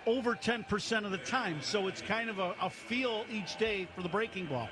over 10% of the time. So it's kind of a feel each day for the breaking ball.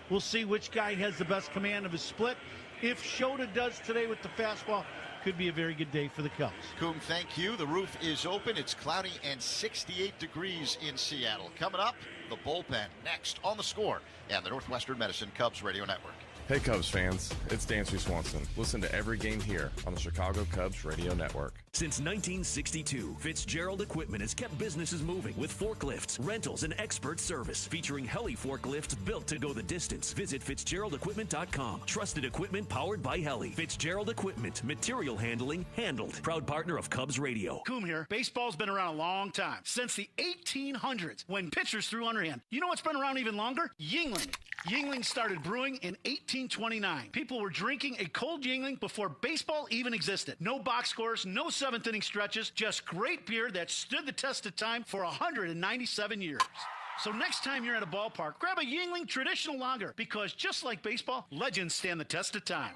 We'll see which guy has the best command of his split. If Shota does today with the fastball, could be a very good day for the Cubs. Coom, thank you. The roof is open. It's cloudy and 68 degrees in Seattle. Coming up, the bullpen next on The Score and the Northwestern Medicine Cubs Radio Network. Hey Cubs fans, it's Dancy Swanson. Listen to every game here on the Chicago Cubs Radio Network. Since 1962, Fitzgerald Equipment has kept businesses moving with forklifts, rentals, and expert service. Featuring heli forklifts built to go the distance. Visit FitzgeraldEquipment.com. Trusted equipment powered by heli. Fitzgerald Equipment. Material handling handled. Proud partner of Cubs Radio. Coom here. Baseball's been around a long time. Since the 1800s, when pitchers threw underhand. You know what's been around even longer? Yuengling. Yuengling started brewing in 1829. People were drinking a cold Yuengling before baseball even existed. No box scores, no seventh inning stretches, just great beer that stood the test of time for 197 years. So next time you're at a ballpark, grab a Yuengling traditional lager, because just like baseball, legends stand the test of time.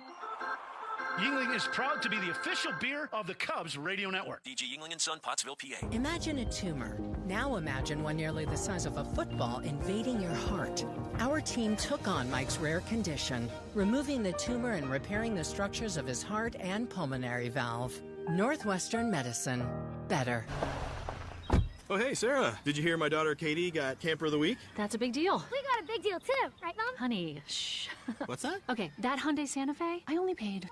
Yuengling is proud to be the official beer of the Cubs Radio Network. DG Yuengling & Son, Pottsville, PA. Imagine a tumor. Now imagine one nearly the size of a football invading your heart. Our team took on Mike's rare condition, removing the tumor and repairing the structures of his heart and pulmonary valve. Northwestern Medicine. Better. Oh, hey, Sarah. Did you hear my daughter Katie got Camper of the Week? That's a big deal. We got a big deal, too. Right, Mom? Honey, shh. What's that? Okay, that Hyundai Santa Fe, I only paid...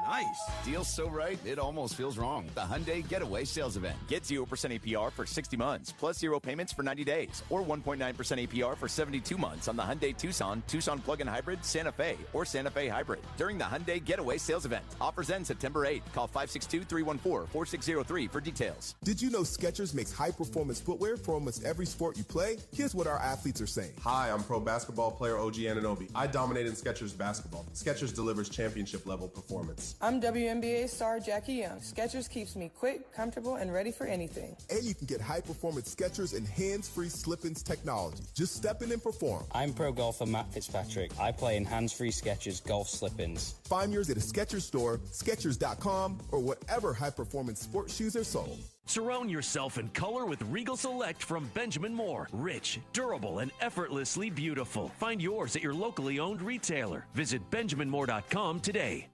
Nice. Deal's so right, it almost feels wrong. The Hyundai Getaway Sales Event. Get 0% APR for 60 months, plus 0 payments for 90 days, or 1.9% APR for 72 months on the Hyundai Tucson, Tucson Plug-in Hybrid, Santa Fe, or Santa Fe Hybrid during the Hyundai Getaway Sales Event. Offers end September 8th. Call 562-314-4603 for details. Did you know Skechers makes high-performance footwear for almost every sport you play? Here's what our athletes are saying. Hi, I'm pro basketball player OG Anunoby. I dominate in Skechers basketball. Skechers delivers championship-level performance. I'm WNBA star Jackie Young. Skechers keeps me quick, comfortable, and ready for anything. And you can get high-performance Skechers and hands-free slip-ins technology. Just step in and perform. I'm pro golfer Matt Fitzpatrick. I play in hands-free Skechers golf slip-ins. Find yours at a Skechers store, Skechers.com, or whatever high-performance sports shoes are sold. Surround yourself in color with Regal Select from Benjamin Moore. Rich, durable, and effortlessly beautiful. Find yours at your locally owned retailer. Visit BenjaminMoore.com today.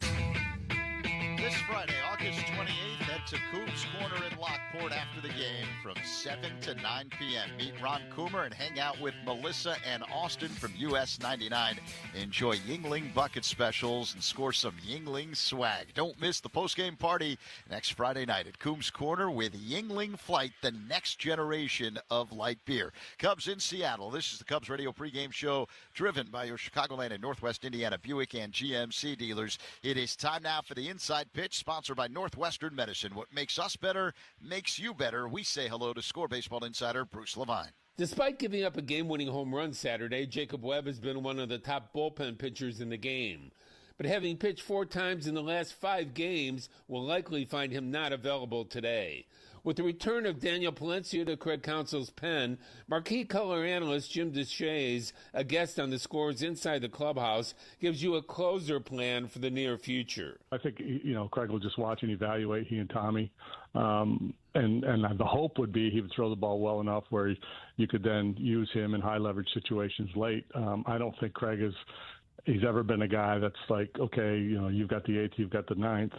This Friday, August 28th, head to CUBS Corner in Lockport after the game from 7 to 9 p.m. Meet Ron Coomer and hang out with Melissa and Austin from US 99. Enjoy Yuengling bucket specials and score some Yuengling swag. Don't miss the postgame party next Friday night at CUBS Corner with Yuengling Flight, the next generation of light beer. Cubs in Seattle. This is the Cubs Radio pregame show driven by your Chicagoland and Northwest Indiana Buick and GMC dealers. It is time now for the Inside Pitch, sponsored by Northwestern Medicine. What makes us better makes you better. We say hello to Score Baseball insider Bruce Levine. Despite giving up a game-winning home run Saturday, Jacob Webb has been one of the top bullpen pitchers in the game. But having pitched 4 times in the last 5 games will likely find him not available today. With the return of Daniel Palencia to Craig Counsell's pen, marquee color analyst Jim Deshaies, a guest on the Scores Inside the Clubhouse, gives you a closer plan for the near future. I think, Craig will just watch and evaluate, he and Tommy. And the hope would be he would throw the ball well enough where you could then use him in high leverage situations late. I don't think Craig he's ever been a guy that's like, okay, you've got the 8th, you've got the 9th.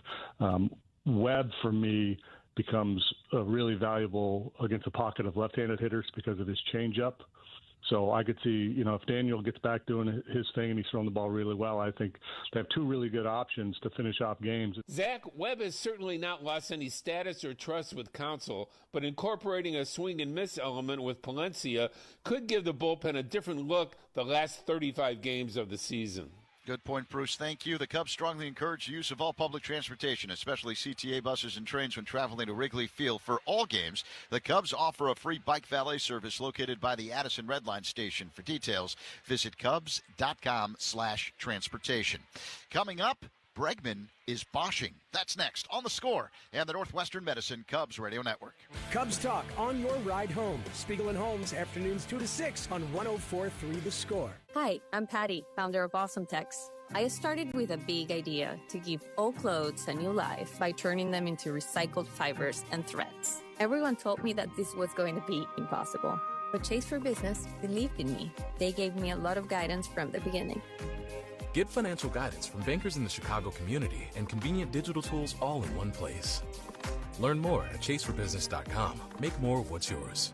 Webb, for me, becomes really valuable against a pocket of left-handed hitters because of his changeup. So I could see, if Daniel gets back doing his thing and he's throwing the ball really well, I think they have 2 really good options to finish off games. Zach, Webb has certainly not lost any status or trust with Counsell, but incorporating a swing and miss element with Palencia could give the bullpen a different look the last 35 games of the season. Good point, Bruce. Thank you. The Cubs strongly encourage the use of all public transportation, especially CTA buses and trains when traveling to Wrigley Field. For all games, the Cubs offer a free bike valet service located by the Addison Red Line station. For details, visit Cubs.com/transportation. Coming up, Bregman is boshing. That's next on The Score and the Northwestern Medicine Cubs Radio Network. Cubs Talk on your ride home. Spiegel and Holmes, afternoons 2 to 6 on 104.3 The Score. Hi, I'm Patty, founder of Awesome Text. I started with a big idea to give all clothes a new life by turning them into recycled fibers and threads. Everyone told me that this was going to be impossible, but Chase for Business believed in me. They gave me a lot of guidance from the beginning. Get financial guidance from bankers in the Chicago community and convenient digital tools all in one place. Learn more at chaseforbusiness.com. Make more of what's yours.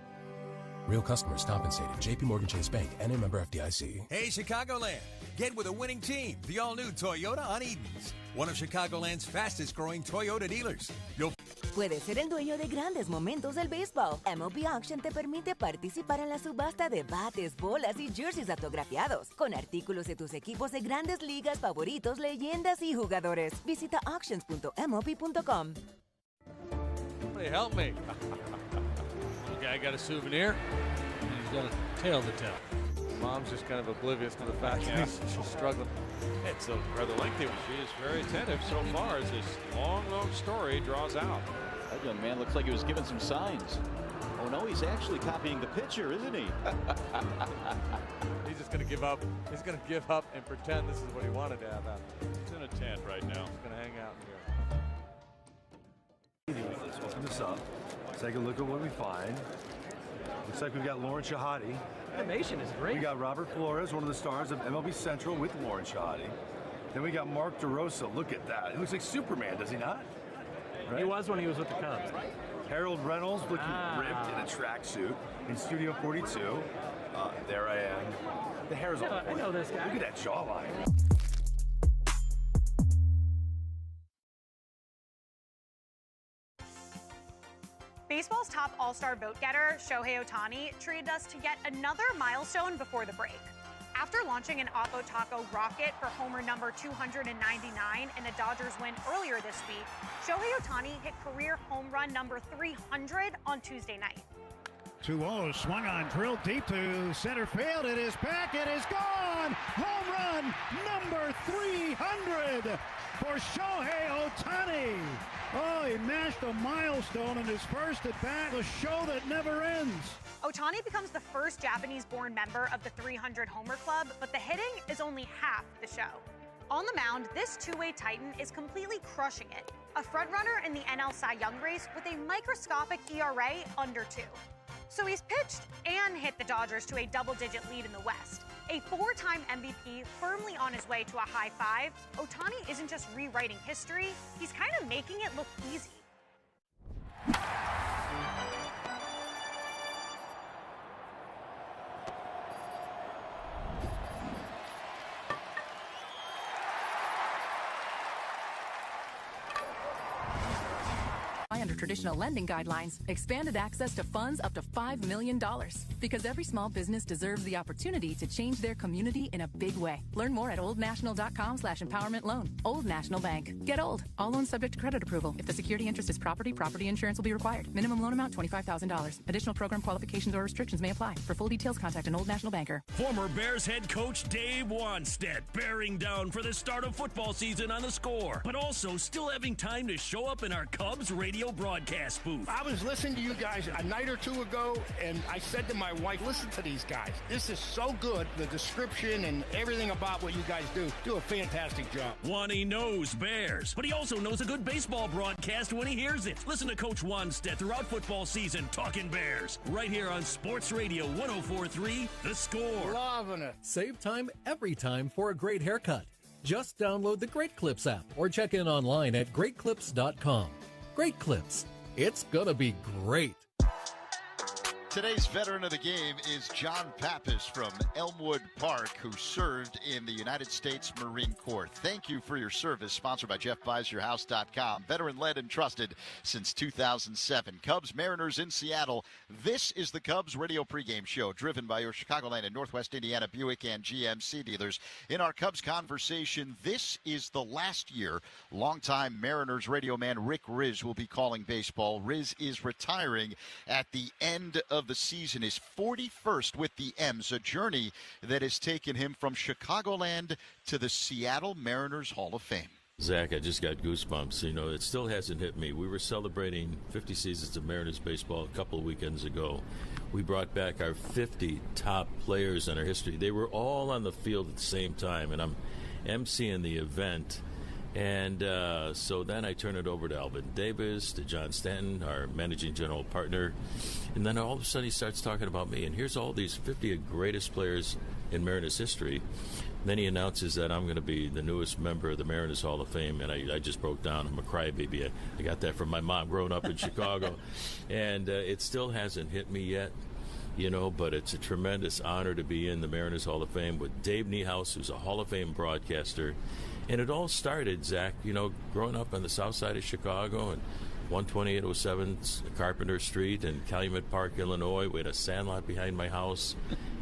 Real customers compensated. JP Morgan Chase Bank, N.A. member FDIC. Hey, Chicagoland. Get with a winning team. The all-new Toyota on Edens. One of Chicagoland's fastest-growing Toyota dealers. Puedes ser el dueño de grandes momentos del béisbol. MLB Auction te permite participar en la subasta de bates, bolas y jerseys autografiados, con artículos de tus equipos de grandes ligas favoritos, leyendas y jugadores. Visita auctions.mlb.com. Somebody help me. Little guy got a souvenir, and he's got a tale to tell. Mom's just kind of oblivious to the fact that she's struggling. It's a rather lengthy one. She is very attentive so far as this long story draws out. That young man looks like he was given some signs. Oh no, he's actually copying the pitcher, isn't he? He's just going to give up. He's going to give up and pretend this is what he wanted to have happen. He's in a tent right now. He's going to hang out in here. Let's open this up. Take a look at what we find. Looks like we've got Lauren Shahadi. Animation is great. We got Robert Flores, one of the stars of MLB Central with Lauren Shahadi. Then we got Mark DeRosa. Look at that. He looks like Superman, does he not? Right? He was when he was with the Cubs. Harold Reynolds looking ripped in a tracksuit in Studio 42. There I am. The hair's all I know this guy. Look at that jawline. Baseball's top all-star vote-getter, Shohei Ohtani, treated us to yet another milestone before the break. After launching an Oppo Taco rocket for homer number 299 in a Dodgers win earlier this week, Shohei Ohtani hit career home run number 300 on Tuesday night. 2-0, swung on, drilled deep to center field. It is back, it is gone! Home run number 300 for Shohei Ohtani. Oh, he mashed a milestone in his first at-bat, a show that never ends. Ohtani becomes the first Japanese-born member of the 300 homer club, but the hitting is only half the show. On the mound, this two-way Titan is completely crushing it. A frontrunner in the NL Cy Young race with a microscopic ERA under 2. So he's pitched and hit the Dodgers to a double-digit lead in the West. A 4-time MVP firmly on his way to a high 5, Ohtani isn't just rewriting history, he's kind of making it look easy. Under traditional lending guidelines, expanded access to funds up to $5 million. Because every small business deserves the opportunity to change their community in a big way. Learn more at oldnational.com/empowerment loan. Old National Bank. Get old. All loans subject to credit approval. If the security interest is property insurance will be required. Minimum loan amount $25,000. Additional program qualifications or restrictions may apply. For full details, contact an Old National banker. Former Bears head coach Dave Wanstead bearing down for the start of football season on The Score, but also still having time to show up in our Cubs radio broadcast booth. I was listening to you guys a night or two ago, and I said to my wife, listen to these guys. This is so good. The description and everything about what you guys do a fantastic job. Wani knows Bears, but he also knows a good baseball broadcast when he hears it. Listen to Coach Wanstead throughout football season talking Bears, right here on Sports Radio 104.3 The Score. Loving it. Save time every time for a great haircut. Just download the Great Clips app or check in online at greatclips.com. Great Clips. It's gonna be great. Today's veteran of the game is John Pappas from Elmwood Park, who served in the United States Marine Corps. Thank you for your service. Sponsored by JeffBuysYourHouse.com. Veteran-led and trusted since 2007. Cubs Mariners in Seattle. This is the Cubs radio pregame show, driven by your Chicagoland and Northwest Indiana Buick and GMC dealers. In our Cubs conversation, this is the last year longtime Mariners radio man Rick Riz will be calling baseball. Riz is retiring at the end of the season, his 41st with the M's, a journey that has taken him from Chicagoland to the Seattle Mariners Hall of Fame. Zach, I just got goosebumps. You know, it still hasn't hit me. We were celebrating 50 seasons of Mariners baseball a couple of weekends ago. We brought back our 50 top players in our history. They were all on the field at the same time, and I'm emceeing the event. And so then I turn it over to Alvin Davis, to John Stanton, our managing general partner. And then all of a sudden he starts talking about me. And here's all these 50 greatest players in Mariners history. And then he announces that I'm going to be the newest member of the Mariners Hall of Fame. And I just broke down. I'm a crybaby. I got that from my mom growing up in Chicago. And it still hasn't hit me yet. But it's a tremendous honor to be in the Mariners Hall of Fame with Dave Niehaus, who's a Hall of Fame broadcaster. And it all started, Zach, growing up on the south side of Chicago and 12807 Carpenter Street in Calumet Park, Illinois. We had a sandlot behind my house.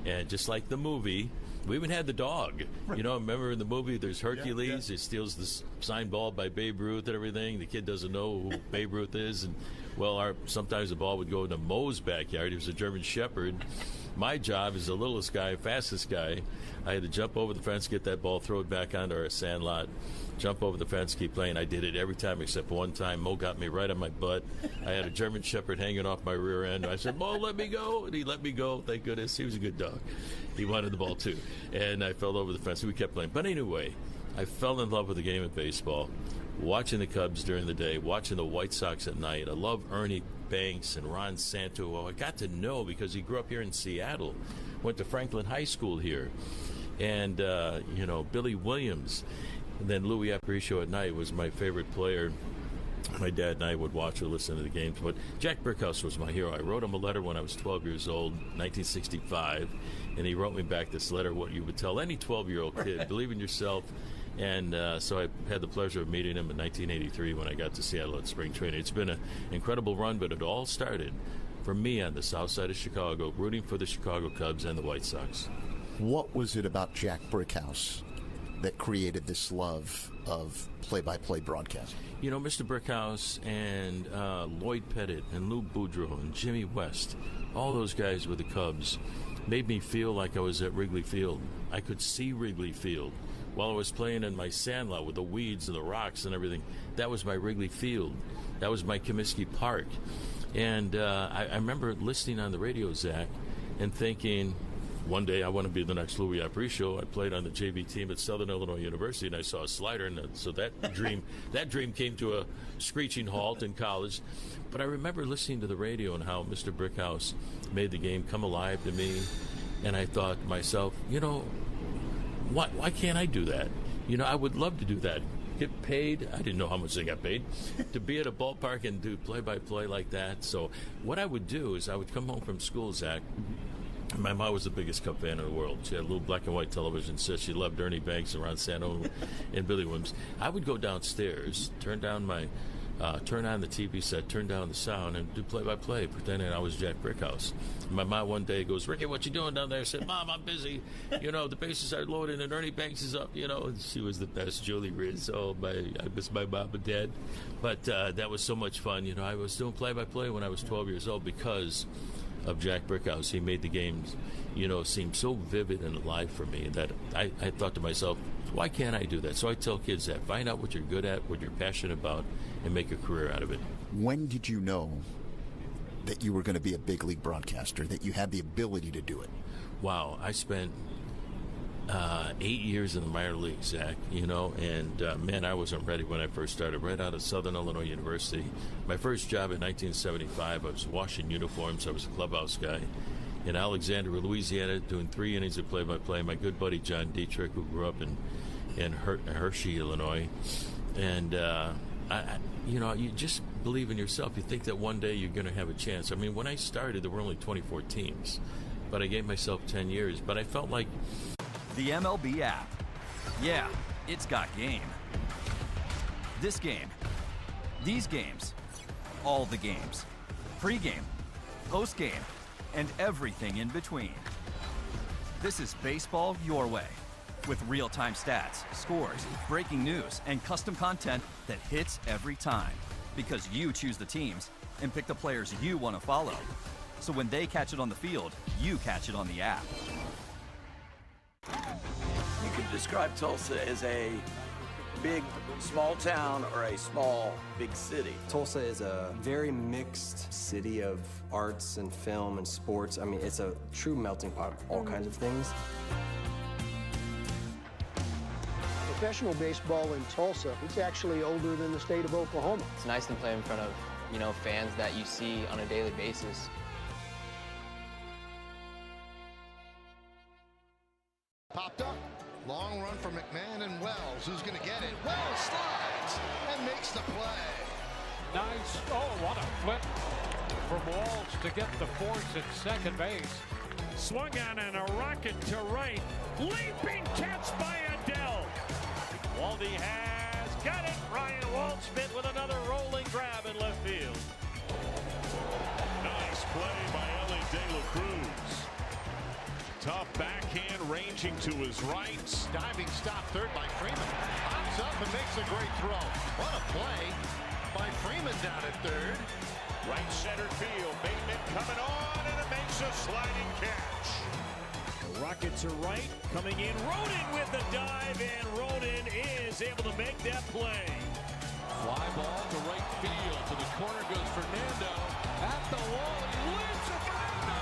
And just like the movie, we even had the dog. Remember in the movie, there's Hercules. He steals the signed ball by Babe Ruth and everything. The kid doesn't know who Babe Ruth is. And, sometimes the ball would go into Moe's backyard. He was a German Shepherd. My job as the littlest guy, fastest guy, I had to jump over the fence, get that ball, throw it back onto our sandlot, jump over the fence, keep playing. I did it every time except one time. Mo got me right on my butt. I had a German Shepherd hanging off my rear end. I said, Mo, let me go. And he let me go. Thank goodness. He was a good dog. He wanted the ball, too. And I fell over the fence. We kept playing. But anyway, I fell in love with the game of baseball, watching the Cubs during the day, watching the White Sox at night. I love Ernie Banks and Ron Santo, who I got to know because he grew up here in Seattle, went to Franklin High School here. And, Billy Williams. And then Louis Aparicio at night was my favorite player. My dad and I would watch or listen to the games. But Jack Brickhouse was my hero. I wrote him a letter when I was 12 years old, 1965. And he wrote me back this letter, what you would tell any 12-year-old kid, believe in yourself. And so I had the pleasure of meeting him in 1983 when I got to Seattle at spring training. It's been an incredible run, but it all started for me on the south side of Chicago, rooting for the Chicago Cubs and the White Sox. What was it about Jack Brickhouse that created this love of play-by-play broadcasting? Mr. Brickhouse and Lloyd Pettit and Lou Boudreau and Jimmy West, all those guys with the Cubs made me feel like I was at Wrigley Field. I could see Wrigley Field. While I was playing in my sandlot with the weeds and the rocks and everything, that was my Wrigley Field. That was my Comiskey Park. And I remember listening on the radio, Zach, and thinking, one day I want to be the next Louis Aparicio. I played on the JV team at Southern Illinois University, and I saw a slider, and so that dream came to a screeching halt in college. But I remember listening to the radio and how Mr. Brickhouse made the game come alive to me, and I thought to myself, why can't I do that? I would love to do that. Get paid. I didn't know how much they got paid to be at a ballpark and do play-by-play like that. So what I would do is I would come home from school, Zach. My mom was the biggest Cub fan in the world. She had a little black and white television set. She loved Ernie Banks and Ron Santo and Billy Williams. I would go downstairs, turn on the TV set, turn down the sound, and do play-by-play, pretending I was Jack Brickhouse. My mom one day goes, Ricky, what you doing down there? I said, Mom, I'm busy. The bases are loaded, and Ernie Banks is up. And she was the best, Julie Riz. I miss my mom and dad. But that was so much fun. I was doing play-by-play when I was 12 years old because of Jack Brickhouse. He made the games, seem so vivid and alive for me that I thought to myself, why can't I do that? So I tell kids that. Find out what you're good at, what you're passionate about, and make a career out of it. When did you know that you were going to be a big league broadcaster, that you had the ability to do it? Wow, I spent 8 years in the minor leagues, Zach, and man, I wasn't ready when I first started. Right out of Southern Illinois University. My first job in 1975, I was washing uniforms. I was a clubhouse guy in Alexandria, Louisiana, doing 3 innings of play-by-play. My good buddy John Dietrich, who grew up in Hershey, Illinois. And, you just believe in yourself. You think that one day you're going to have a chance. I mean, when I started, there were only 24 teams. But I gave myself 10 years. But I felt like... The MLB app. Yeah, it's got game. This game. These games. All the games. Pre-game. Post-game. And everything in between. This is baseball your way. With real-time stats, scores, breaking news, and custom content that hits every time. Because you choose the teams and pick the players you want to follow. So when they catch it on the field, you catch it on the app. You could describe Tulsa as a big, small town or a small, big city. Tulsa is a very mixed city of arts and film and sports. I mean, it's a true melting pot of all kinds of things. Professional baseball in Tulsa, it's actually older than the state of Oklahoma. It's nice to play in front of, fans that you see on a daily basis. Popped up. Long run from McMahon and Wells. Who's going to get it? Wells slides and makes the play. Nice. Oh, what a flip from Walsh to get the force at second base. Swung on and a rocket to right. Leaping catch by Adele. Waldy has got it. Ryan Waldschmidt with another rolling grab in left field. Nice play by Ellie De La Cruz. Tough backhand ranging to his right. Diving stop third by Freeman. Pops up and makes a great throw. What a play by Freeman down at third. Right center field. Bateman coming on, and it makes a sliding catch. The Rockets are right. Coming in. Rodin with the dive, and Rodin is able to make that play. Fly ball to right field. To the corner goes Fernando. At the wall. He leaps to Fernando.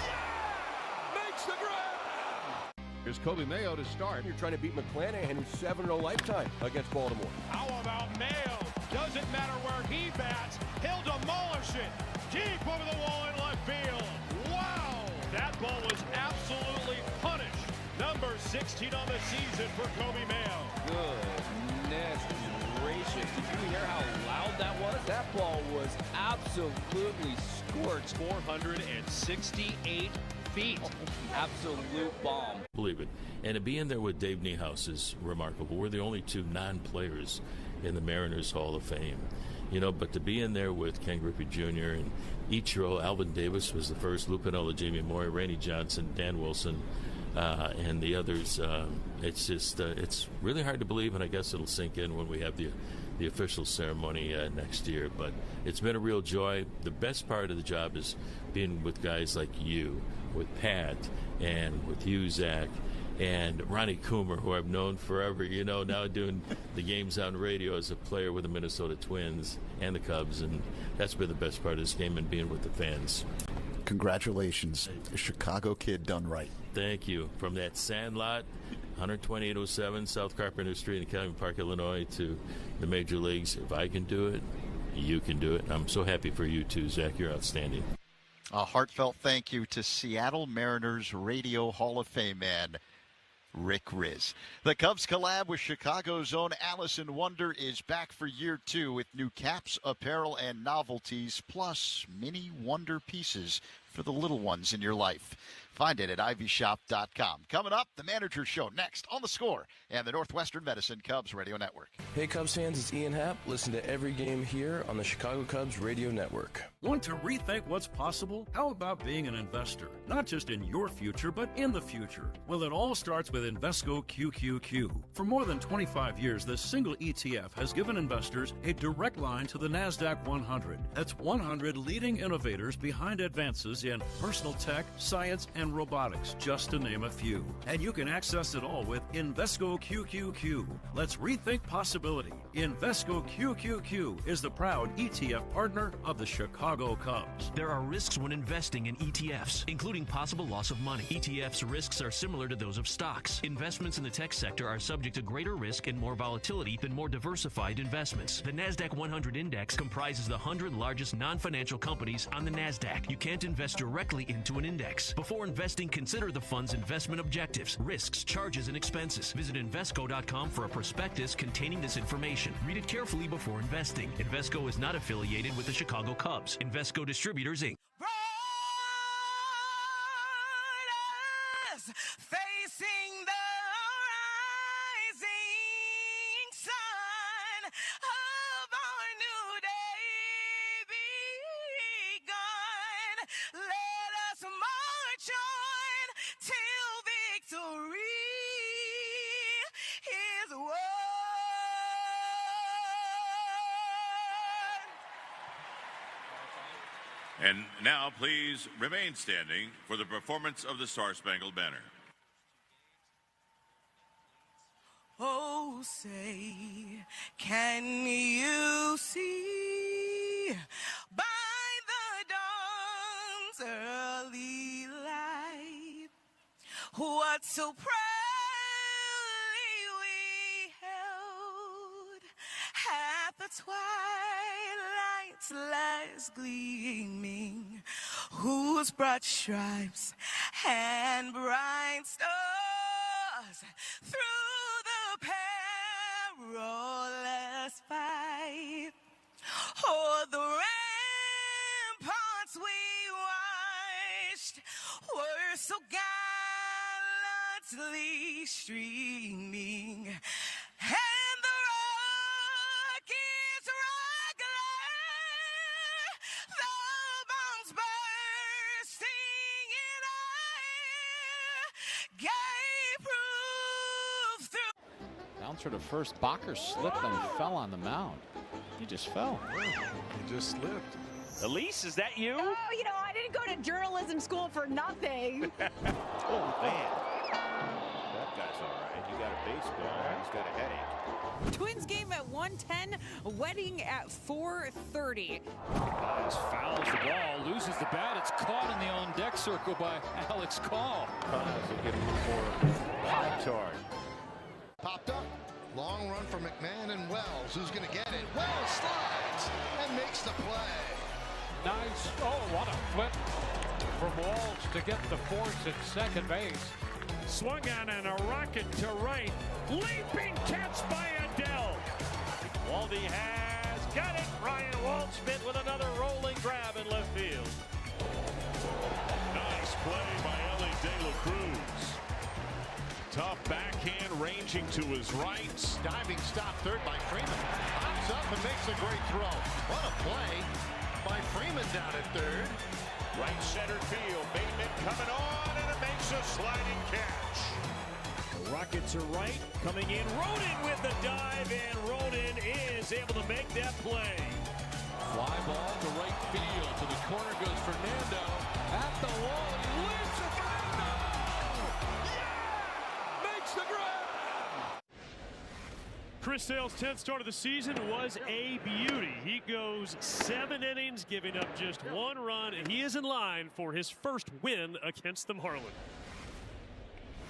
Yeah! Makes the grab. Here's Kobe Mayo to start. You're trying to beat McClanahan, who's 7-0 lifetime against Baltimore. How about Mayo? Doesn't matter where he bats. He'll demolish it. Deep over the wall in left field. Wow! That ball was absolutely punished. Number 16 on the season for Kobe Mayo. Goodness gracious. Did you hear how loud that was? That ball was absolutely scorched. 468 feet. Absolute bomb. Believe it. And to be in there with Dave Niehaus is remarkable. We're the only two non-players in the Mariners Hall of Fame. But to be in there with Ken Griffey Jr. and Ichiro, Alvin Davis was the first, Lou Piniella, Jamie Moyer, Randy Johnson, Dan Wilson, and the others, it's just, it's really hard to believe, and I guess it'll sink in when we have the official ceremony next year. But it's been a real joy. The best part of the job is being with guys like you, with Pat, and with you, Zach, and Ronnie Coomer, who I've known forever, now doing the games on radio as a player with the Minnesota Twins and the Cubs, and that's been the best part of this game, and being with the fans. Congratulations. A Chicago kid done right. Thank you. From that Sandlot, 12807 South Carpenter Street in Calumet Park, Illinois, to the major leagues. If I can do it, you can do it. I'm so happy for you too, Zach. You're outstanding. A heartfelt thank you to Seattle Mariners Radio Hall of Fame man, Rick Riz. The Cubs collab with Chicago's own Allison Wonder is back for year 2 with new caps, apparel, and novelties, plus mini Wonder pieces for the little ones in your life. Find it at ivyshop.com. Coming up, the Manager Show next on The Score and the Northwestern Medicine Cubs Radio Network. Hey Cubs fans, it's Ian Happ. Listen to every game here on the Chicago Cubs Radio Network. Want to rethink what's possible? How about being an investor? Not just in your future, but in the future. Well, it all starts with Invesco QQQ. For more than 25 years, this single ETF has given investors a direct line to the NASDAQ 100. That's 100 leading innovators behind advances in personal tech, science, and robotics, just to name a few. And you can access it all with Invesco QQQ. Let's rethink possibility. Invesco QQQ is the proud ETF partner of the Chicago Cubs. There are risks when investing in ETFs, including possible loss of money. ETFs' risks are similar to those of stocks. Investments in the tech sector are subject to greater risk and more volatility than more diversified investments. The NASDAQ 100 Index comprises the 100 largest non-financial companies on the NASDAQ. You can't invest directly into an index. Before investing, consider the fund's investment objectives, risks, charges, and expenses. Visit Invesco.com for a prospectus containing this information. Read it carefully before investing. Invesco is not affiliated with the Chicago Cubs. Invesco Distributors, Inc. Facing the rising sun of our new day begun. Let us march on till victory is won. And now, please remain standing for the performance of the Star-Spangled Banner. Oh, say, can you see by the dawn's early light what so proudly we eyes gleaming, whose broad stripes and bright stars through the perilous fight. Oh, the ramparts we watched were so gallantly streaming, and the rockets regular, the bombs bursting in air, gave proof through. Bouncer to first. Bacher slipped and fell on the mound. He just fell. He just slipped. Elise, is that you? Oh, I didn't go to journalism school for nothing. Oh, man. That guy's all right. He got a baseball. He's got a headache. Twins game at 1:10, wedding at 4:30. Miles fouls the ball, loses the bat. It's caught in the on-deck circle by Alex Call. Miles will get a little more high toward. Popped up. Long run for McMahon and Wells. Who's going to get it? Wells slides and makes the play. Nice. Oh, what a flip from Walsh to get the force at second base. Swung on and a rocket to right. Leaping catch by Adele. Waldy has got it. Ryan Waldschmidt with another rolling grab in left field. Nice play by Ellie De La Cruz. Tough backhand ranging to his right. Diving stop third by Freeman. Pops up and makes a great throw. What a play by Freeman down at third. Right center field. Bateman coming on, and it makes a sliding catch. The Rockets are right. Coming in. Roden with the dive, and Roden is able to make that play. Fly ball to right field. To the corner goes Fernando. At the wall. He leaps it. Fernando! Yeah! Makes the grab! Chris Sale's 10th start of the season was a beauty. He goes 7 innings, giving up just 1 run, and he is in line for his first win against the Marlins.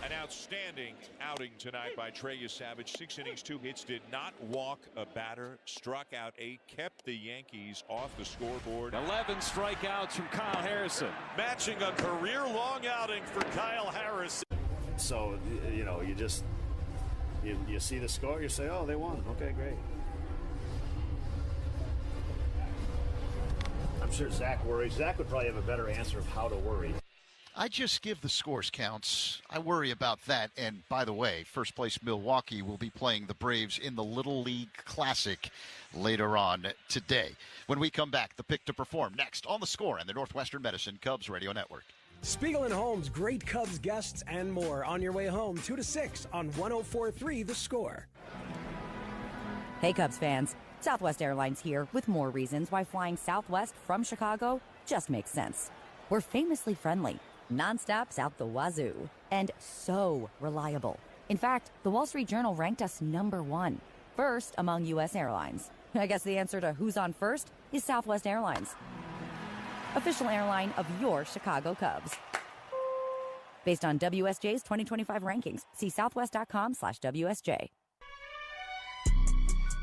An outstanding outing tonight by Trey Savage. 6 innings, 2 hits, did not walk a batter, struck out 8, kept the Yankees off the scoreboard. 11 strikeouts from Kyle Harrison, matching a career-long outing for Kyle Harrison. So, you just you see the score, you say, oh, they won. Okay, great. I'm sure Zach worries. Zach would probably have a better answer of how to worry. I just give the scores counts. I worry about that. And by the way, first place Milwaukee will be playing the Braves in the Little League Classic later on today. When we come back, the pick to perform next on The Score and the Northwestern Medicine Cubs Radio Network. Spiegel and Holmes, great Cubs guests and more on your way home 2 to 6 on 104.3 The Score. Hey Cubs fans, Southwest Airlines here with more reasons why flying Southwest from Chicago just makes sense. We're famously friendly, nonstops out the wazoo, and so reliable. In fact, the Wall Street Journal ranked us #1, first among U.S. airlines. I guess the answer to who's on first is Southwest Airlines, official airline of your Chicago Cubs. Based on WSJ's 2025 rankings, see southwest.com/WSJ.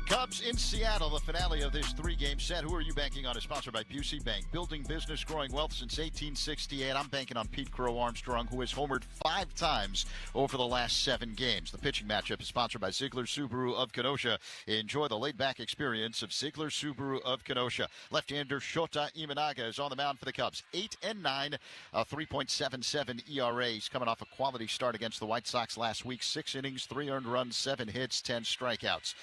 Cubs in Seattle, the finale of this 3-game set. Who are you banking on is sponsored by Busey Bank. Building business, growing wealth since 1868. I'm banking on Pete Crow Armstrong, who has homered 5 times over the last 7 games. The pitching matchup is sponsored by Ziegler Subaru of Kenosha. Enjoy the laid-back experience of Ziegler Subaru of Kenosha. Left-hander Shota Imanaga is on the mound for the Cubs. 8-9, a 3.77 ERA. He's coming off a quality start against the White Sox last week. 6 innings, 3 earned runs, 7 hits, 10 strikeouts.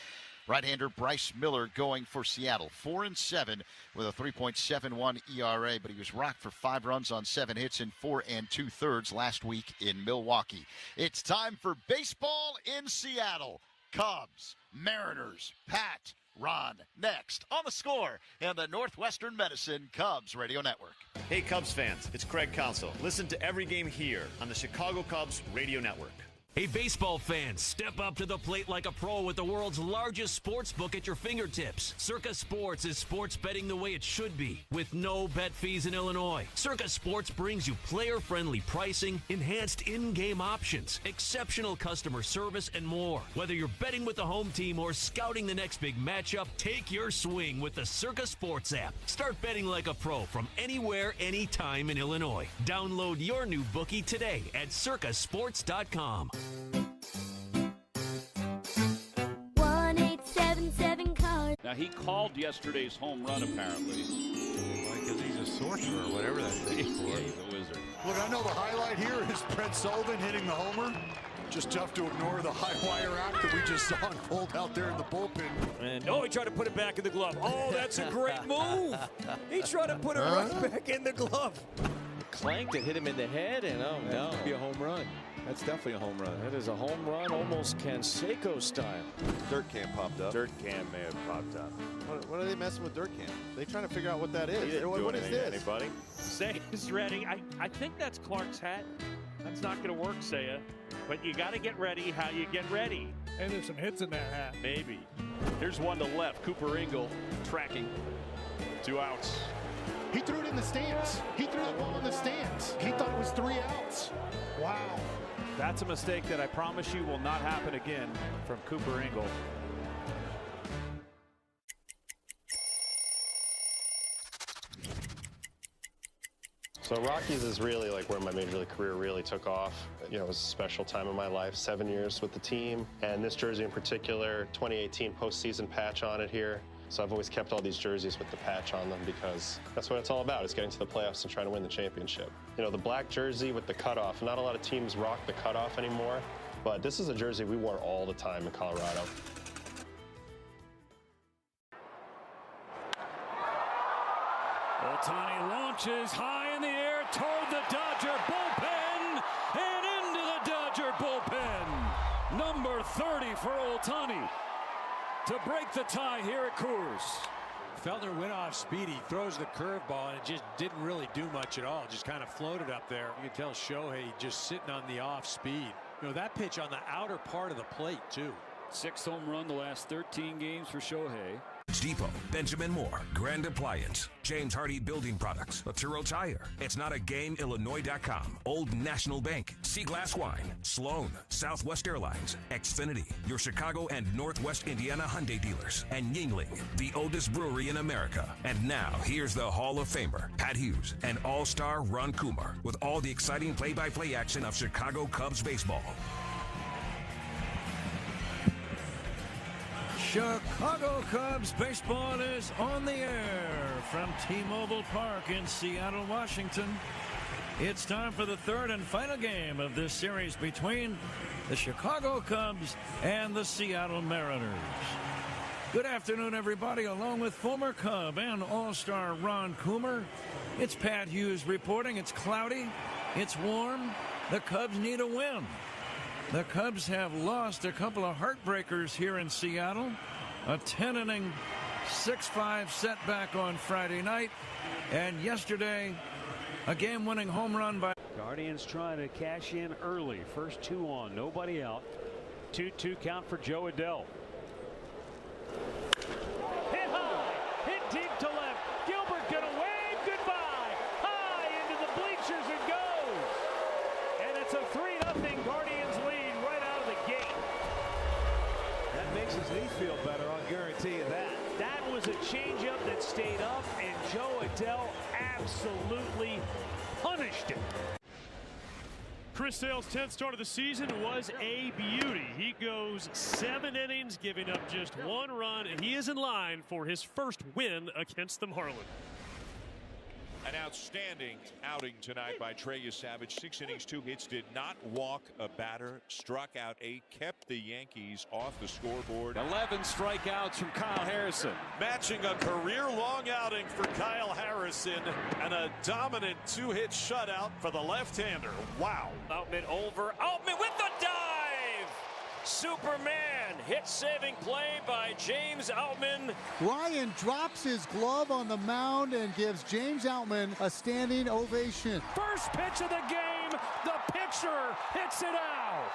Right-hander Bryce Miller going for Seattle. 4-7 with a 3.71 ERA, but he was rocked for 5 runs on 7 hits in 4 2/3 last week in Milwaukee. It's time for baseball in Seattle. Cubs, Mariners, Pat, Ron, next on The Score and the Northwestern Medicine Cubs Radio Network. Hey Cubs fans, it's Craig Counsell. Listen to every game here on the Chicago Cubs Radio Network. Hey, baseball fans, step up to the plate like a pro with the world's largest sports book at your fingertips. Circa Sports is sports betting the way it should be, with no bet fees in Illinois. Circa Sports brings you player-friendly pricing, enhanced in-game options, exceptional customer service, and more. Whether you're betting with the home team or scouting the next big matchup, take your swing with the Circa Sports app. Start betting like a pro from anywhere, anytime in Illinois. Download your new bookie today at circasports.com. 1877 cars. Now he called yesterday's home run apparently. Because he's a sorcerer or whatever that thing is for. Yeah, he's a wizard. Look, I know the highlight here is Brett Sullivan hitting the homer. Just tough to ignore the high wire act that we just saw unfold out there in the bullpen. And he tried to put it back in the glove. Oh, that's a great move. He tried to put it right back in the glove. Clanked it, hit him in the head, and oh no. That could be a home run. That's definitely a home run. That is a home run, almost Canseco style. Dirt can popped up. Dirt can may have popped up. What are they messing with dirt can? They trying to figure out what that is. What is this? Anybody? Saya's ready. I think that's Clark's hat. That's not going to work, Saya. But you got to get ready how you get ready. And there's some hits in that hat. Maybe. Here's one to left. Cooper Ingle tracking. 2 outs. He threw it in the stands. He threw the ball in the stands. He thought it was 3 outs. Wow. That's a mistake that I promise you will not happen again from Cooper Ingle. So Rockies is really like where my major league career really took off. You know, it was a special time in my life, 7 years with the team. And this jersey in particular, 2018 postseason patch on it here. So I've always kept all these jerseys with the patch on them because that's what it's all about, is getting to the playoffs and trying to win the championship. You know, the black jersey with the cutoff, not a lot of teams rock the cutoff anymore, but this is a jersey we wore all the time in Colorado. Ohtani launches high in the air toward the Dodger bullpen and into the Dodger bullpen. Number 30 for Ohtani to break the tie here at Coors. Feltner went off speed. He throws the curveball, and it just didn't really do much at all. Just kind of floated up there. You can tell Shohei just sitting on the off speed. You know, that pitch on the outer part of the plate, too. 6th home run the last 13 games for Shohei. Depot, Benjamin Moore, Grand Appliance, James Hardy Building Products, Laturo Tire, It's Not a Game, Illinois.com, Old National Bank, Seaglass Wine, Sloan, Southwest Airlines, Xfinity, your Chicago and Northwest Indiana Hyundai dealers, and Yingling, the oldest brewery in America. And now, here's the Hall of Famer, Pat Hughes, and All-Star Ron Coomer, with all the exciting play-by-play action of Chicago Cubs baseball. Chicago Cubs baseball is on the air from T-Mobile Park in Seattle, Washington. It's time for the third and final game of this series between the Chicago Cubs and the Seattle Mariners. Good afternoon, everybody. Along with former Cub and All-Star Ron Coomer, it's Pat Hughes reporting. It's cloudy. It's warm. The Cubs need a win. The Cubs have lost a couple of heartbreakers here in Seattle. A 10-inning, 6-5 setback on Friday night. And yesterday, a game-winning home run by... Guardians trying to cash in early. First 2 on, nobody out. 2-2 count for Joe Adell. Hit high, hit deep to left. Gilbert gonna wave goodbye. High into the bleachers it goes. And it's a 3-0 Guardians lead right out of the gate. That makes his knee feel better, I'll guarantee you that. That was a changeup that stayed up, and Joe Adell absolutely punished it. Chris Sale's 10th start of the season was a beauty. He goes 7 innings, giving up just 1 run, and he is in line for his first win against the Marlins. An outstanding outing tonight by Trey Savage. 6 innings, 2 hits, did not walk a batter, struck out 8, kept the Yankees off the scoreboard. 11 strikeouts from Kyle Harrison. Matching a career-long outing for Kyle Harrison and a dominant 2-hit shutout for the left-hander. Wow. Outman over. Outman with the dive! Superman. Hit-saving play by James Outman. Ryan drops his glove on the mound and gives James Outman a standing ovation. First pitch of the game. The pitcher hits it out.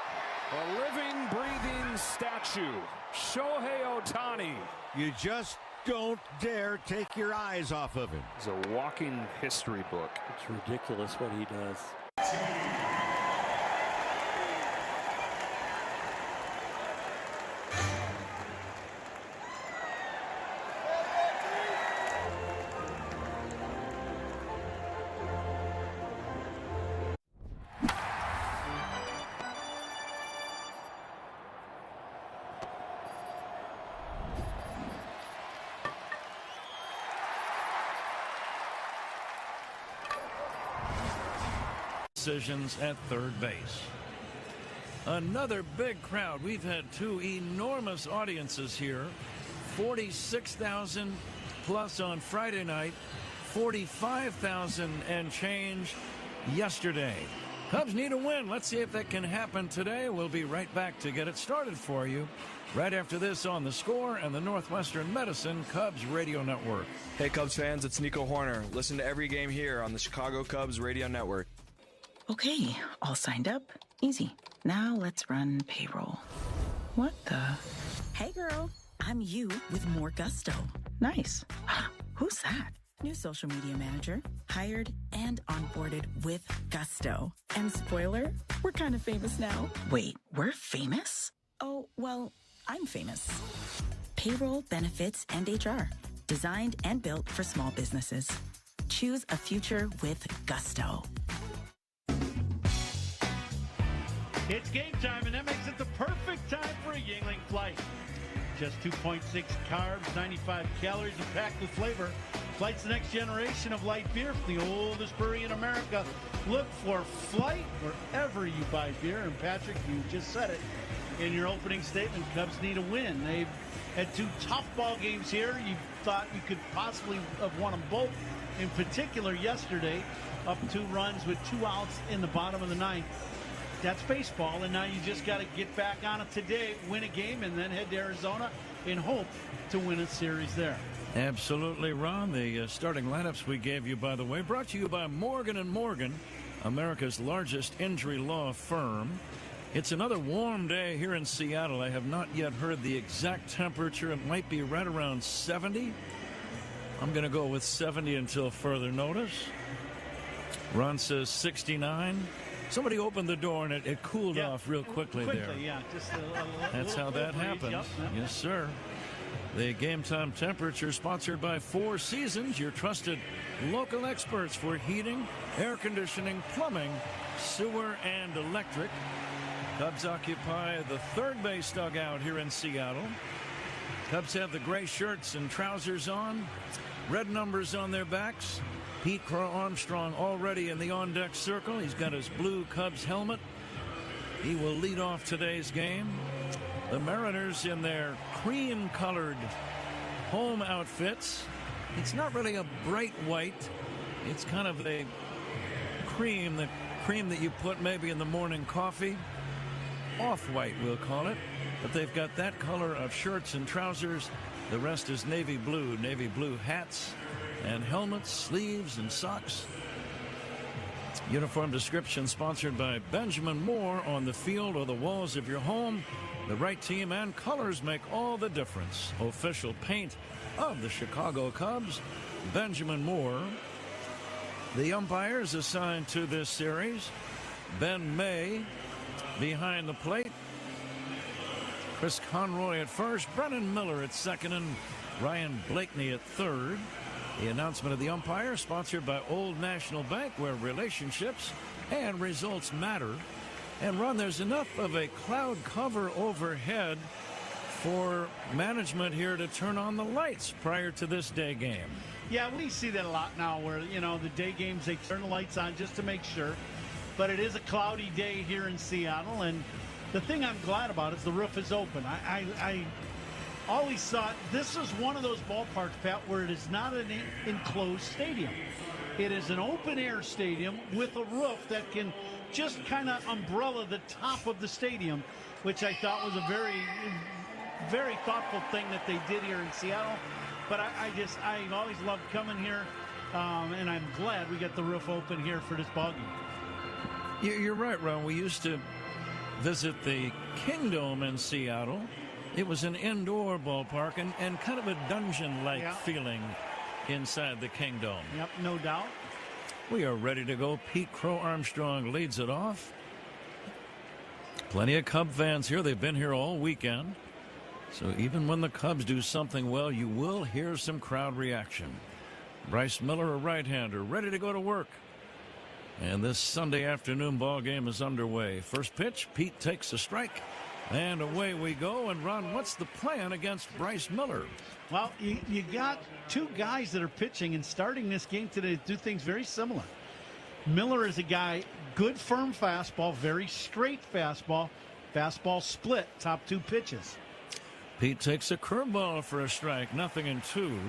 A living, breathing statue. Shohei Ohtani. You just don't dare take your eyes off of him. It's a walking history book. It's ridiculous what he does. Decisions at third base. Another big crowd. We've had two enormous audiences here. 46,000 plus on Friday night, 45,000 and change yesterday. Cubs need a win. Let's see if that can happen today. We'll be right back to get it started for you right after this on The Score and the Northwestern Medicine Cubs Radio Network. Hey Cubs fans, it's Nico Horner. Listen to every game here on the Chicago Cubs Radio Network. Okay, all signed up. Easy. Now let's run payroll. What the? Hey girl, I'm you with more gusto. Nice. Who's that? New social media manager. Hired and onboarded with gusto. And spoiler, we're kind of famous now. Wait, we're famous? Oh, well, I'm famous. Payroll, benefits, and HR. Designed and built for small businesses. Choose a future with gusto. It's game time, and that makes it the perfect time for a Yingling flight. Just 2.6 carbs, 95 calories, and packed with flavor. Flight's the next generation of light beer from the oldest brewery in America. Look for Flight wherever you buy beer. And Patrick, you just said it in your opening statement. Cubs need a win. They've had two tough ball games here. You thought you could possibly have won them both. In particular, yesterday, up 2 runs with 2 outs in the bottom of the ninth. That's baseball, and now you just got to get back on it today, win a game, and then head to Arizona in hope to win a series there. Absolutely, Ron. The starting lineups we gave you, by the way, brought to you by Morgan & Morgan, America's largest injury law firm. It's another warm day here in Seattle. I have not yet heard the exact temperature. It might be right around 70. I'm going to go with 70 until further notice. Ron says 69. Somebody opened the door and it cooled off real quickly there. Yeah, just That's how that happens. Yep. Yes, sir. The Game Time Temperature sponsored by Four Seasons, your trusted local experts for heating, air conditioning, plumbing, sewer, and electric. Cubs occupy the third base dugout here in Seattle. Cubs have the gray shirts and trousers on, red numbers on their backs. Pete Crow Armstrong already in the on-deck circle. He's got his blue Cubs helmet. He will lead off today's game. The Mariners in their cream-colored home outfits. It's not really a bright white. It's kind of a cream, the cream that you put maybe in the morning coffee. Off-white, we'll call it. But they've got that color of shirts and trousers. The rest is navy blue hats and helmets, sleeves, and socks. Uniform description sponsored by Benjamin Moore. On the field or the walls of your home, the right team and colors make all the difference. Official paint of the Chicago Cubs, Benjamin Moore. The umpires assigned to this series, Ben May behind the plate, Chris Conroy at first, Brennan Miller at second, and Ryan Blakeney at third. The announcement of the umpire sponsored by Old National Bank, where relationships and results matter. And Ron, there's enough of a cloud cover overhead for management here to turn on the lights prior to this day game. Yeah, we see that a lot now where, you know, the day games, they turn the lights on just to make sure. But it is a cloudy day here in Seattle, and the thing I'm glad about is the roof is open. I always thought this is one of those ballparks, Pat, where it is not an enclosed stadium. It is an open-air stadium with a roof that can just kind of umbrella the top of the stadium, which I thought was a very, very thoughtful thing that they did here in Seattle. But I've always loved coming here, and I'm glad we got the roof open here for this ball game. You're right, Ron. We used to visit the Kingdom in Seattle. It was an indoor ballpark and kind of a dungeon-like feeling inside the Kingdom. Yep, no doubt. We are ready to go. Pete Crow Armstrong leads it off. Plenty of Cub fans here. They've been here all weekend. So even when the Cubs do something well, you will hear some crowd reaction. Bryce Miller, a right-hander, ready to go to work. And this Sunday afternoon ball game is underway. First pitch, Pete takes a strike. And away we go. And Ron, what's the plan against Bryce Miller? Well, you got two guys that are pitching and starting this game today to do things very similar. Miller is a guy, good firm fastball, very straight fastball. Fastball split, top two pitches. Pete takes a curveball for a strike, 0-2.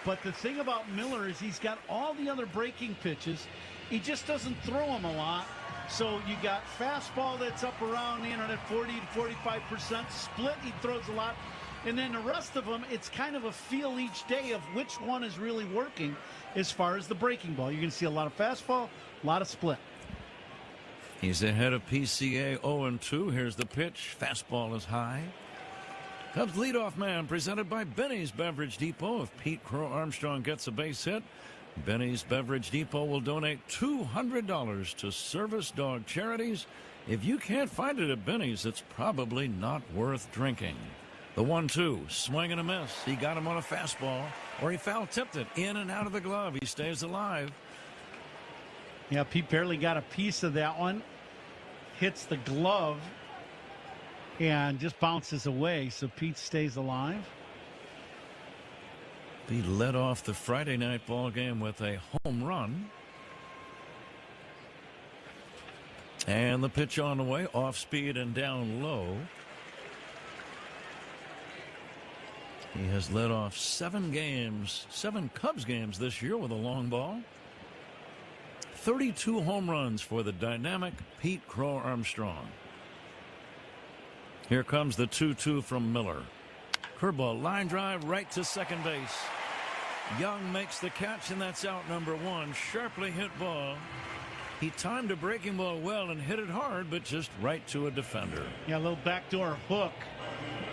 But the thing about Miller is he's got all the other breaking pitches. He just doesn't throw them a lot. So you got fastball that's up around, that 40 to 45%. Split, he throws a lot. And then the rest of them, it's kind of a feel each day of which one is really working as far as the breaking ball. You're going to see a lot of fastball, a lot of split. He's ahead of PCA 0-2. Here's the pitch. Fastball is high. Cubs leadoff man presented by Benny's Beverage Depot. If Pete Crow Armstrong gets a base hit, Benny's Beverage Depot will donate $200 to service dog charities. If you can't find it at Benny's, it's probably not worth drinking. The 1-2, swing and a miss. He got him on a fastball, or he foul-tipped it in and out of the glove. He stays alive. Yeah, Pete barely got a piece of that one. Hits the glove and just bounces away, so Pete stays alive. He led off the Friday night ball game with a home run. And the pitch on the way, off speed and down low. He has led off 7 Cubs games this year with a long ball. 32 home runs for the dynamic Pete Crow Armstrong. Here comes the 2-2 from Miller. Curveball, line drive right to second base. Young makes the catch, and that's out number 1. Sharply hit ball. He timed a breaking ball well and hit it hard, but just right to a defender. Yeah, a little backdoor hook,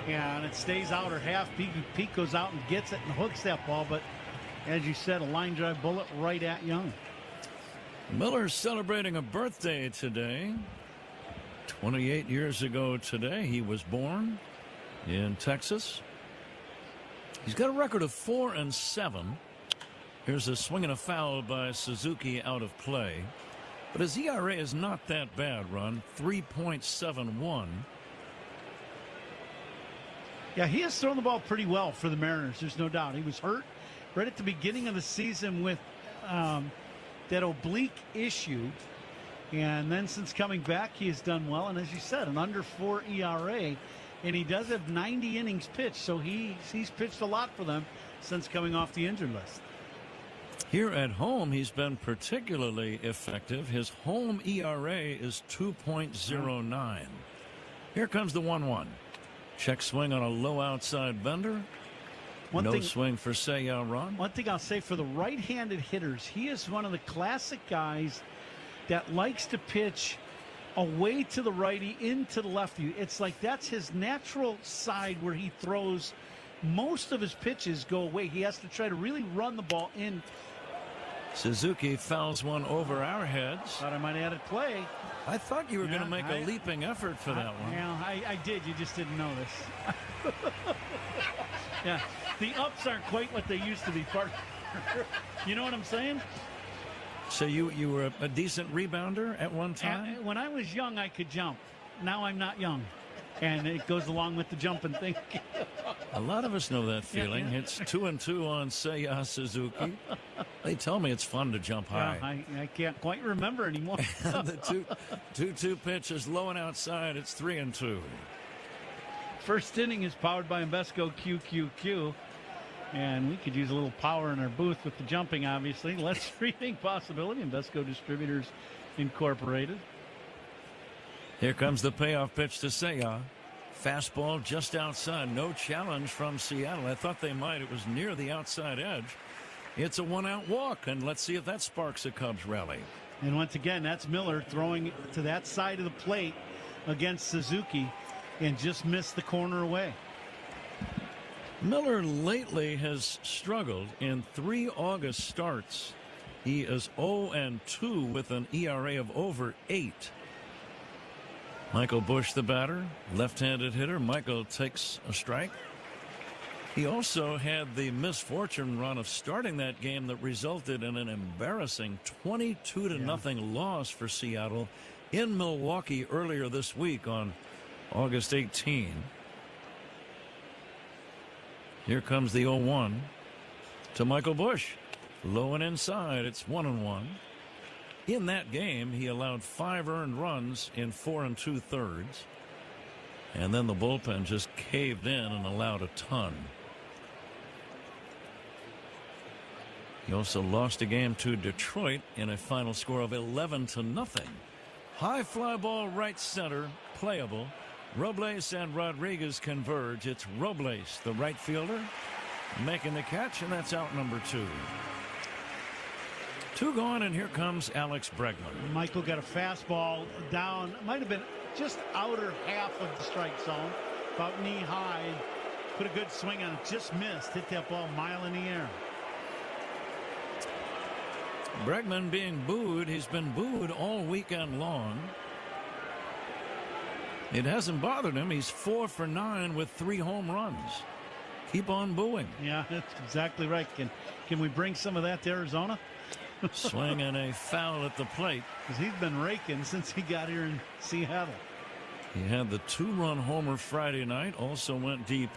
and it stays out or half. Pete goes out and gets it and hooks that ball, but as you said, a line drive bullet right at Young. Miller's celebrating a birthday today. 28 years ago today, he was born in Texas. He's got a record of 4-7. Here's a swing and a foul by Suzuki out of play. But his ERA is not that bad, Ron. 3.71. Yeah, he has thrown the ball pretty well for the Mariners. There's no doubt. He was hurt right at the beginning of the season with that oblique issue. And then since coming back, he has done well. And as you said, an under 4 ERA. And he does have 90 innings pitched. So he's pitched a lot for them since coming off the injured list. Here at home, he's been particularly effective. His home ERA is 2.09. Here comes the 1-1. Check swing on a low outside bender. No swing for Seiya, Ron. One thing I'll say for the right-handed hitters, he is one of the classic guys that likes to pitch away to the righty, into the lefty. It's like that's his natural side where he throws. Most of his pitches go away. He has to try to really run the ball in. Suzuki fouls one over our heads. Thought I might have added play. I thought you were going to make a leaping effort for that one. Yeah, I did. You just didn't notice. Yeah, the ups aren't quite what they used to be. You know what I'm saying? So you were a decent rebounder at one time? When I was young, I could jump. Now I'm not young. And it goes along with the jumping thing. A lot of us know that feeling. Yeah. It's 2-2 on Seiya Suzuki. They tell me it's fun to jump high. I can't quite remember anymore. The 2-2 pitch is low and outside. It's 3-2. First inning is powered by Invesco QQQ. And we could use a little power in our booth with the jumping, obviously. Less streaming possibility. Invesco Distributors Incorporated. Here comes the payoff pitch to Seiya. Fastball just outside. No challenge from Seattle. I thought they might. It was near the outside edge. It's a one-out walk, and let's see if that sparks a Cubs rally. And once again, that's Miller throwing to that side of the plate against Suzuki and just missed the corner away. Miller lately has struggled in 3 August starts. He is 0-2 with an ERA of over 8. Michael Busch, the batter, left-handed hitter. Michael takes a strike. He also had the misfortune run of starting that game that resulted in an embarrassing 22-0 loss for Seattle in Milwaukee earlier this week on August 18. Here comes the 0-1 to Michael Busch. Low and inside. It's 1-1. In that game, he allowed 5 earned runs in 4 2/3. And then the bullpen just caved in and allowed a ton. He also lost a game to Detroit in a final score of 11-0. High fly ball right center, playable. Robles and Rodriguez converge. It's Robles, the right fielder, making the catch, and that's out number 2. 2 gone, and here comes Alex Bregman. Michael got a fastball down, might have been just outer half of the strike zone, about knee high. Put a good swing on it, just missed, hit that ball a mile in the air. Bregman being booed. He's been booed all weekend long. It hasn't bothered him. He's 4 for 9 with 3 home runs. Keep on booing. Yeah, that's exactly right. Can we bring some of that to Arizona? Swing and a foul at the plate. Because he's been raking since he got here in Seattle. He had the 2-run homer Friday night. Also went deep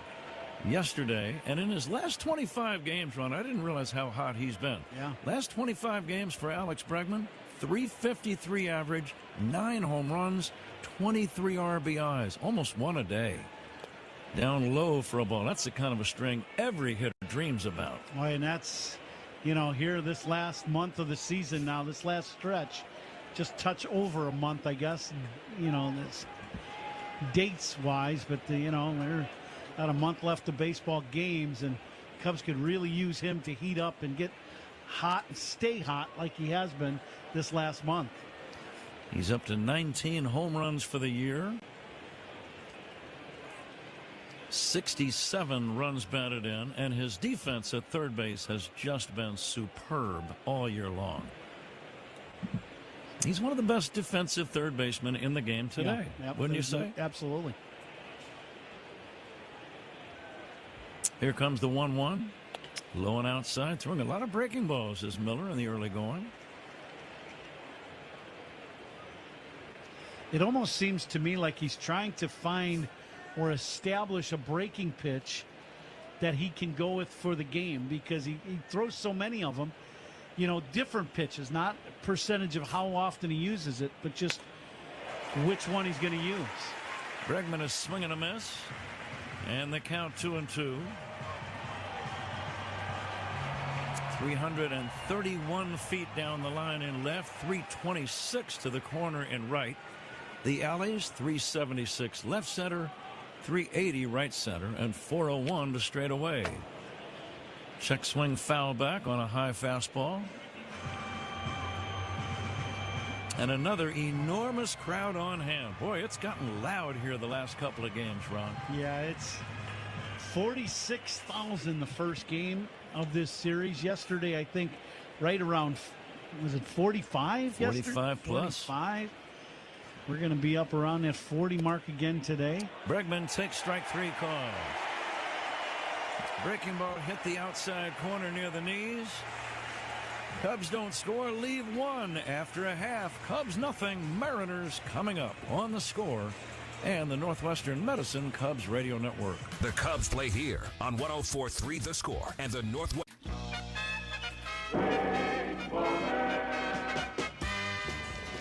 yesterday. And in his last 25 games, Ron, I didn't realize how hot he's been. Yeah. Last 25 games for Alex Bregman, 353 average, 9 home runs, 23 RBIs, almost 1 a day. Down low for a ball. That's the kind of a string every hitter dreams about. Boy, and that's, here this last month of the season now, this last stretch, just touch over a month, I guess, this dates-wise, but, we're about a month left of baseball games, and Cubs could really use him to heat up and get hot and stay hot like he has been this last month. He's up to 19 home runs for the year. 67 runs batted in, and his defense at third base has just been superb all year long. He's one of the best defensive third basemen in the game today, wouldn't you say? Absolutely. Here comes the 1-1. Low and outside, throwing a lot of breaking balls is Miller in the early going. It almost seems to me like he's trying to find or establish a breaking pitch that he can go with for the game, because he throws so many of them, different pitches, not percentage of how often he uses it, but just which one he's going to use. Bregman is swinging a miss, and the count 2-2. 331 feet down the line in left, 326 to the corner in right. The alleys, 376 left center, 380 right center, and 401 to straightaway. Check swing foul back on a high fastball. And another enormous crowd on hand. Boy, it's gotten loud here the last couple of games, Ron. Yeah, it's 46,000 the first game of this series. Yesterday, I think, right around, was it 45? 45 plus. 45. We're going to be up around that 40 mark again today. Bregman takes strike 3 call. Breaking ball hit the outside corner near the knees. Cubs don't score, leave 1 after a half. Cubs nothing. Mariners coming up on The Score and the Northwestern Medicine Cubs Radio Network. The Cubs play here on 104.3 The Score and the Northwest.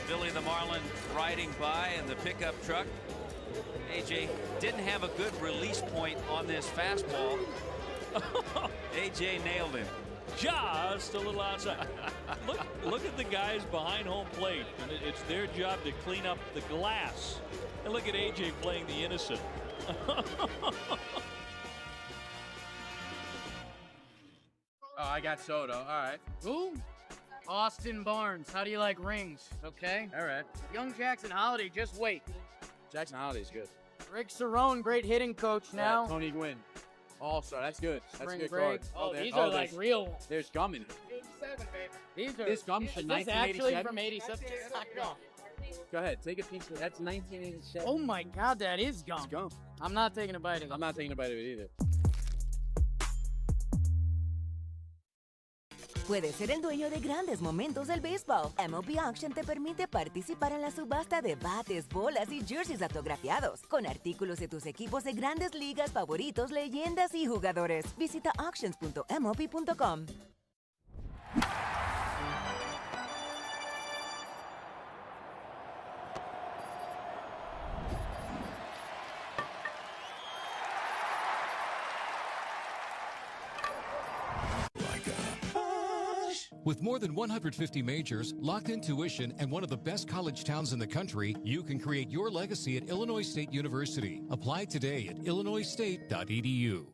Billy the Marlin riding by in the pickup truck. AJ didn't have a good release point on this fastball. AJ nailed him. Just a little outside. Look at the guys behind home plate, and it's their job to clean up the glass. And look at AJ playing the innocent. Oh, I got Soto. All right. Ooh. Austin Barnes, how do you like rings? Okay. All right. Young Jackson Holiday, just wait. Jackson Holiday's good. Rick Cerrone, great hitting coach now. Tony Gwynn. All-star. That's good. That's Spring a good break. card. These are like real ones. There's gum in it. 87, baby. This gum's from 1987? actually from 87. Go ahead. Take a piece of it. That's 1987. Oh my God, that is gum. It's gum. I'm not taking a bite of it. I'm not taking a bite of it either. Puedes ser el dueño de grandes momentos del béisbol. MLB Auction te permite participar en la subasta de bates, bolas y jerseys autografiados, con artículos de tus equipos de grandes ligas favoritos, leyendas y jugadores. Visita auctions.mlb.com. With more than 150 majors, locked-in tuition, and one of the best college towns in the country, you can create your legacy at Illinois State University. Apply today at illinoisstate.edu.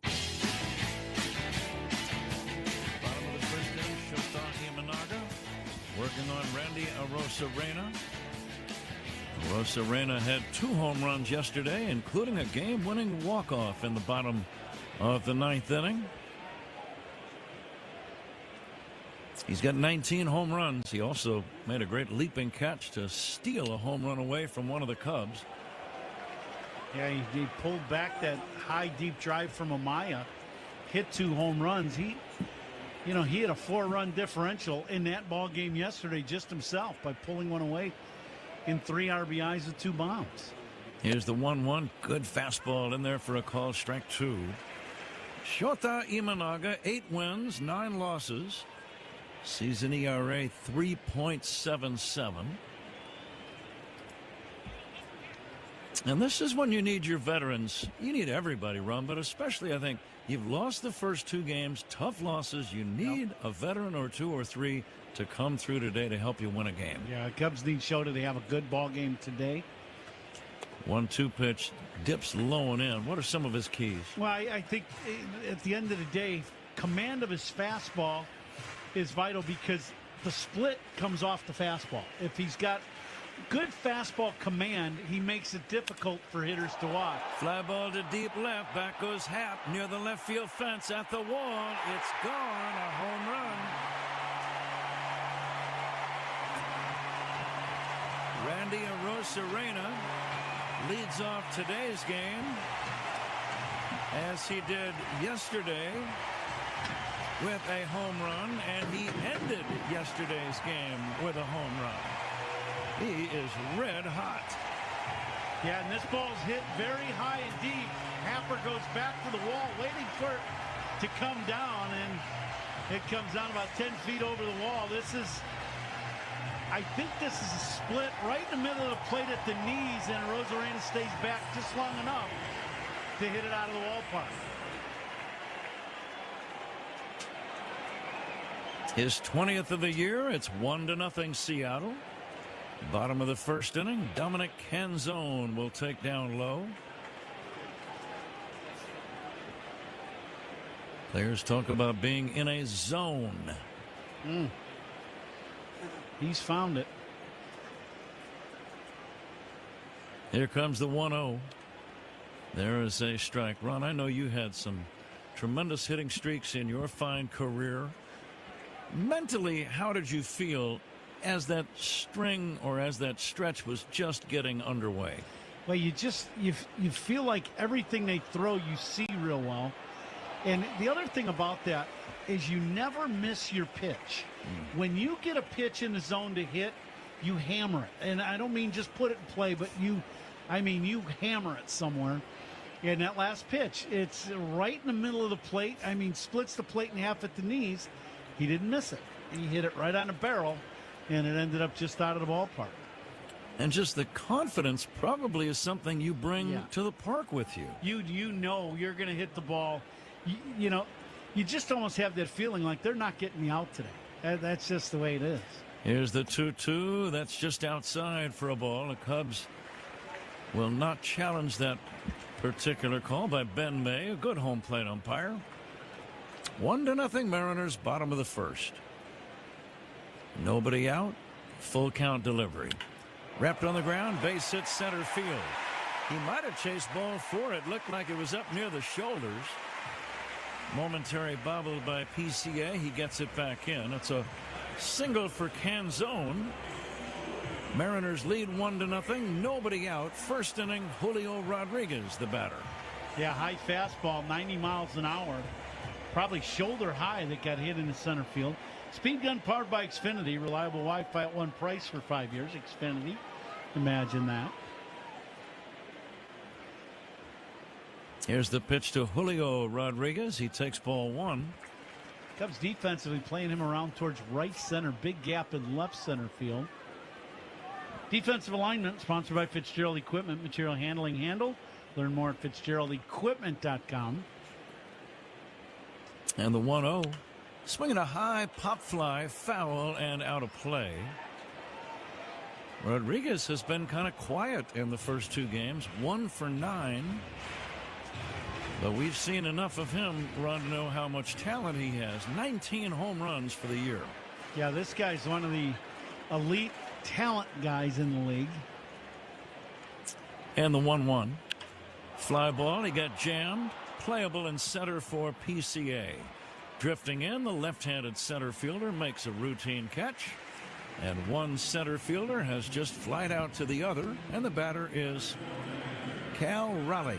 Bottom of the first inning, Shota Imanaga working on Randy Arozarena. Arozarena had 2 home runs yesterday, including a game-winning walk-off in the bottom of the 9th inning. He's got 19 home runs. He also made a great leaping catch to steal a home run away from one of the Cubs. Yeah, he pulled back that high, deep drive from Amaya, hit 2 home runs. He had a 4-run differential in that ball game yesterday just himself by pulling one away in 3 RBIs with 2 bombs. Here's the 1-1. Good fastball in there for a call, strike 2. Shota Imanaga, 8 wins, 9 losses. Season ERA 3.77. And this is when you need your veterans. You need everybody, Ron, but especially I think you've lost the first 2 games, tough losses. You need a veteran or 2 or 3 to come through today to help you win a game. Yeah, Cubs need Shota. They have a good ball game today. 1-2 pitch, dips low and in. What are some of his keys? Well, I think at the end of the day, command of his fastball is vital because the split comes off the fastball. If he's got good fastball command, he makes it difficult for hitters to watch. Fly ball to deep left. Back goes Happ near the left field fence at the wall. It's gone. A home run. Randy Arozarena leads off today's game as he did yesterday with a home run, and he ended yesterday's game with a home run. He is red hot. Yeah, and this ball's hit very high and deep. Happer goes back to the wall, waiting for it to come down, and it comes down about 10 feet over the wall. I think this is a split right in the middle of the plate at the knees, and Arozarena stays back just long enough to hit it out of the ballpark. His 20th of the year. It's 1-0 Seattle. Bottom of the first inning. Dominic Canzone will take down low. Players talk about being in a zone. He's found it. Here comes the 1-0. There is a strike. Ron, I know you had some tremendous hitting streaks in your fine career. Mentally, how did you feel as that string or as that stretch was just getting underway? Well, you feel like everything they throw you see real well. And the other thing about that is you never miss your pitch. When you get a pitch in the zone to hit, you hammer it. And I don't mean just put it in play, but you hammer it somewhere. And that last pitch, it's right in the middle of the plate. Splits the plate in half at the knees. He didn't miss it. He hit it right on the barrel, and it ended up just out of the ballpark. And just the confidence probably is something you bring to the park with you. You know you're going to hit the ball. You just almost have that feeling like they're not getting me out today. That's just the way it is. Here's the 2-2. That's just outside for a ball. The Cubs will not challenge that particular call by Ben May, a good home plate umpire. 1-0 Mariners, bottom of the first. Nobody out. Full count delivery. Wrapped on the ground. Base hit center field. He might have chased ball 4. It looked like it was up near the shoulders. Momentary bobble by PCA. He gets it back in. It's a single for Canzone. Mariners lead 1-0. Nobody out. First inning, Julio Rodriguez, the batter. Yeah, high fastball, 90 miles an hour. Probably shoulder high that got hit in the center field. Speed gun powered by Xfinity. Reliable Wi-Fi at one price for 5 years. Xfinity. Imagine that. Here's the pitch to Julio Rodriguez. He takes ball 1. Cubs defensively playing him around towards right center. Big gap in left center field. Defensive alignment sponsored by Fitzgerald Equipment. Material handling handle. Learn more at FitzgeraldEquipment.com. And the 1-0. Swinging a high pop fly, foul, and out of play. Rodriguez has been kind of quiet in the first 2 games. 1 for 9. But we've seen enough of him, Ron, to know how much talent he has. 19 home runs for the year. Yeah, this guy's one of the elite talent guys in the league. And the 1-1. Fly ball, he got jammed. Playable in center for PCA. Drifting in, the left-handed center fielder makes a routine catch. And one center fielder has just flied out to the other, and the batter is Cal Raleigh.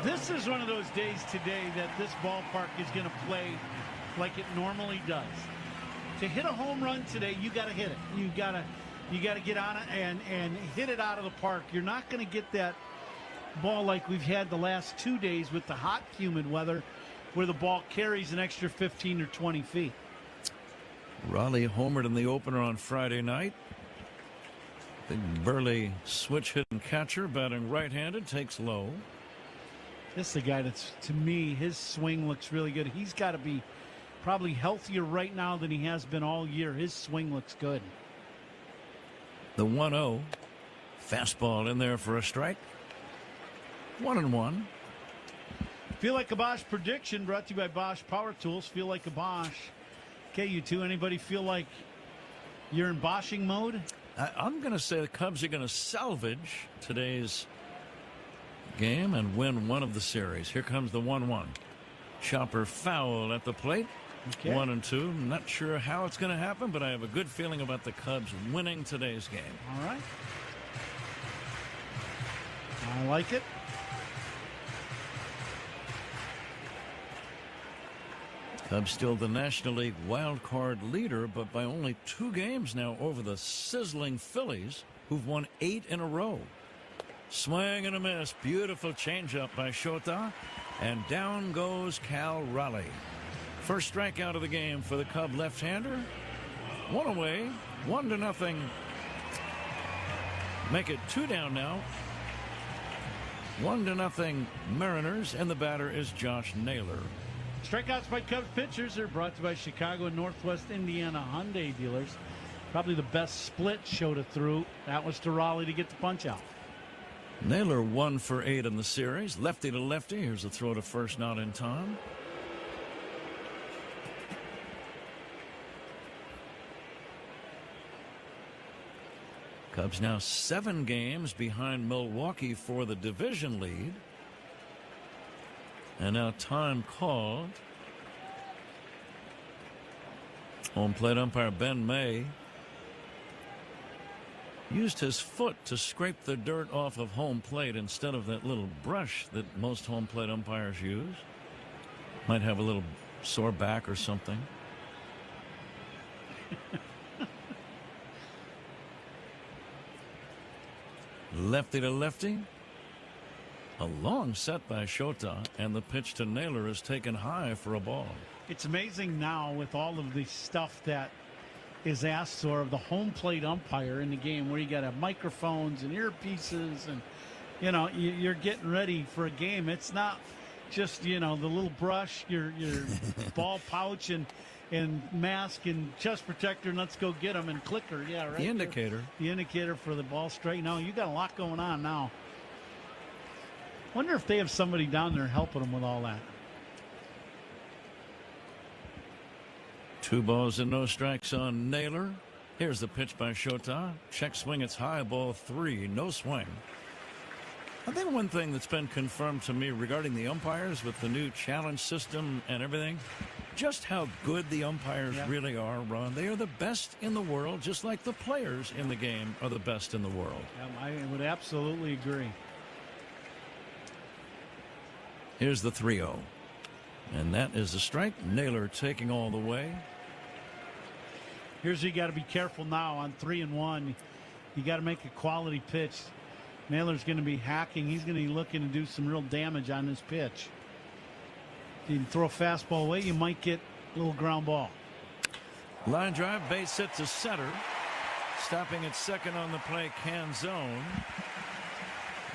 This is one of those days today that this ballpark is going to play like it normally does. To hit a home run today, you got to hit it. You got to get on it and hit it out of the park. You're not going to get that ball like we've had the last 2 days with the hot, humid weather, where the ball carries an extra 15 or 20 feet. Raleigh homered in the opener on Friday night. Big burly switch hitting catcher, batting right-handed, takes low. This is a guy that's, to me, his swing looks really good. He's got to be probably healthier right now than he has been all year. His swing looks good. The 1-0. Fastball in there for a strike. 1-1. Feel Like a Bosch prediction brought to you by Bosch Power Tools. Feel like a Bosch. Okay, you two, anybody feel like you're in Bosching mode? I'm going to say the Cubs are going to salvage today's game and win one of the series. Here comes the 1-1. Chopper foul at the plate. Okay. 1-2. Not sure how it's going to happen, but I have a good feeling about the Cubs winning today's game. All right. I like it. Cubs still the National League wild card leader, but by only 2 games now over the sizzling Phillies, who've won 8 in a row. Swing and a miss. Beautiful changeup by Shota. And down goes Cal Raleigh. First strikeout of the game for the Cub left-hander. 1 away. 1-0. Make it 2 down now. 1-0 Mariners, and the batter is Josh Naylor. Strikeouts by Cubs pitchers are brought to you by Chicago and Northwest Indiana Hyundai dealers. Probably the best split Shota threw. That was to Raleigh to get the punch out. Naylor 1 for 8 in the series. Lefty to lefty. Here's a throw to first, not in time. Cubs now 7 games behind Milwaukee for the division lead. And now time called. Home plate umpire Ben May used his foot to scrape the dirt off of home plate instead of that little brush that most home plate umpires use. Might have a little sore back or something. Lefty to lefty. A long set by Shota, and the pitch to Naylor is taken high for a ball. It's amazing now with all of the stuff that is asked for of the home plate umpire in the game, where you got to have microphones and earpieces, and you know you're getting ready for a game. It's not just the little brush, your ball pouch and mask and chest protector, and let's go get them, and clicker. Yeah, right. The indicator. The indicator for the ball straight. No, you got a lot going on now. Wonder if they have somebody down there helping them with all that. 2 balls and no strikes on Naylor. Here's the pitch by Shota. Check swing. It's high, ball 3. No swing. I think one thing that's been confirmed to me regarding the umpires with the new challenge system and everything, just how good the umpires really are, Ron. They are the best in the world, just like the players in the game are the best in the world. I would absolutely agree. Here's the 3-0. And that is a strike. Naylor taking all the way. Here's where you got to be careful now on 3-1. You got to make a quality pitch. Naylor's going to be hacking. He's going to be looking to do some real damage on this pitch. If you can throw a fastball away, you might get a little ground ball. Line drive, base hit to center. Stopping at second on the play, Canzone.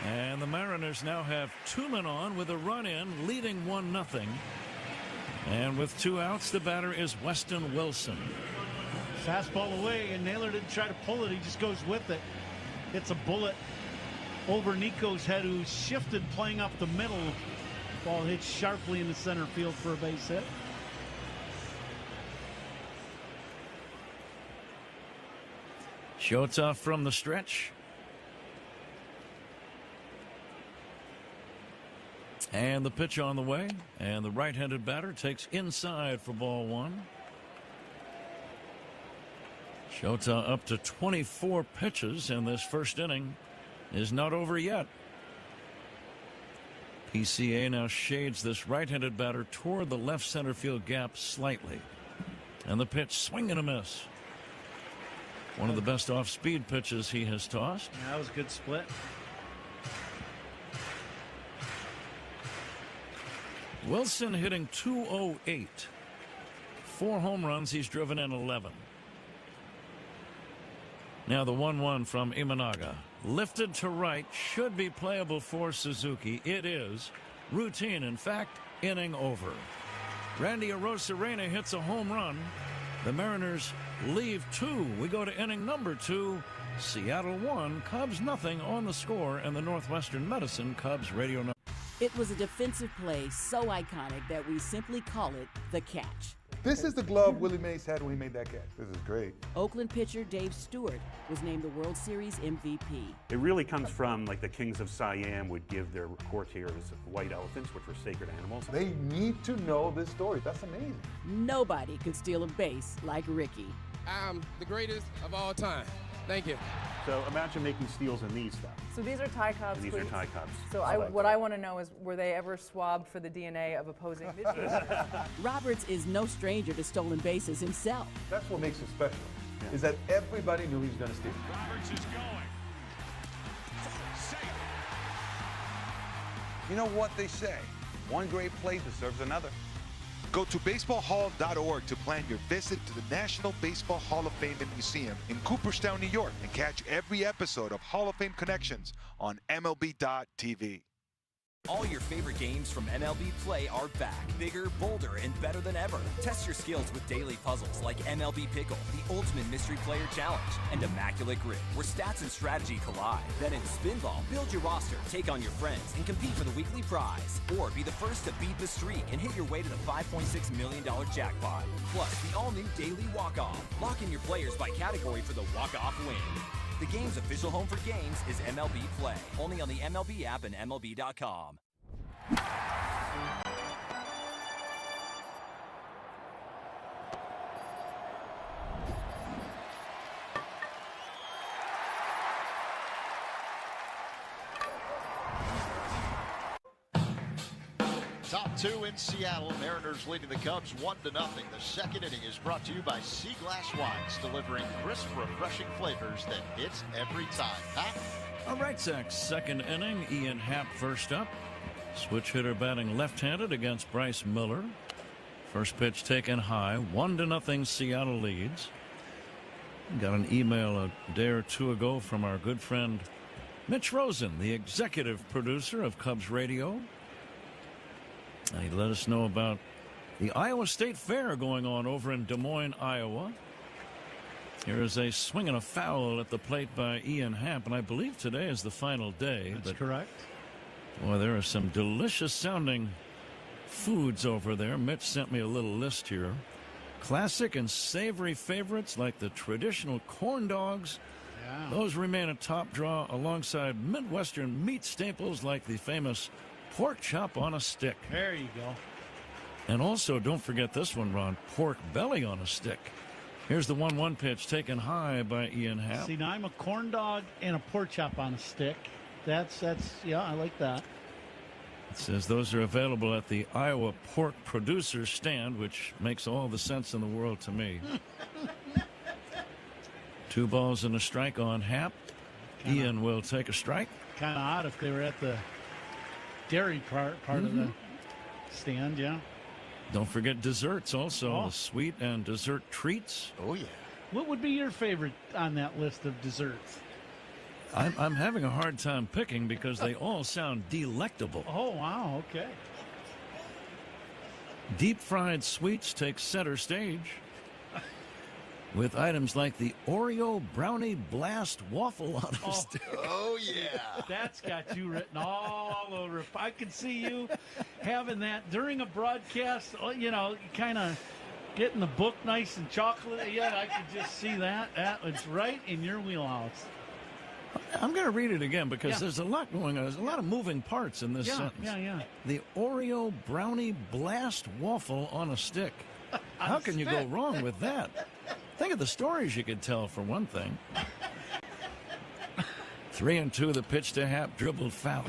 And the Mariners now have 2 men on with a run in, leading 1-0. And with 2 outs, the batter is Weston Wilson. Fastball away, and Naylor didn't try to pull it. He just goes with it. It's a bullet over Nico's head, who shifted playing up the middle. Ball hit sharply in the center field for a base hit. Shota from the stretch. And the pitch on the way. And the right-handed batter takes inside for ball 1. Shota up to 24 pitches in this first inning is not over yet. PCA now shades this right-handed batter toward the left center field gap slightly. And the pitch, swing and a miss. One of the best off-speed pitches he has tossed. That was a good split. Wilson hitting .208. 4 home runs. He's driven in 11. Now the 1-1 from Imanaga. Lifted to right, should be playable for Suzuki. It is. Routine, in fact, inning over. Randy Arozarena hits a home run. The Mariners leave 2. We go to inning number 2. Seattle 1, Cubs nothing on the score, and the Northwestern Medicine Cubs radio number. It was a defensive play so iconic that we simply call it the catch. This is the glove Willie Mays had when he made that catch. This is great. Oakland pitcher Dave Stewart was named the World Series MVP. It really comes from like the kings of Siam would give their courtiers white elephants, which were sacred animals. They need to know this story. That's amazing. Nobody could steal a base like Ricky. I'm the greatest of all time. Thank you. So imagine making steals in these stuff. So these are Thai Cubs. And these are Thai Cubs. So what I want to know is, were they ever swabbed for the DNA of opposing pitchers? Roberts is no stranger to stolen bases himself. That's what makes it special, is that everybody knew he was going to steal. Roberts is going. Safe. You know what they say, one great play deserves another. Go to baseballhall.org to plan your visit to the National Baseball Hall of Fame and Museum in Cooperstown, New York, and catch every episode of Hall of Fame Connections on MLB.tv. All your favorite games from MLB Play are back, bigger, bolder, and better than ever. Test your skills with daily puzzles like MLB Pickle, the Ultimate Mystery Player Challenge, and Immaculate Grid, where stats and strategy collide. Then in Spinball, build your roster, take on your friends, and compete for the weekly prize. Or be the first to beat the streak and hit your way to the $5.6 million jackpot. Plus, the all-new Daily Walk-Off. Lock in your players by category for the walk-off win. The game's official home for games is MLB Play, only on the MLB app and MLB.com. Top 2 in Seattle. Mariners leading the Cubs 1-0. The second inning is brought to you by Sea Glass Wines, delivering crisp, refreshing flavors that hits every time. Pat? All right, Zach, second inning. Ian Happ first up. Switch hitter batting left-handed against Bryce Miller. First pitch taken high. 1-0 Seattle leads. Got an email a day or two ago from our good friend Mitch Rosen, the executive producer of Cubs Radio. And he let us know about the Iowa State Fair going on over in Des Moines, Iowa. Here is a swing and a foul at the plate by Ian Happ, and I believe today is the final day. That's correct. Boy, there are some delicious sounding foods over there. Mitch sent me a little list here. Classic and savory favorites like the traditional corn dogs. Yeah. Those remain a top draw alongside Midwestern meat staples like the famous pork chop on a stick. There you go. And also, don't forget this one, Ron, pork belly on a stick. Here's the 1-1 pitch taken high by Ian Happ. See, now I'm a corn dog and a pork chop on a stick. That's yeah, I like that. It says those are available at the Iowa Pork Producers Stand, which makes all the sense in the world to me. 2 balls and a strike on Happ. Ian will take a strike. Kind of odd if they were at the dairy part of the stand, yeah. Don't forget desserts also, the sweet and dessert treats. Oh, yeah. What would be your favorite on that list of desserts? I'm having a hard time picking because they all sound delectable. Oh, wow, okay. Deep fried sweets take center stage with items like the Oreo Brownie Blast Waffle on a stick. Oh, yeah. That's got you written all over it. I could see you having that during a broadcast, you know, kind of getting the book nice and chocolate. Yeah, I could just see that. That was right in your wheelhouse. I'm going to read it again because there's a lot going on. There's a lot of moving parts in this sentence. Yeah. The Oreo Brownie Blast Waffle on a stick. How can you go wrong with that? Think of the stories you could tell, for one thing. 3-2, the pitch to Happ, dribbled foul.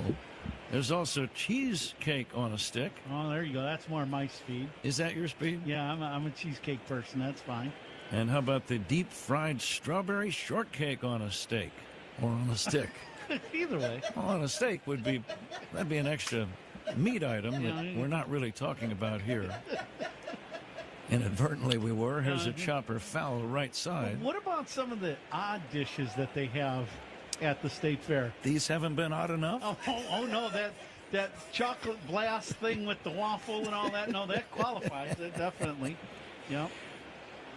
There's also cheesecake on a stick. Oh, there you go. That's more my speed. Is that your speed? Yeah, I'm a cheesecake person. That's fine. And how about the deep fried strawberry shortcake on a steak or on a stick? Either way. Well, on a steak that'd be an extra meat item that we're not really talking about here. Inadvertently we were. Here's a chopper foul right side. What about some of the odd dishes that they have at the state fair? These haven't been odd enough? Oh no, that chocolate blast thing with the waffle and all that. No, that qualifies. That definitely. Yeah.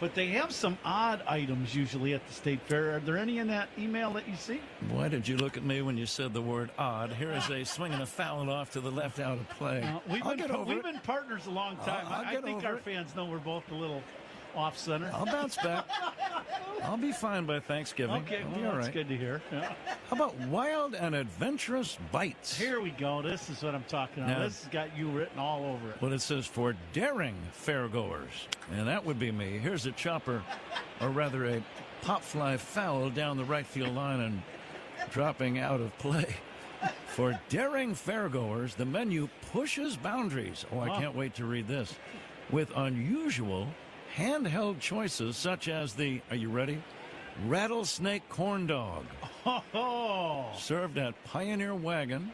But they have some odd items usually at the state fair. Are there any in that email that you see? Why did you look at me when you said the word odd? Here is a swing and a foul off to the left out of play. We've been partners a long time. I think our fans know we're both a little off center. I'll bounce back. I'll be fine by Thanksgiving. Okay, I'll be well, all that's right. good to hear. Yeah. How about wild and adventurous bites? Here we go. This is what I'm talking about. Now, This has got you written all over it. Well, it says for daring fairgoers, and that would be me. Here's a chopper, or rather a pop fly foul down the right field line and dropping out of play. For daring fairgoers, the menu pushes boundaries. Oh, I can't wait to read this. With unusual handheld choices such as the, are you ready? Rattlesnake corn dog. Served at Pioneer Wagon.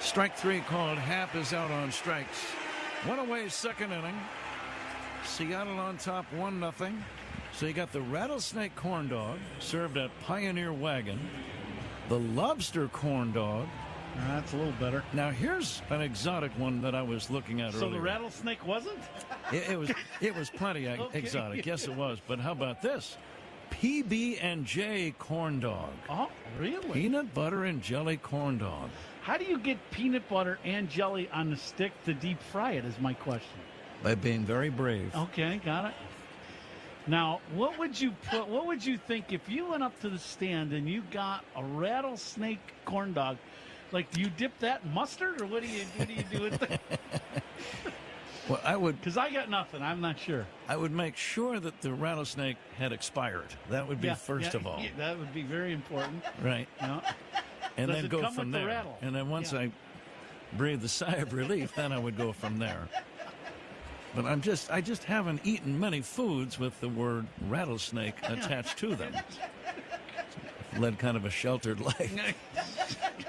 Strike 3 called. Happ is out on strikes. One away, second inning. Seattle on top 1-0. So you got the rattlesnake corn dog served at Pioneer Wagon. The lobster corn dog. That's a little better. Now here's an exotic one that I was looking at earlier. So the rattlesnake wasn't? It was plenty exotic. Yes, it was. But how about this? PB&J corn dog. Oh, really? Peanut butter and jelly corn dog. How do you get peanut butter and jelly on the stick to deep fry it is my question. By being very brave. Okay, got it. Now, what would you think if you went up to the stand and you got a rattlesnake corn dog? Like, do you dip that in mustard, or what do you do with that? Well, I would, because I got nothing. I'm not sure. I would make sure that the rattlesnake had expired. That would be first of all. Yeah, that would be very important. Right. Yeah. And Does then it go come from with the there. rattle? And then once I breathe the sigh of relief, then I would go from there. But I just haven't eaten many foods with the word rattlesnake attached to them. Led kind of a sheltered life.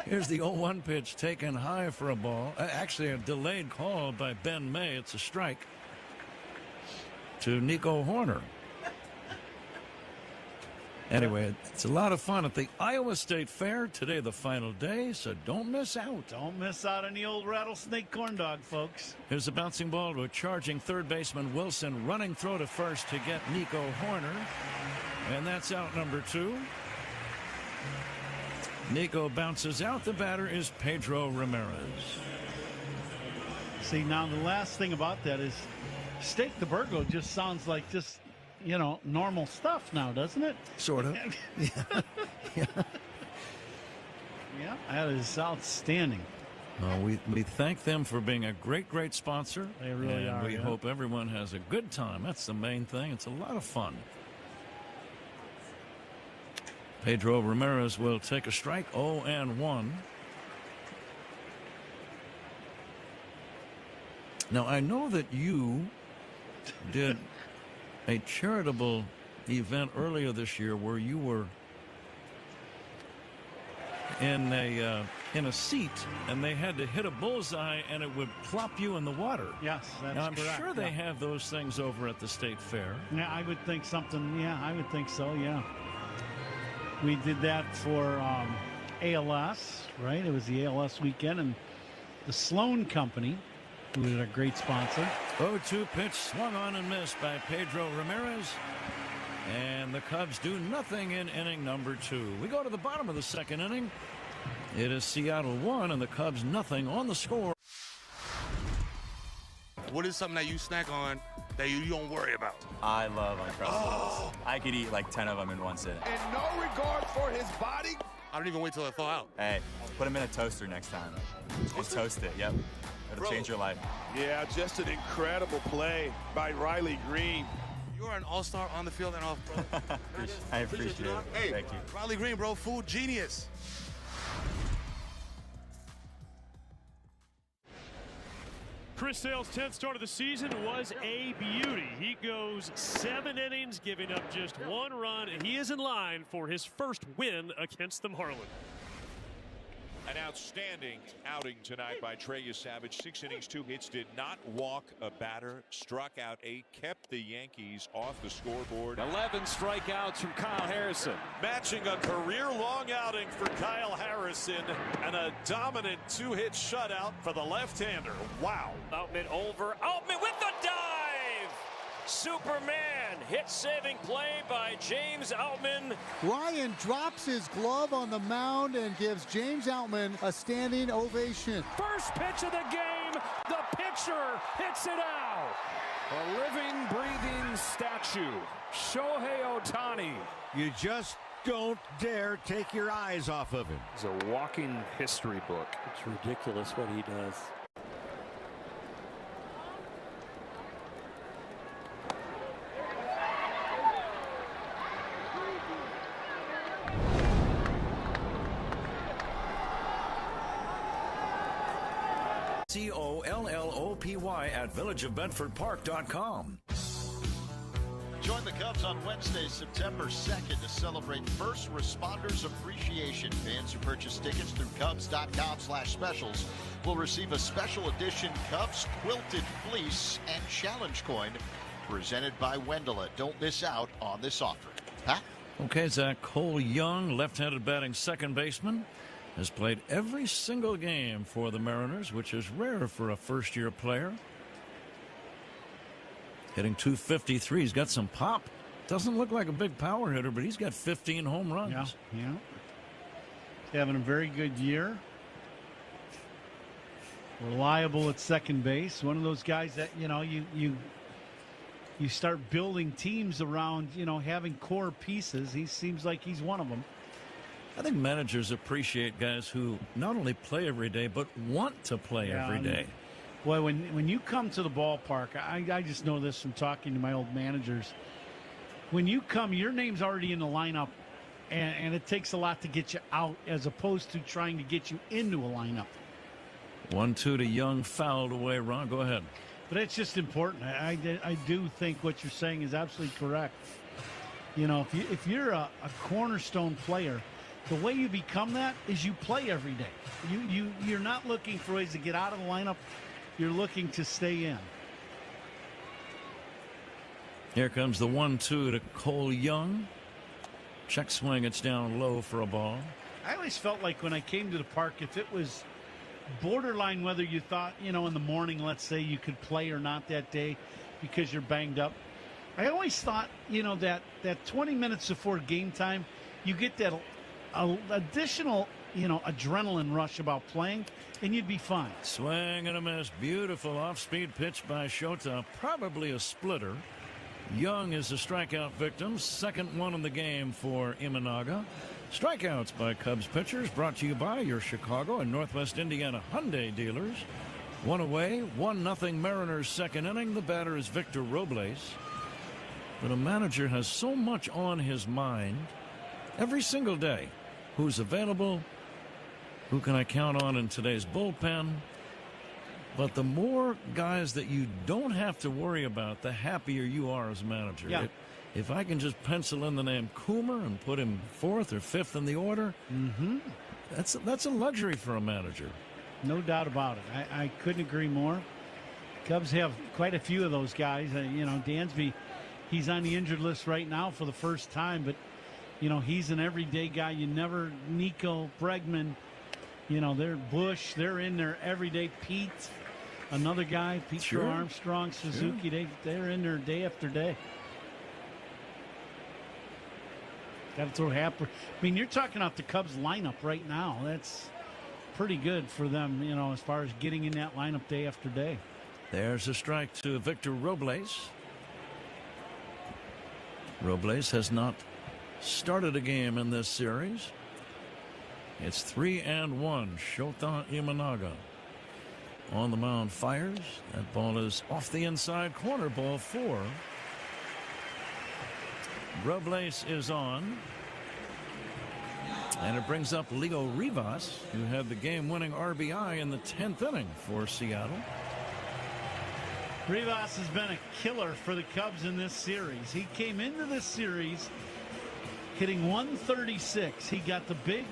Here's the 0-1 pitch taken high for a ball. Actually, a delayed call by Ben May. It's a strike to Nico Horner. Anyway, it's a lot of fun at the Iowa State Fair. Today, the final day, so don't miss out. Don't miss out on the old rattlesnake corn dog, folks. Here's a bouncing ball to a charging third baseman Wilson, running throw to first to get Nico Horner. And that's out number 2. Nico bounces out. The batter is Pedro Ramirez. See, now the last thing about that is Steak the Burgo just sounds like just, normal stuff now, doesn't it? Sort of. Yeah. Yeah, that is outstanding. We thank them for being a great sponsor. They really are. We hope everyone has a good time. That's the main thing. It's a lot of fun. Pedro Ramirez will take a strike. 0-1. Now, I know that you did a charitable event earlier this year where you were in a seat and they had to hit a bullseye and it would plop you in the water. Yes, that's now, I'm correct. sure they have those things over at the State Fair. Yeah, I would think something. Yeah, I would think so. Yeah, we did that for ALS, right? It was the ALS weekend, and the Sloan Company, who is a great sponsor. 0-2 pitch swung on and missed by Pedro Ramirez. And the Cubs do nothing in inning number 2. We go to the bottom of the second inning. It is Seattle 1 and the Cubs nothing on the score. What is something that you snack on that you don't worry about? I love Uncrustables. I could eat like 10 of them in one sitting. And no regard for his body? I don't even wait till I thaw out. Hey, put them in a toaster next time. Just toast it, yep. It'll change your life. Yeah, just an incredible play by Riley Green. You are an all-star on the field and off, bro. I appreciate it. Hey, thank you. Riley Green, bro, food genius. Chris Sale's 10th start of the season was a beauty. He goes 7 innings, giving up just 1 run, and he is in line for his first win against the Marlins. An outstanding outing tonight by Trey Savage. 6 innings, 2 hits, did not walk a batter, struck out 8, kept the Yankees off the scoreboard. 11 strikeouts from Kyle Harrison. Matching a career-long outing for Kyle Harrison and a dominant 2-hit shutout for the left-hander. Wow. Outman over. Outman with the dive! Superman, hit-saving play by James Outman. Ryan drops his glove on the mound and gives James Outman a standing ovation. First pitch of the game, the pitcher hits it out. A living, breathing statue, Shohei Ohtani. You just don't dare take your eyes off of him. He's a walking history book. It's ridiculous what he does. COLLOPY at villageofbedfordpark.com. Join the Cubs on Wednesday, September 2nd to celebrate First Responders Appreciation. Fans who purchase tickets through Cubs.com/specials will receive a special edition Cubs quilted fleece and challenge coin presented by Wendella. Don't miss out on this offer. Pat? Okay, Zach. Cole Young, left-handed batting second baseman, has played every single game for the Mariners, which is rare for a first-year player. Hitting .253. He's got some pop. Doesn't look like a big power hitter, but he's got 15 home runs. Yeah. He's having a very good year. Reliable at second base. One of those guys that, you start building teams around, having core pieces. He seems like he's one of them. I think managers appreciate guys who not only play every day, but want to play every day. Well, when you come to the ballpark, I just know this from talking to my old managers. When you come, your name's already in the lineup, and it takes a lot to get you out as opposed to trying to get you into a lineup. 1-2 to Young, fouled away. Ron, go ahead. But it's just important. I do think what you're saying is absolutely correct. If you're a cornerstone player, the way you become that is you play every day. You're not looking for ways to get out of the lineup. You're looking to stay in. Here comes the 1-2 to Cole Young. Check swing. It's down low for a ball. I always felt like when I came to the park, if it was borderline whether you thought, in the morning, let's say, you could play or not that day because you're banged up. I always thought, that 20 minutes before game time, you get that additional, adrenaline rush about playing, and you'd be fine. Swing and a miss. Beautiful off-speed pitch by Shota. Probably a splitter. Young is the strikeout victim. Second one in the game for Imanaga. Strikeouts by Cubs pitchers brought to you by your Chicago and Northwest Indiana Hyundai dealers. One away, 1-0 Mariners second inning. The batter is Victor Robles. But a manager has so much on his mind every single day. Who's available? Who can I count on in today's bullpen? But the more guys that you don't have to worry about, the happier you are as a manager. Yeah. If I can just pencil in the name Coomer and put him 4th or 5th in the order, that's a luxury for a manager. No doubt about it. I couldn't agree more. Cubs have quite a few of those guys. Dansby, he's on the injured list right now for the first time, but, he's an everyday guy. Nico, Bregman, they're Bush. They're in there every day. Pete, another guy, Petro Armstrong, Suzuki, they're in there day after day. Got to throw Happer. You're talking about the Cubs lineup right now. That's pretty good for them, as far as getting in that lineup day after day. There's a strike to Victor Robles. Robles has not started a game in this series. It's 3-1. Shota Imanaga on the mound, fires. That ball is off the inside corner, ball 4. Robles is on. And it brings up Leo Rivas, who had the game-winning RBI in the 10th inning for Seattle. Rivas has been a killer for the Cubs in this series. He came into this series hitting 136. He got the big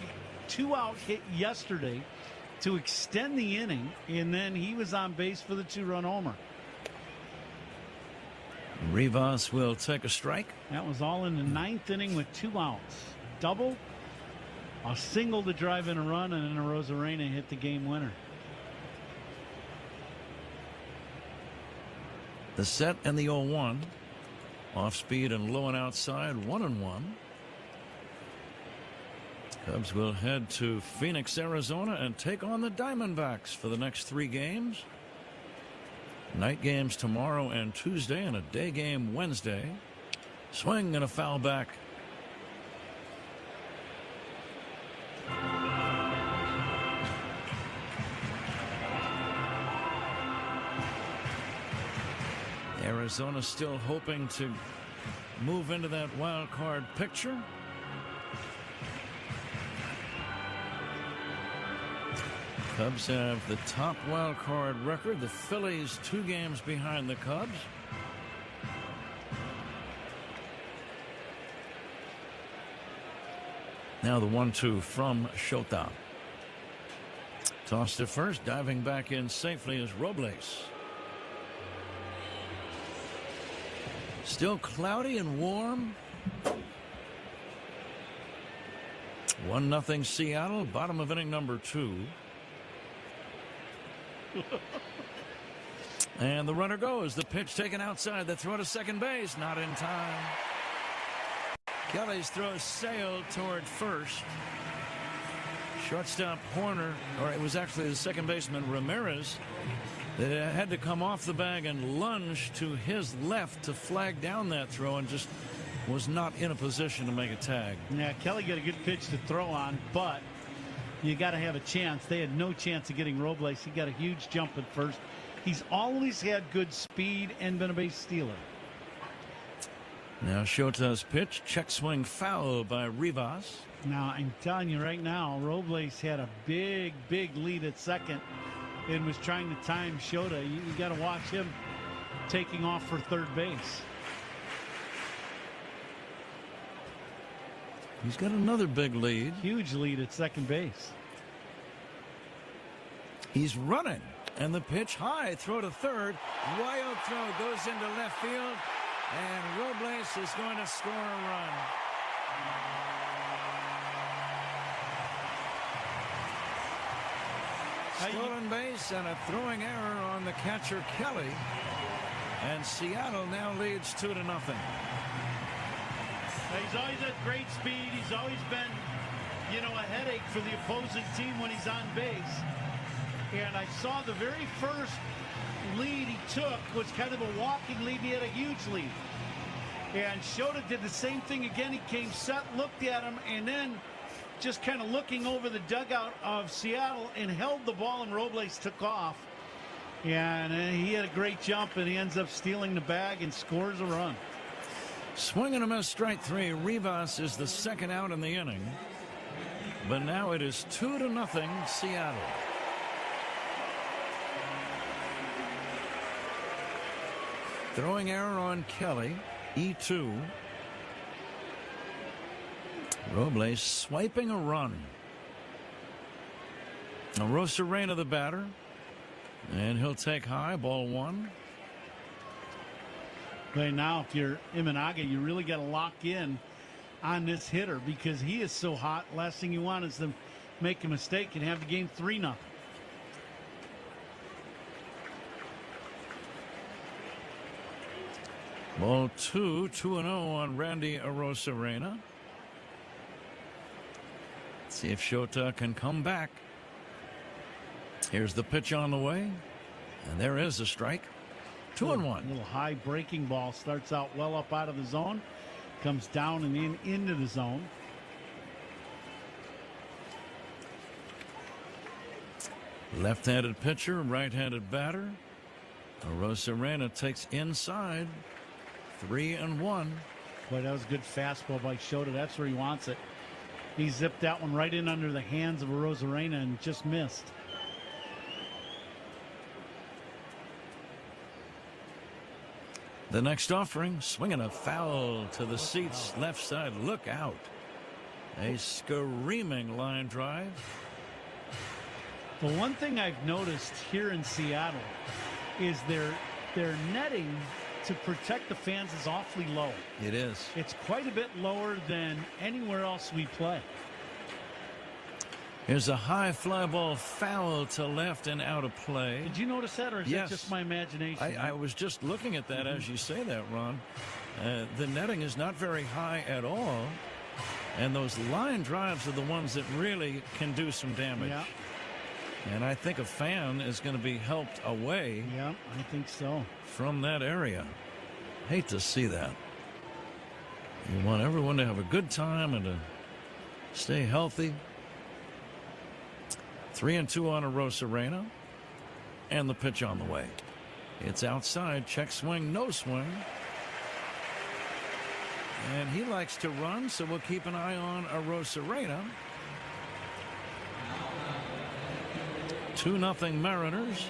2-out hit yesterday to extend the inning, and then he was on base for the 2-run homer. Rivas will take a strike. That was all in the 9th inning with 2 outs. Double, a single to drive in a run, and then a Rosarena hit the game winner. The set and the 0-1. Off speed and low and outside, 1-1. Cubs will head to Phoenix, Arizona, and take on the Diamondbacks for the next 3 games. Night games tomorrow and Tuesday, and a day game Wednesday. Swing and a foul back. Arizona still hoping to move into that wild card picture. Cubs have the top wild card record. The Phillies 2 games behind the Cubs. Now the 1-2 from Shota. Toss to first, diving back in safely is Robles. Still cloudy and warm. 1-0 Seattle, bottom of inning number 2. And the runner goes. The pitch taken outside. The throw to second base. Not in time. Kelly's throw sailed toward first. Shortstop Horner, or it was actually the second baseman Ramirez, that had to come off the bag and lunge to his left to flag down that throw, and just was not in a position to make a tag. Yeah, Kelly got a good pitch to throw on, but you got to have a chance. They had no chance of getting Robles. He got a huge jump at first. He's always had good speed and been a base stealer. Now Shota's pitch, check swing foul by Rivas. Now I'm telling you right now, Robles had a big lead at second and was trying to time Shota. You got to watch him taking off for third base. He's got another big lead. Huge lead at second base. He's running, and the pitch high, throw to third. Wild throw goes into left field, and Robles is going to score a run. Stolen base and a throwing error on the catcher Kelly, and Seattle now leads 2-0. He's always had great speed. He's always been, you know, a headache for the opposing team when he's on base. And I saw the very first lead he took was kind of a walking lead. He had a huge lead. And Shota did the same thing again. He came set, looked at him, and then just kind of looking over the dugout of Seattle and held the ball, and Robles took off. And he had a great jump, and he ends up stealing the bag and scores a run. Swing and a miss, strike three. Rivas is the second out in the inning. But now it is 2-0 Seattle. Throwing error on Kelly, E2. Robles swiping a run. Arozarena the batter. And he'll take high, ball one. But now, if you're Imanaga, you really got to lock in on this hitter because he is so hot. Last thing you want is to make a mistake and have the game 3-0. Ball 2-0 on Randy Arozarena. See if Shota can come back. Here's the pitch on the way. And there is a strike. 2-1. Little high breaking ball. Starts out well up out of the zone. Comes down and into the zone. Left-handed pitcher, right-handed batter. Arozarena takes inside. 3-1. Boy, that was a good fastball by Shota. That's where he wants it. He zipped that one right in under the hands of Arozarena and just missed. The next offering, swinging a foul to the seats, left side. Look out. A screaming line drive. The one thing I've noticed here in Seattle is their netting to protect the fans is awfully low. It is. It's quite a bit lower than anywhere else we play. Here's a high fly ball foul to left and out of play. Did you notice that, or is that just my imagination? I was just looking at that as you say that, Ron. The netting is not very high at all, and those line drives are the ones that really can do some damage. Yeah. And I think a fan is going to be helped away. Yeah, I think so. From that area. Hate to see that. You want everyone to have a good time and to stay healthy. 3-2 on Arozarena. And the pitch on the way. It's outside. Check swing, no swing. And he likes to run, so we'll keep an eye on Arozarena. 2-0 Mariners.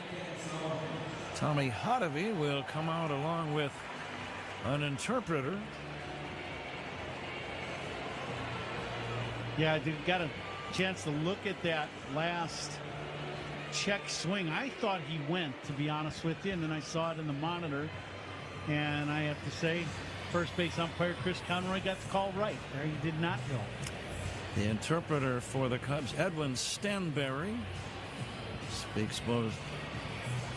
Tommy Hotovy will come out along with an interpreter. Yeah, I got a chance to look at that last check swing. I thought he went, to be honest with you, and then I saw it in the monitor. And I have to say, first base umpire Chris Conroy got the call right. There he did not go. The interpreter for the Cubs, Edwin Stanberry, speaks both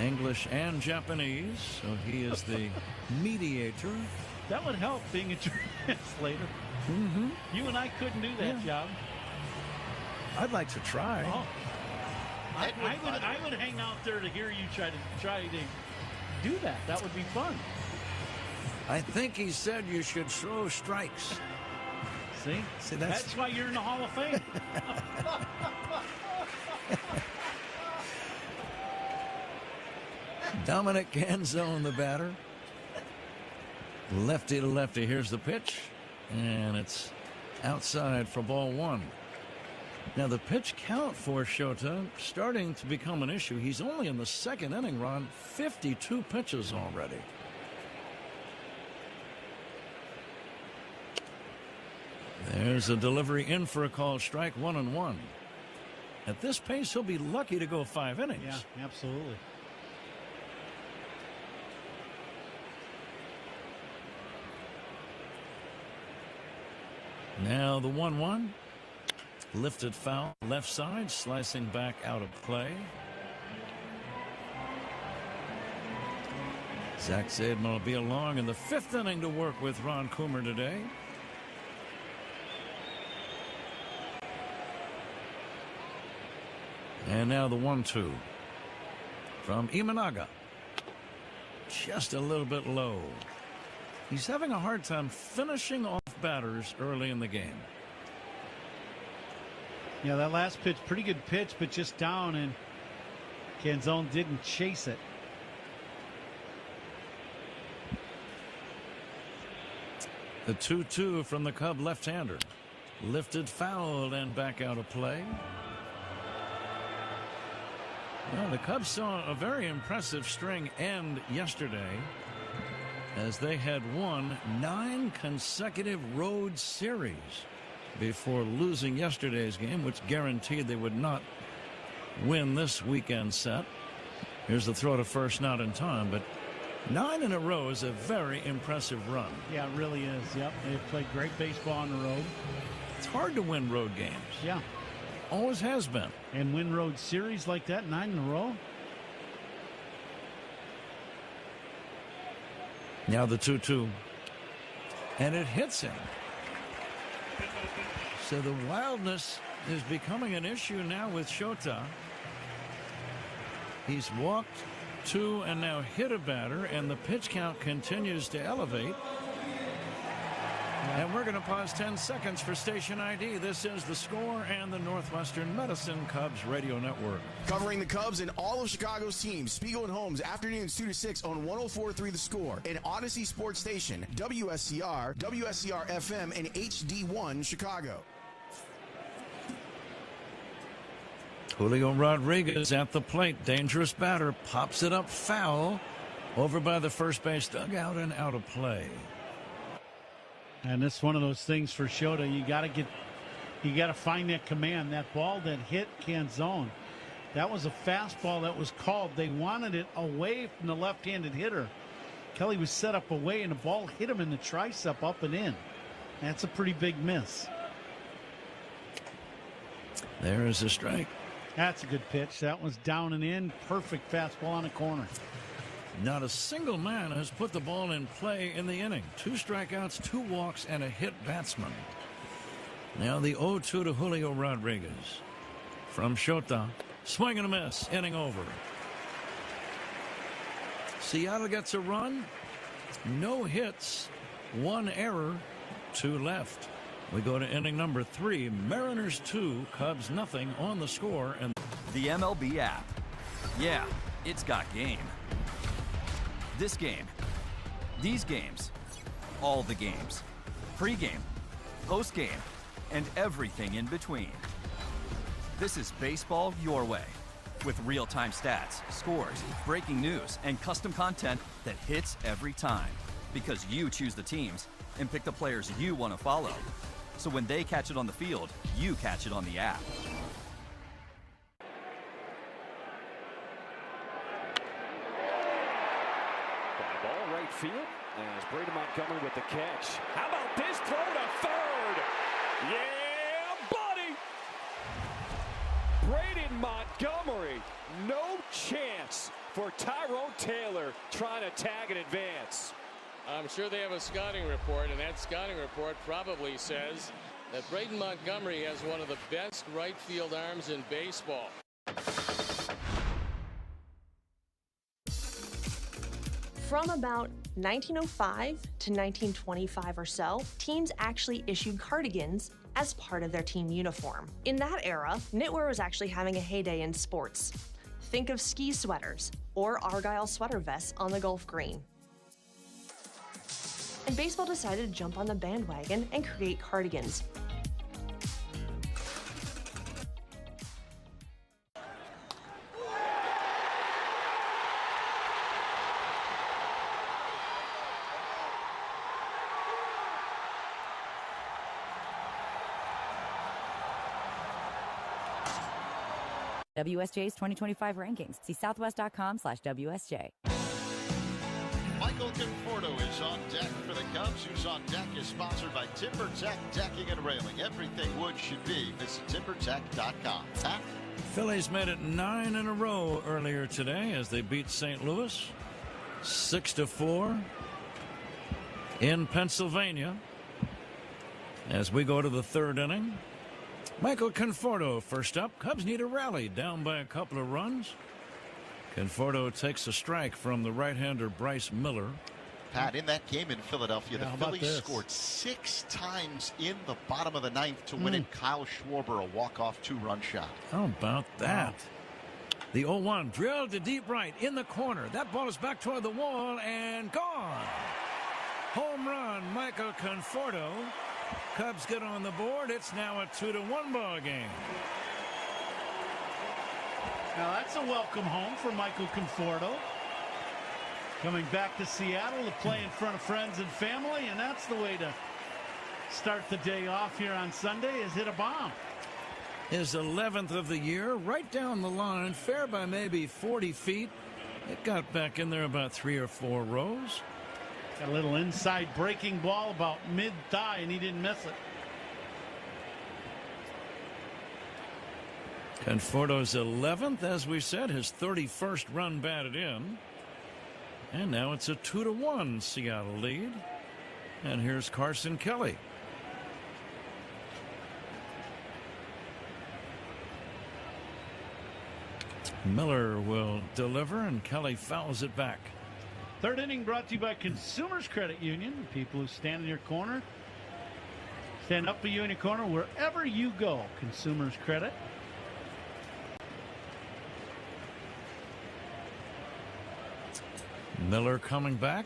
English and Japanese, so he is the mediator. That would help, being a translator. Mm-hmm. You and I couldn't do that job. I'd like to try. Oh. I would hang out there to hear you try to do that. That would be fun. I think he said you should throw strikes. See, that's why you're in the Hall of Fame. Dominic Canzone, the batter. Lefty to lefty. Here's the pitch. And it's outside for ball one. Now the pitch count for Shota starting to become an issue. He's only in the second inning, Ron. 52 pitches already. There's a delivery in for a called strike, 1-1. At this pace, he'll be lucky to go 5 innings. Yeah, absolutely. Now the 1-1. Lifted foul, left side, slicing back out of play. Zach Zaidman will be along in the 5th inning to work with Ron Coomer today. And now the 1-2 from Imanaga. Just a little bit low. He's having a hard time finishing off batters early in the game. Yeah, that last pitch, pretty good pitch, but just down, and Canzone didn't chase it. The 2-2 from the Cub left-hander. Lifted, fouled, and back out of play. Well, the Cubs saw a very impressive string end yesterday as they had won 9 consecutive road series before losing yesterday's game, which guaranteed they would not win this weekend set. Here's the throw to first, not in time, but 9 in a row is a very impressive run. Yeah, it really is. Yep, they played great baseball on the road. It's hard to win road games. Yeah. Always has been. And win road series like that, 9 in a row. Now the 2-2. And it hits him. So the wildness is becoming an issue now with Shota. He's walked 2 and now hit a batter, and the pitch count continues to elevate. And we're going to pause 10 seconds for station ID. This is The Score and the Northwestern Medicine Cubs Radio Network. Covering the Cubs and all of Chicago's teams, Spiegel and Holmes, afternoons 2 to 6 on 104.3 The Score, and Odyssey Sports Station, WSCR, WSCR FM, and HD1 Chicago. Julio Rodriguez at the plate. Dangerous batter. Pops it up foul. Over by the first base dugout and out of play. And it's one of those things for Shota. You got to find that command. That ball that hit Canzone, that was a fastball that was called. They wanted it away from the left-handed hitter. Kelly was set up away, and the ball hit him in the tricep up and in. That's a pretty big miss. There is a strike. That's a good pitch. That was down and in. Perfect fastball on a corner. Not a single man has put the ball in play in the inning. 2 strikeouts, 2 walks, and a hit batsman. Now the 0-2 to Julio Rodriguez. From Shota. Swing and a miss. Inning over. Seattle gets a run. No hits. 1 error. 2 left. We go to inning number 3. Mariners 2, Cubs nothing on The Score. And the MLB app. Yeah, it's got game. This game, these games, all the games, pre-game, post-game, and everything in between. This is baseball your way, with real-time stats, scores, breaking news, and custom content that hits every time. Because you choose the teams and pick the players you want to follow. So when they catch it on the field, you catch it on the app. Field as Braden Montgomery with the catch. How about this throw to third? Yeah, buddy! Braden Montgomery, no chance for Tyrone Taylor trying to tag in advance. I'm sure they have a scouting report, and that scouting report probably says that Braden Montgomery has one of the best right field arms in baseball. From about 1905 to 1925 or so, teams actually issued cardigans as part of their team uniform. In that era, knitwear was actually having a heyday in sports. Think of ski sweaters or Argyle sweater vests on the Gulf Green. And baseball decided to jump on the bandwagon and create cardigans. WSJ's 2025 rankings. See southwest.com/WSJ. Michael Conforto is on deck for the Cubs. Who's on deck is sponsored by TimberTech Decking and Railing. Everything wood should be. Visit timbertech.com. Pat? Phillies made it 9 in a row earlier today as they beat St. Louis 6-4 in Pennsylvania. As we go to the 3rd inning, Michael Conforto first up. Cubs need a rally, down by a couple of runs. Conforto takes a strike from the right-hander Bryce Miller. Pat, in that game in Philadelphia, Yeah, the Phillies scored 6 times in the bottom of the 9th to win it. Kyle Schwarber, a walk-off 2-run shot. How about that? The 0-1 drilled to deep right in the corner. That ball is back toward the wall and gone. Home run, Michael Conforto. Cubs get on the board. It's now a 2-1 ball game. Now that's a welcome home for Michael Conforto. Coming back to Seattle to play in front of friends and family, and that's the way to start the day off here on Sunday, is hit a bomb. His 11th of the year, right down the line, fair by maybe 40 feet. It got back in there about 3 or 4 rows. Got a little inside breaking ball about mid-thigh, and he didn't miss it. Conforto's 11th, as we said, his 31st run batted in. And now it's a 2-1 Seattle lead. And here's Carson Kelly. Miller will deliver, and Kelly fouls it back. Third inning brought to you by Consumers Credit Union. People who stand in your corner, stand up for you in your corner wherever you go. Consumers Credit. Miller coming back.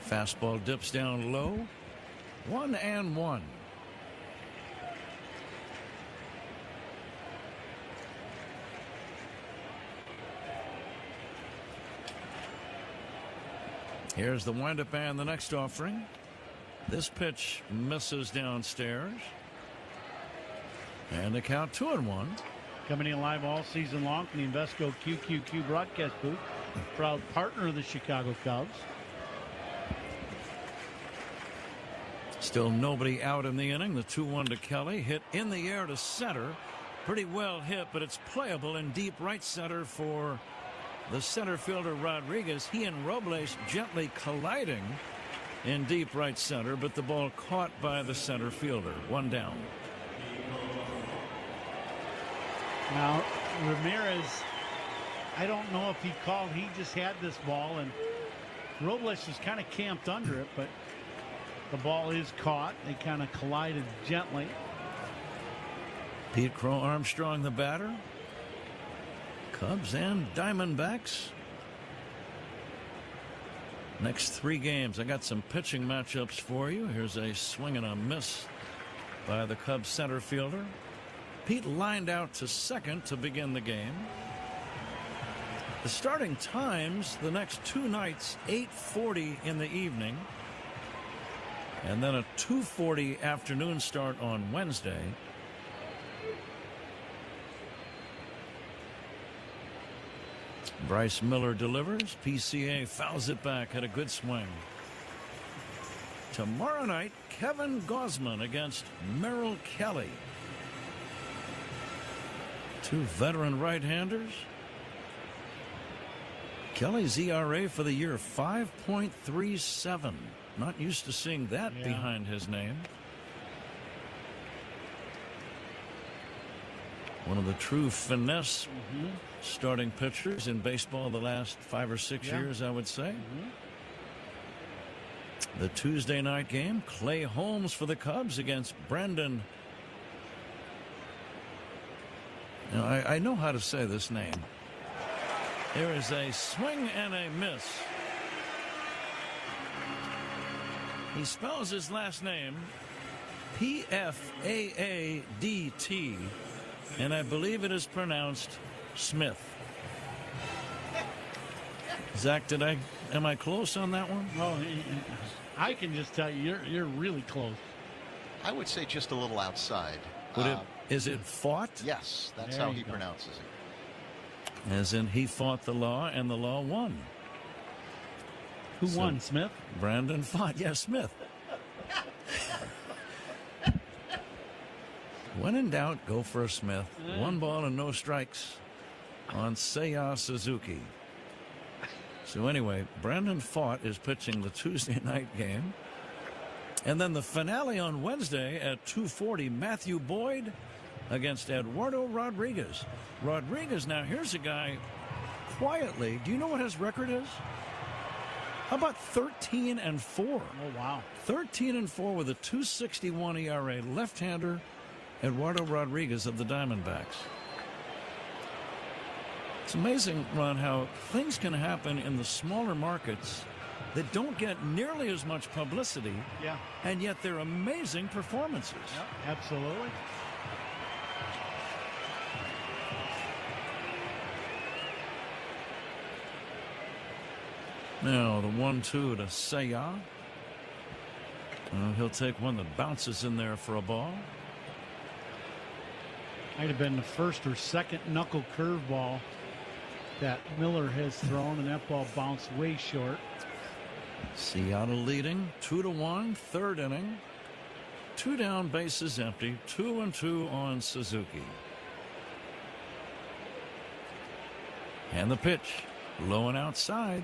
Fastball dips down low. 1-1. Here's the windup and the next offering. This pitch misses downstairs. And the count 2-1. Coming in live all season long from the Invesco QQQ broadcast booth. Proud partner of the Chicago Cubs. Still nobody out in the inning. The 2-1 to Kelly. Hit in the air to center. Pretty well hit, but it's playable in deep right center for the center fielder Rodriguez. He and Robles gently colliding in deep right center, but the ball caught by the center fielder. 1 down. Now, Ramirez, I don't know if he called. He just had this ball, and Robles was kind of camped under it, but the ball is caught. They kind of collided gently. Pete Crow Armstrong, the batter. Cubs and Diamondbacks. Next 3 games. I got some pitching matchups for you. Here's a swing and a miss by the Cubs center fielder. Pete lined out to second to begin the game. The starting times the next 2 nights, 8:40 in the evening, and then a 2:40 afternoon start on Wednesday. Bryce Miller delivers. PCA fouls it back. Had a good swing. Tomorrow night, Kevin Gausman against Merrill Kelly. 2 veteran right-handers. Kelly's ERA for the year 5.37. Not used to seeing that behind his name. One of the true finesse starting pitchers in baseball the last 5 or 6 years, I would say. The Tuesday night game, Clay Holmes for the Cubs against Brandon. Now, I know how to say this name. There is a swing and a miss. He spells his last name P-F-A-A-D-T, and I believe it is pronounced Smith. Zach, am I close on that one? Oh, I can just tell you, you're really close. I would say just a little outside. Is it fought? Yes, that's how he pronounces it. As in, he fought the law and the law won. Who won, Smith? Brandon fought. Yes, Smith. When in doubt, go for a Smith. 1 ball and no strikes on Seiya Suzuki. So anyway, Brandon Fought is pitching the Tuesday night game. And then the finale on Wednesday at 2:40, Matthew Boyd against Eduardo Rodriguez. Rodriguez, now here's a guy quietly, do you know what his record is? How about 13-4? Oh, wow. 13-4 with a 2.61 ERA. Left-hander Eduardo Rodriguez of the Diamondbacks. It's amazing, Ron, how things can happen in the smaller markets that don't get nearly as much publicity, and yet they're amazing performances. Yep, absolutely. Now the 1-2 to Seiya. He'll take one that bounces in there for a ball. Might have been the first or second knuckle curveball that Miller has thrown, and that ball bounced way short. Seattle leading 2-1, third inning. 2 down, bases empty. 2-2 on Suzuki. And the pitch, low and outside.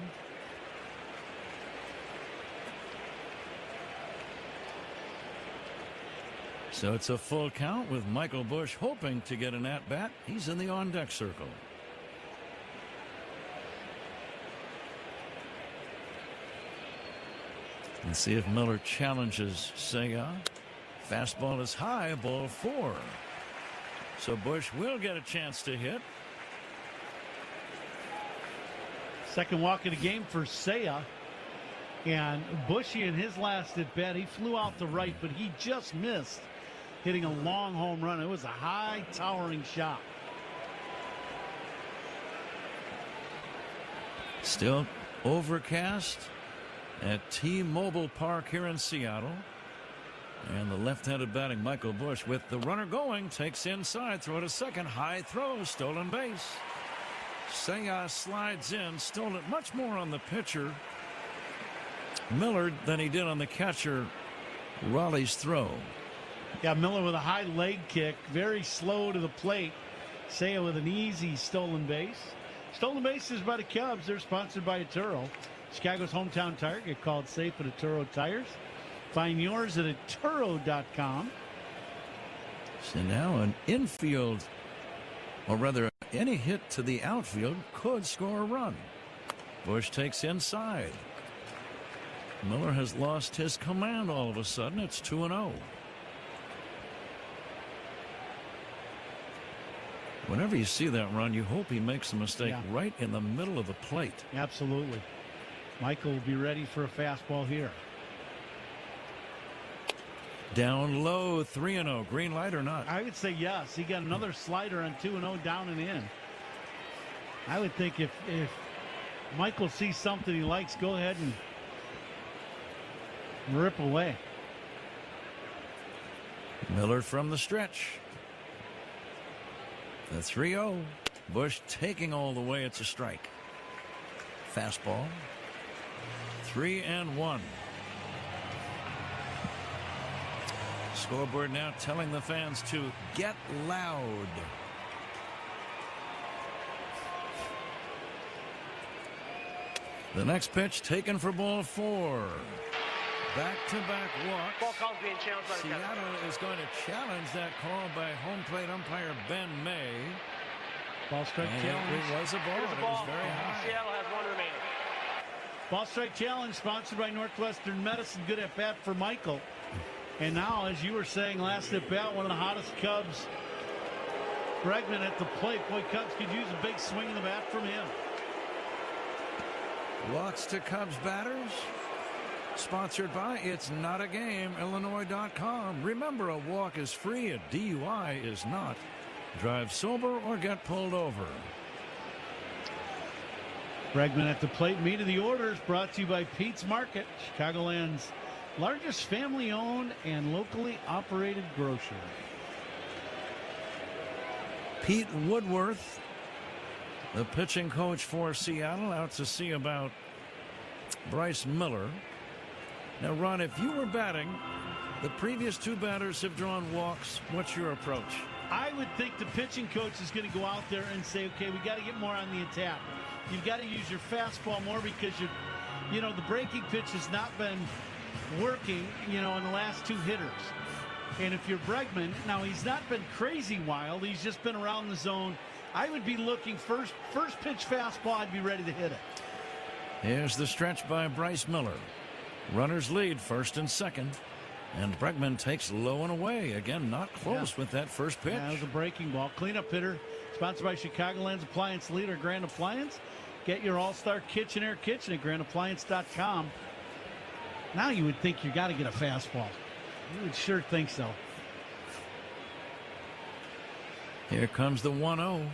So it's a full count with Michael Busch hoping to get an at-bat. He's in the on-deck circle. And see if Miller challenges Seiya. Fastball is high, ball 4. So Busch will get a chance to hit. Second walk of the game for Seiya. And Bushy in his last at bat, he flew out to right, but he just missed hitting a long home run. It was a high towering shot. Still overcast at T-Mobile Park here in Seattle. And the left-handed batting Michael Busch with the runner going, takes inside, throw to second, high throw, stolen base. Seiya slides in, stole it much more on the pitcher Miller than he did on the catcher Raleigh's throw. Yeah, Miller with a high leg kick, very slow to the plate. Seiya with an easy stolen base. Stolen bases by the Cubs. They're sponsored by Atturo, Chicago's hometown tire. Get called safe at Atturo Tires. Find yours at Atturo.com. So now an infield, or rather any hit to the outfield could score a run. Busch takes inside. Miller has lost his command all of a sudden. It's 2-0. Whenever you see that run, you hope he makes a mistake right in the middle of the plate. Absolutely. Michael will be ready for a fastball here. Down low, 3-0. Green light or not? I would say yes. He got another slider on 2-0 down and in. I would think if Michael sees something he likes, go ahead and rip away. Miller from the stretch. The 3-0. Busch taking all the way. It's a strike. Fastball. 3-1. Scoreboard now telling the fans to get loud. The next pitch taken for ball 4. Back-to-back walks. Ball call's being challenged by the Seattle is going to challenge that call by home plate umpire Ben May. Ball strike challenge. It was a ball. It was very high. Seattle has one remaining. Ball strike challenge sponsored by Northwestern Medicine. Good at bat for Michael. And now, as you were saying, last at bat, one of the hottest Cubs, Bregman at the plate. Boy, Cubs could use a big swing in the bat from him. Walks to Cubs batters. Sponsored by It's Not a Game, Illinois.com. Remember, a walk is free, a DUI is not. Drive sober or get pulled over. Bregman at the plate. Meet of the orders brought to you by Pete's Market, Chicagoland's largest family-owned and locally operated grocery. Pete Woodworth, the pitching coach for Seattle, out to see about Bryce Miller. Now, Ron, if you were batting, the previous 2 batters have drawn walks. What's your approach? I would think the pitching coach is going to go out there and say, okay, we got to get more on the attack. You've got to use your fastball more because the breaking pitch has not been working, in the last two hitters. And if you're Bregman, now he's not been crazy wild. He's just been around the zone. I would be looking first pitch fastball. I'd be ready to hit it. Here's the stretch by Bryce Miller. Runners lead first and second. And Bregman takes low and away. Again, not close with that first pitch. That was a breaking ball. Cleanup hitter, sponsored by Chicagoland's Appliance Leader, Grand Appliance. Get your all-star Kitchen at grandappliance.com. Now you would think you got to get a fastball. You would sure think so. Here comes the 1-0.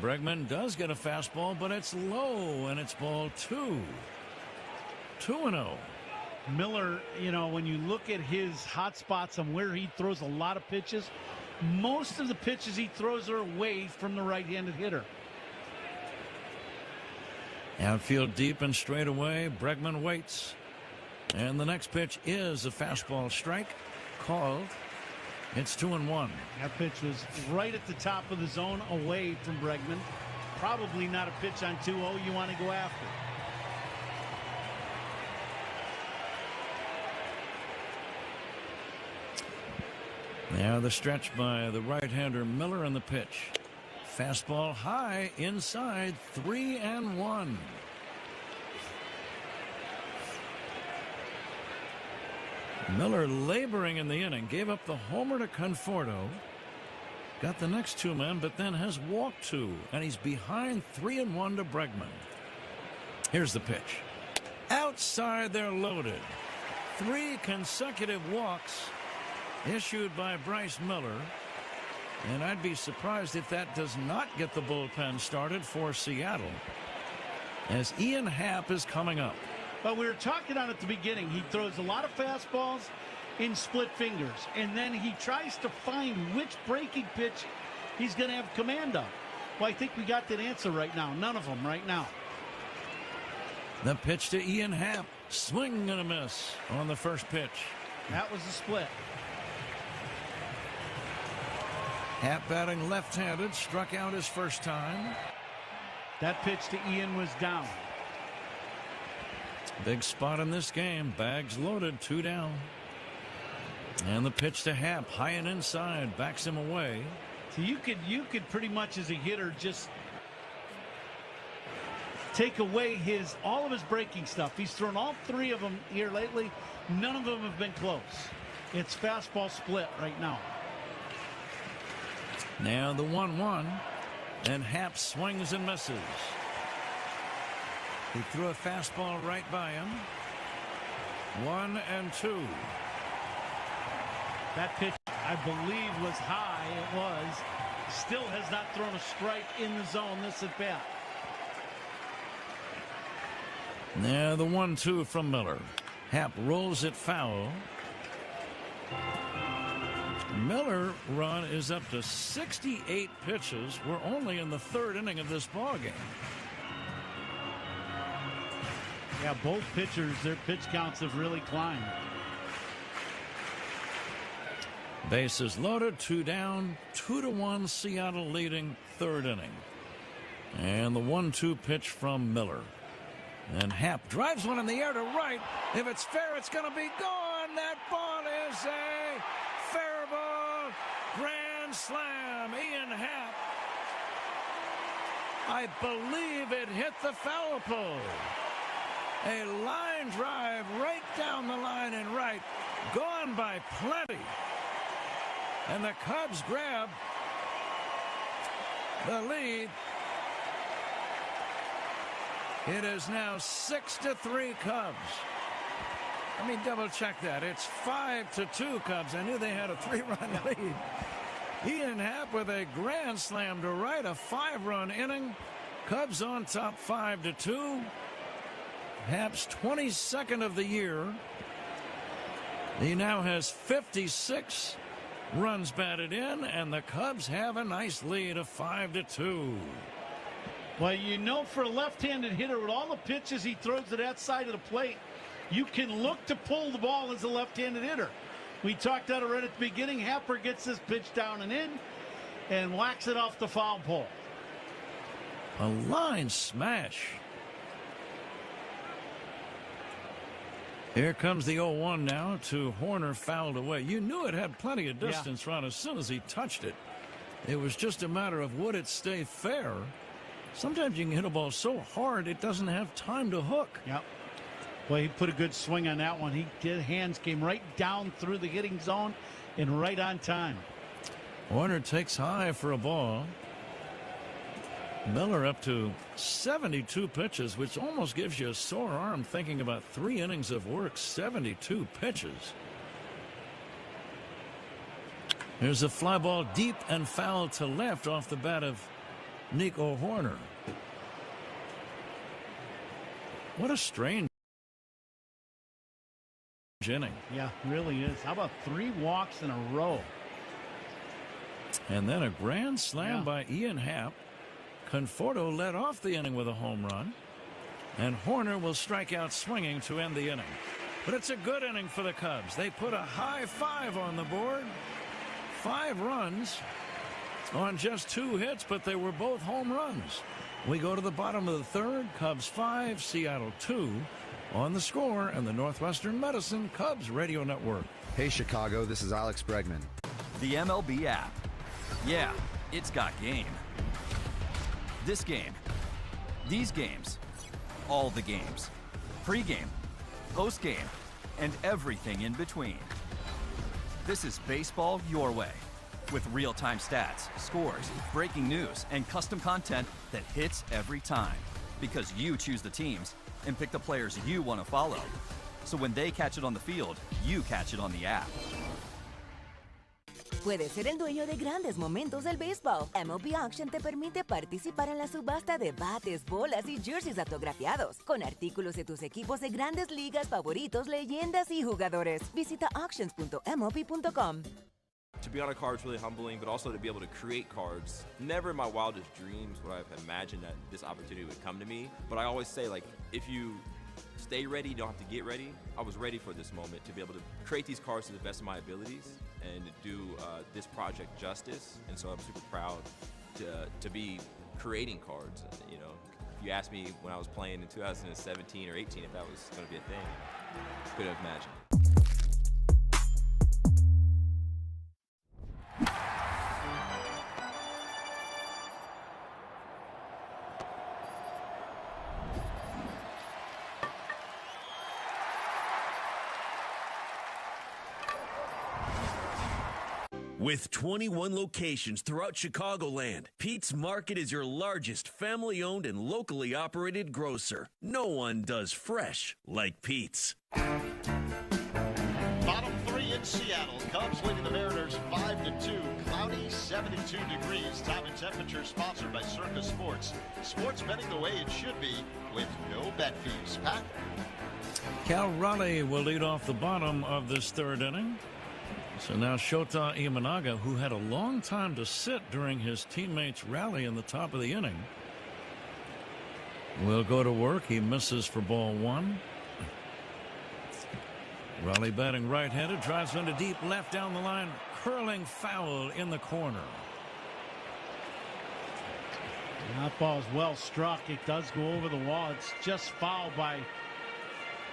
Bregman does get a fastball, but it's low, and it's ball 2. 2-0. Miller, when you look at his hot spots and where he throws a lot of pitches, most of the pitches he throws are away from the right-handed hitter. Outfield deep and straight away. Bregman waits. And the next pitch is a fastball strike called. It's 2-1. That pitch was right at the top of the zone away from Bregman. Probably not a pitch on 2-0 you want to go after. Now the stretch by the right-hander Miller in the pitch. Fastball high inside, 3-1. Miller laboring in the inning, gave up the homer to Conforto. Got the next two men, but then has walked two, and he's behind 3-1 to Bregman. Here's the pitch. Outside, they're loaded. 3 consecutive walks issued by Bryce Miller. And I'd be surprised if that does not get the bullpen started for Seattle, as Ian Happ is coming up. But we were talking on at the beginning. He throws a lot of fastballs in split fingers, and then he tries to find which breaking pitch he's going to have command of. Well, I think we got that answer right now. None of them right now. The pitch to Ian Happ. Swing and a miss on the first pitch. That was the split. Happ batting left-handed, struck out his first time. That pitch to Ian was down. Big spot in this game. Bags loaded, 2 down. And the pitch to Happ, high and inside, backs him away. So you could pretty much as a hitter just take away all of his breaking stuff. He's thrown all 3 of them here lately. None of them have been close. It's fastball split right now. Now the 1-1, and Happ swings and misses. He threw a fastball right by him. 1-2. That pitch, I believe, was high. It was. Still has not thrown a strike in the zone this at bat. Now the 1-2 from Miller. Happ rolls it foul. Miller run is up to 68 pitches. We're only in the 3rd inning of this ballgame. Yeah, both pitchers, their pitch counts have really climbed. Bases loaded, 2 down, 2-1, Seattle leading 3rd inning. And the 1-2 pitch from Miller. And Happ drives one in the air to right. If it's fair, it's going to be gone. That ball is a fair ball. Grand slam. Ian Happ. I believe it hit the foul pole. A line drive right down the line and right. Gone by plenty. And the Cubs grab the lead. It is now 6-3 Cubs. Let me double check that. It's 5-2 Cubs. I knew they had a 3-run lead. Ian Happ with a grand slam to right, a 5-run inning. Cubs on top 5-2. Happ's 22nd of the year. He now has 56 runs batted in, and the Cubs have a nice lead of 5-2. Well, for a left-handed hitter, with all the pitches he throws to that side of the plate, you can look to pull the ball as a left-handed hitter. We talked about it right at the beginning. Happer gets this pitch down and in and whacks it off the foul pole. A line smash. Here comes the 0-1 now to Horner, fouled away. You knew it had plenty of distance, Ron, as soon as he touched it. It was just a matter of would it stay fair. Sometimes you can hit a ball so hard it doesn't have time to hook. Yep. Well, he put a good swing on that one. Hands came right down through the hitting zone and right on time. Horner takes high for a ball. Miller up to 72 pitches, which almost gives you a sore arm thinking about 3 innings of work. 72 pitches. Here's a fly ball deep and foul to left off the bat of Nico Horner. What a strange inning. Yeah, really is. How about 3 walks in a row? And then a grand slam by Ian Happ. Conforto led off the inning with a home run. And Horner will strike out swinging to end the inning. But it's a good inning for the Cubs. They put a high 5 on the board. 5 runs on just 2 hits, but they were both home runs. We go to the bottom of the 3rd. Cubs 5, Seattle 2 on The Score and the Northwestern Medicine Cubs Radio Network. Hey, Chicago, this is Alex Bregman. The MLB app. Yeah, it's got game. This game. These games. All the games. Pre-game. Post-game. And everything in between. This is baseball your way. With real-time stats, scores, breaking news, and custom content that hits every time. Because you choose the teams and pick the players you want to follow. So when they catch it on the field, you catch it on the app. Puedes ser el dueño de grandes momentos del béisbol. MLB Auction te permite participar en la subasta de bates, bolas y jerseys autografiados, con artículos de tus equipos de grandes ligas favoritos, leyendas y jugadores. Visita auctions.mlb.com. To be on a card is really humbling, but also to be able to create cards. Never in my wildest dreams would I have imagined that this opportunity would come to me. But I always say, like, if you stay ready, you don't have to get ready. I was ready for this moment to be able to create these cards to the best of my abilities and to do this project justice. And so I'm super proud to be creating cards. You know, if you asked me when I was playing in 2017 or 18 if that was going to be a thing, I couldn't have imagined. With 21 locations throughout Chicagoland, Pete's Market is your largest family-owned and locally operated grocer. No one does fresh like Pete's. Bottom 3 in Seattle. Cubs leading the Mariners 5-2. Cloudy, 72 degrees. Time and temperature sponsored by Circus Sports. Sports betting the way it should be with no bet fees. Pat? Cal Raleigh will lead off the bottom of this 3rd inning. So now Shota Imanaga, who had a long time to sit during his teammates' rally in the top of the inning, will go to work. He misses for ball 1. Raleigh batting right-handed, drives into deep left down the line, curling foul in the corner. That ball's well struck. It does go over the wall. It's just foul by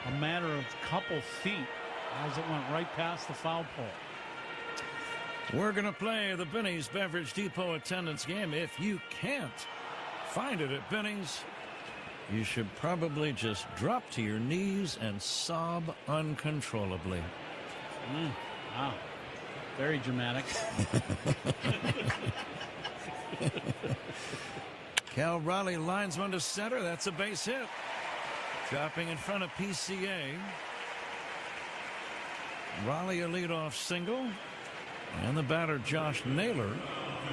a matter of a couple feet as it went right past the foul pole. We're going to play the Benny's Beverage Depot attendance game. If you can't find it at Benny's, you should probably just drop to your knees and sob uncontrollably. Wow. Very dramatic. Cal Raleigh lines one to center. That's a base hit. Dropping in front of PCA. Raleigh a leadoff single. And the batter, Josh Naylor.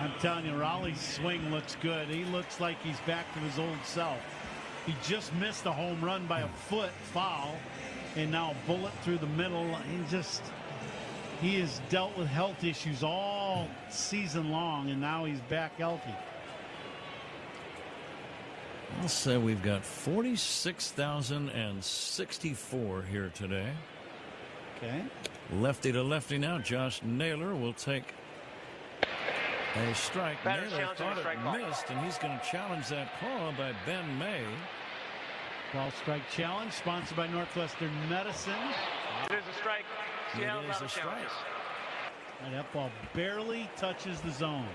I'm telling you, Raleigh's swing looks good. He looks like he's back to his old self. He just missed a home run by a foot foul, and now a bullet through the middle. He has dealt with health issues all season long, and now he's back healthy. I'll say we've got 46,064 here today. Okay. Lefty to lefty now. Josh Naylor will take a strike. Naylor thought it missed, and he's going to challenge that call by Ben May. Ball strike challenge sponsored by Northwestern Medicine. It is a strike. Seattle It is a strike. And that ball barely touches the zone.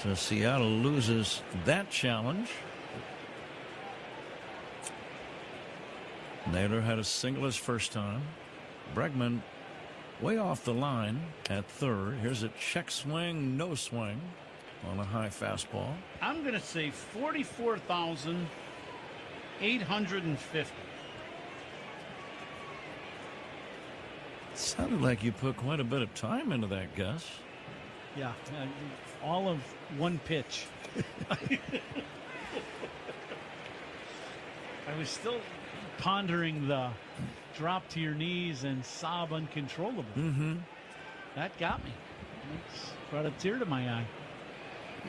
So Seattle loses that challenge. Naylor had a single his first time. Bregman way off the line at third. Here's a check swing, no swing on a high fastball. I'm going to say 44,850. Sounded like you put quite a bit of time into that, Gus. Yeah, all of one pitch. I was still pondering the drop to your knees and sob uncontrollably. Mm-hmm. That got me. It's brought a tear to my eye.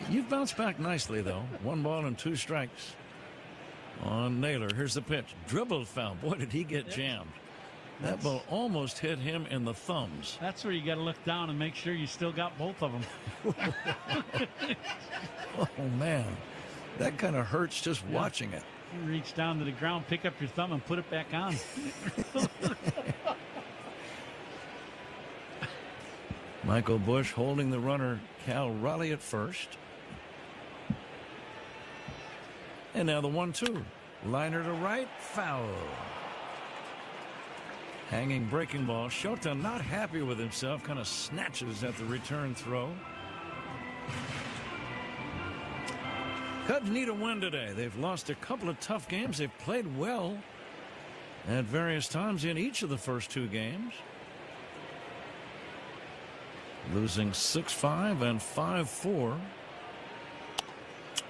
You've bounced back nicely, though. 1 ball and 2 strikes on Naylor. Here's the pitch. Dribbled foul. Boy, did he get jammed. That ball almost hit him in the thumbs. That's where you got to look down and make sure you still got both of them. Oh, man. That kind of hurts just watching it. You reach down to the ground, pick up your thumb, and put it back on. Michael Busch holding the runner Cal Raleigh at first. And now the 1-2. Liner to right, foul. Hanging breaking ball. Shota not happy with himself, kind of snatches at the return throw. Cubs need a win today. They've lost a couple of tough games. They've played well at various times in each of the first 2 games. Losing 6-5 and 5-4.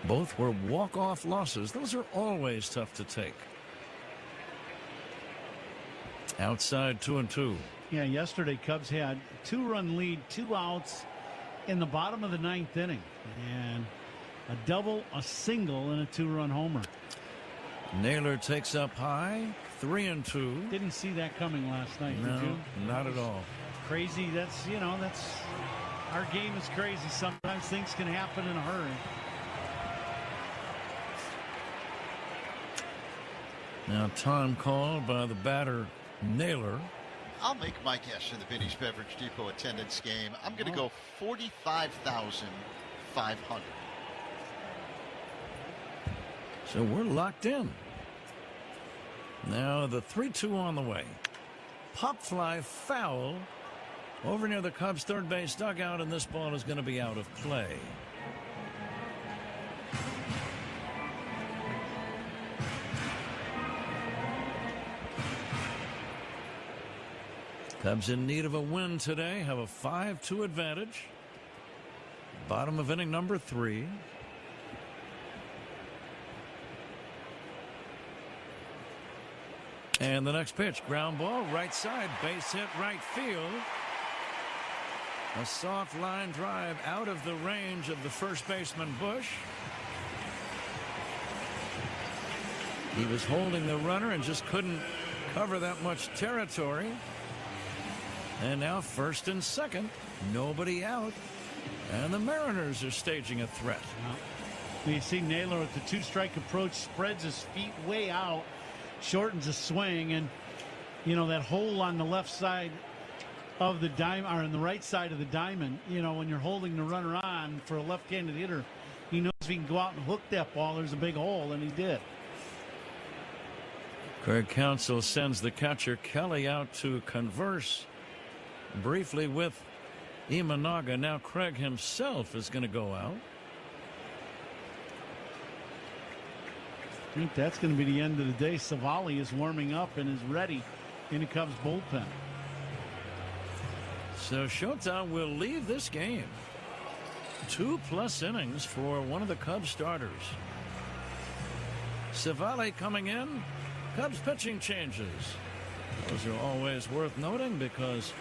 Both were walk-off losses. Those are always tough to take. Outside 2-2. Yeah, yesterday Cubs had 2-run lead, 2 outs in the bottom of the 9th inning. And a double, a single, and a 2-run homer. Naylor takes up high, 3-2. Didn't see that coming last night, No, did you? not at all. Crazy. That's our game is crazy. Sometimes things can happen in a hurry. Now time called by the batter Naylor. I'll make my guess in the Vinny's Beverage Depot attendance game. I'm going to go 45,500. So we're locked in. Now the 3-2 on the way. Pop fly foul over near the Cubs third base dugout, and this ball is going to be out of play. Cubs in need of a win today, have a 5-2 advantage. Bottom of inning number 3. And the next pitch, ground ball, right side, base hit, right field. A soft line drive out of the range of the first baseman Busch. He was holding the runner and just couldn't cover that much territory. And now first and second, nobody out. And the Mariners are staging a threat. You see Naylor with the 2-strike approach, spreads his feet way out, shortens the swing, and that hole on the left side of the diamond, or on the right side of the diamond, when you're holding the runner on for a left-handed hitter, he knows if he can go out and hook that ball, there's a big hole, and he did. Craig Counsell sends the catcher Kelly out to converse briefly with Imanaga. Now Craig himself is going to go out. I think that's going to be the end of the day. Savali is warming up and is ready in the Cubs bullpen. So Shota will leave this game. 2+ innings for one of the Cubs starters. Savali coming in. Cubs pitching changes. Those are always worth noting because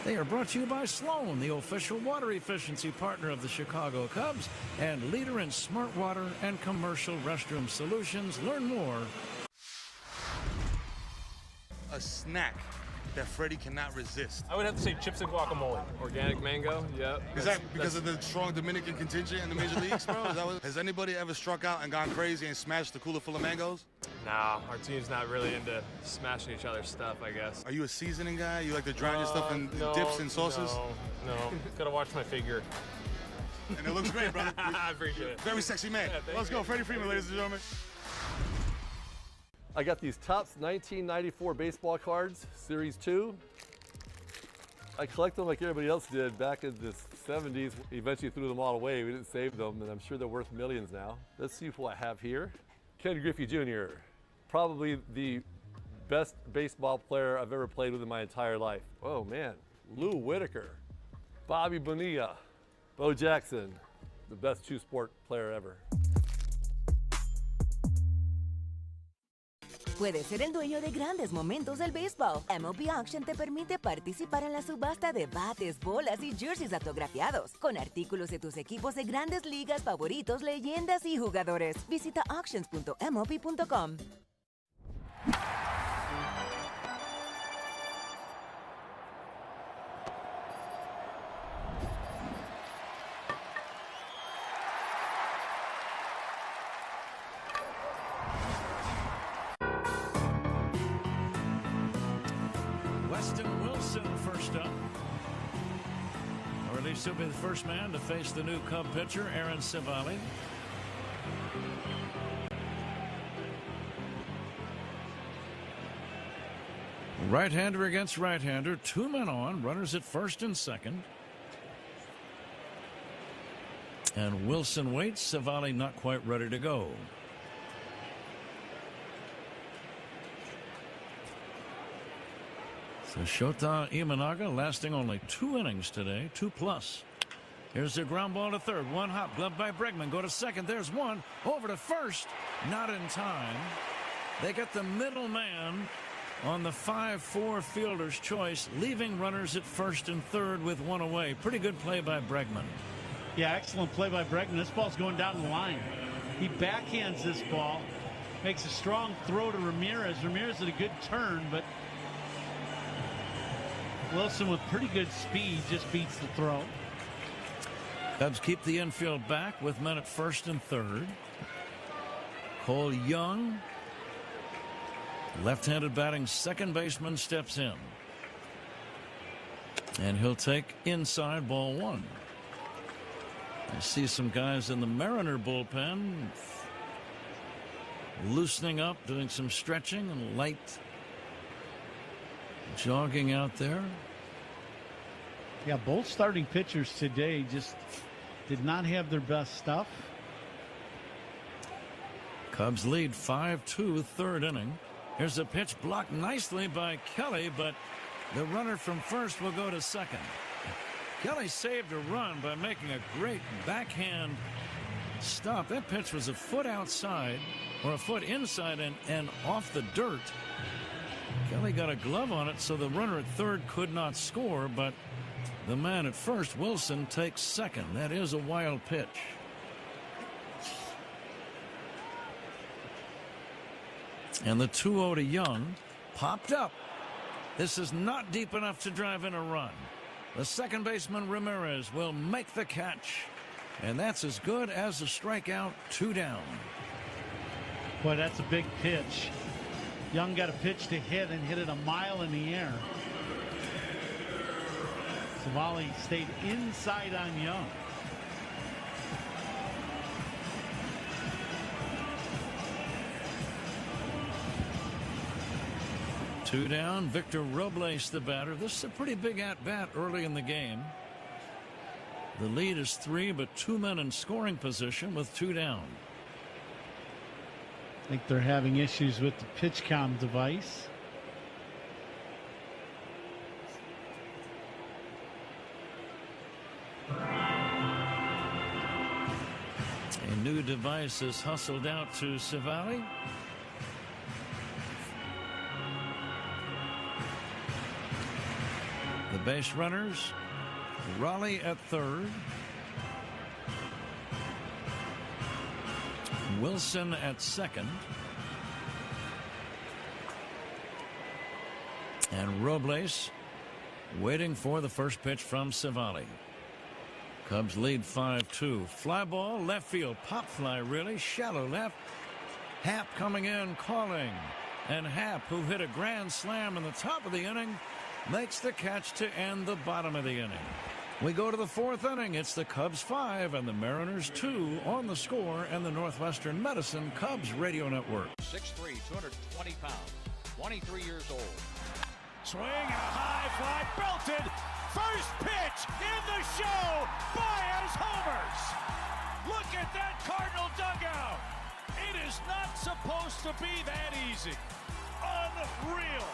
they are brought to you by Sloan, the official water efficiency partner of the Chicago Cubs and leader in smart water and commercial restroom solutions. Learn more. A snack. that Freddie cannot resist? I would have to say chips and guacamole. Organic mango, yep. Is that because of the strong Dominican contingent in the major leagues, bro? Has anybody ever struck out and gone crazy and smashed a cooler full of mangoes? Nah, our team's not really into smashing each other's stuff, I guess. Are you a seasoning guy? You like to drown your stuff in dips and sauces? No. Gotta watch my figure. And it looks great, brother. I appreciate it. Very sexy man. Yeah, Let's go, Freddie Freeman, ladies and gentlemen. I got these Topps 1994 baseball cards, Series 2. I collect them like everybody else did back in the 70s. Eventually threw them all away. We didn't save them, and I'm sure they're worth millions now. Let's see what I have here. Ken Griffey Jr., probably the best baseball player I've ever played with in my entire life. Oh man, Lou Whitaker, Bobby Bonilla, Bo Jackson, the best two-sport player ever. Puedes ser el dueño de grandes momentos del béisbol. MLB Auction te permite participar en la subasta de bates, bolas y jerseys autografiados, con artículos de tus equipos de grandes ligas favoritos, leyendas y jugadores. Visita auctions.mlb.com. First up, or at least he'll be the first man to face the new Cub pitcher, Aaron Civale. Right-hander against right-hander, 2 men on, runners at first and second. And Wilson waits, Civale not quite ready to go. So Shota Imanaga lasting only 2 innings today, 2+. Here's the ground ball to third. One hop, gloved by Bregman. Go to second. There's one. Over to first. Not in time. They get the middle man on the 5-4 fielder's choice, leaving runners at first and third with 1 away. Pretty good play by Bregman. Yeah, excellent play by Bregman. This ball's going down the line. He backhands this ball, makes a strong throw to Ramirez. Ramirez at a good turn, but Wilson with pretty good speed just beats the throw. Cubs keep the infield back with men at first and third. Cole Young, left-handed batting second baseman, steps in. And he'll take inside, ball 1. I see some guys in the Mariner bullpen loosening up, doing some stretching and light jogging out there. Yeah, both starting pitchers today just did not have their best stuff. Cubs lead 5-2, third inning. Here's a pitch blocked nicely by Kelly, but the runner from first will go to second. Kelly saved a run by making a great backhand stop. That pitch was a foot outside, or a foot inside and off the dirt. Kelly got a glove on it, so the runner at third could not score, but the man at first, Wilson, takes second. That is a wild pitch. And the 2-0 to Young popped up. This is not deep enough to drive in a run. The second baseman, Ramirez, will make the catch. And that's as good as a strikeout, 2 down. Boy, that's a big pitch. Young got a pitch to hit and hit it a mile in the air. Civale stayed inside on Young. Two down. Victor Robles, the batter. This is a pretty big at-bat early in the game. The lead is 3, but 2 men in scoring position with 2 down. I think they're having issues with the PitchCom device. A new device is hustled out to Civale. The base runners, Raleigh at third, Wilson at second, And Robles waiting for the first pitch from Savali. Cubs lead 5-2. Fly ball, left field, pop fly really, shallow left. Happ coming in, calling. And Happ, who hit a grand slam in the top of the inning, makes the catch to end the bottom of the inning. We go to the fourth inning. It's the Cubs 5 and the Mariners 2 on The Score and the Northwestern Medicine Cubs Radio Network. 6'3", 220 pounds, 23 years old. Swing and a high fly, belted. First pitch in the show. Baez homers. Look at that Cardinal dugout. It is not supposed to be that easy. Unreal.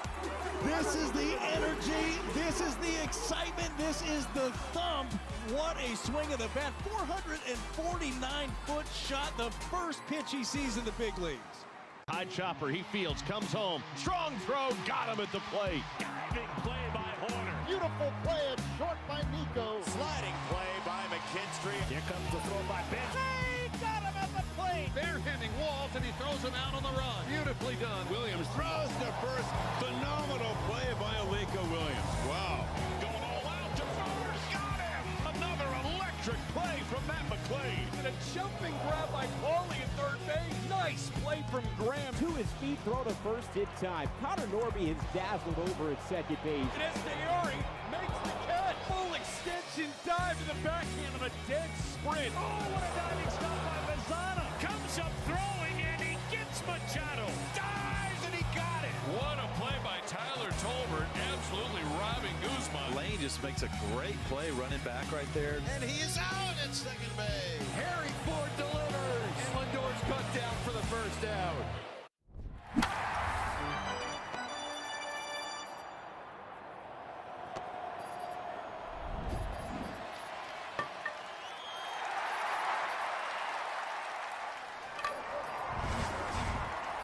This is the energy. This is the excitement. This is the thump. What a swing of the bat. 449-foot shot. The first pitch he sees in the big leagues. High chopper, he fields, comes home. Strong throw, got him at the plate. Diving play by Horner. Beautiful play at short by Nico. Sliding play by McKinstry. Here comes the throw by Ben. Hey, got him at the plate. Barehanding Walt, and he throws him out on the run. Beautifully done. Williams throws to first. Phenomenal play by Aleka Williams. Wow. Going all out to first. Got him. Another electric play from Matt McClane. And a jumping grab by Paulie at third base. Nice play from Graham. To his feet, throw to first, hit time. Connor Norby has dazzled over at second base. And Estiari makes the catch. Full extension dive to the backhand of a dead sprint. Oh, what a diving stop by Mazzana. Comes up throwing and he gets Machado. Dives and he got it. What a play by Tyler Tolbert. Absolutely robbing Guzman. Lane just makes a great play running back right there. And he is out at second base. Harry Ford delivers. And Lindor's cut down for the first out.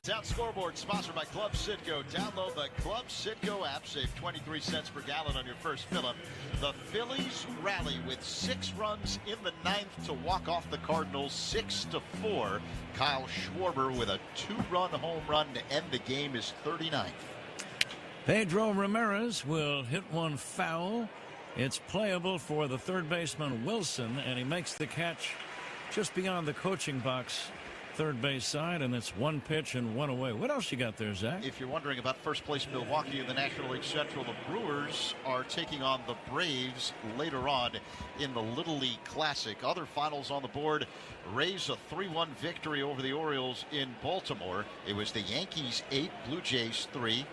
Town Scoreboard, sponsored by Club Citgo. Download the Club Citgo app. Save 23 cents per gallon on your first fill-up. The Phillies rally with 6 runs in the 9th to walk off the Cardinals 6-4. Kyle Schwarber with a 2-run home run to end the game, his 39th. Pedro Ramirez will hit one foul. It's playable for the third baseman Wilson, and he makes the catch just beyond the coaching box. Third base side, and it's 1 pitch and 1 away. What else you got there, Zach? If you're wondering about first place Milwaukee in the National League Central, the Brewers are taking on the Braves later on in the Little League Classic. Other finals on the board: Rays a 3-1 victory over the Orioles in Baltimore. It was the Yankees 8, Blue Jays 3.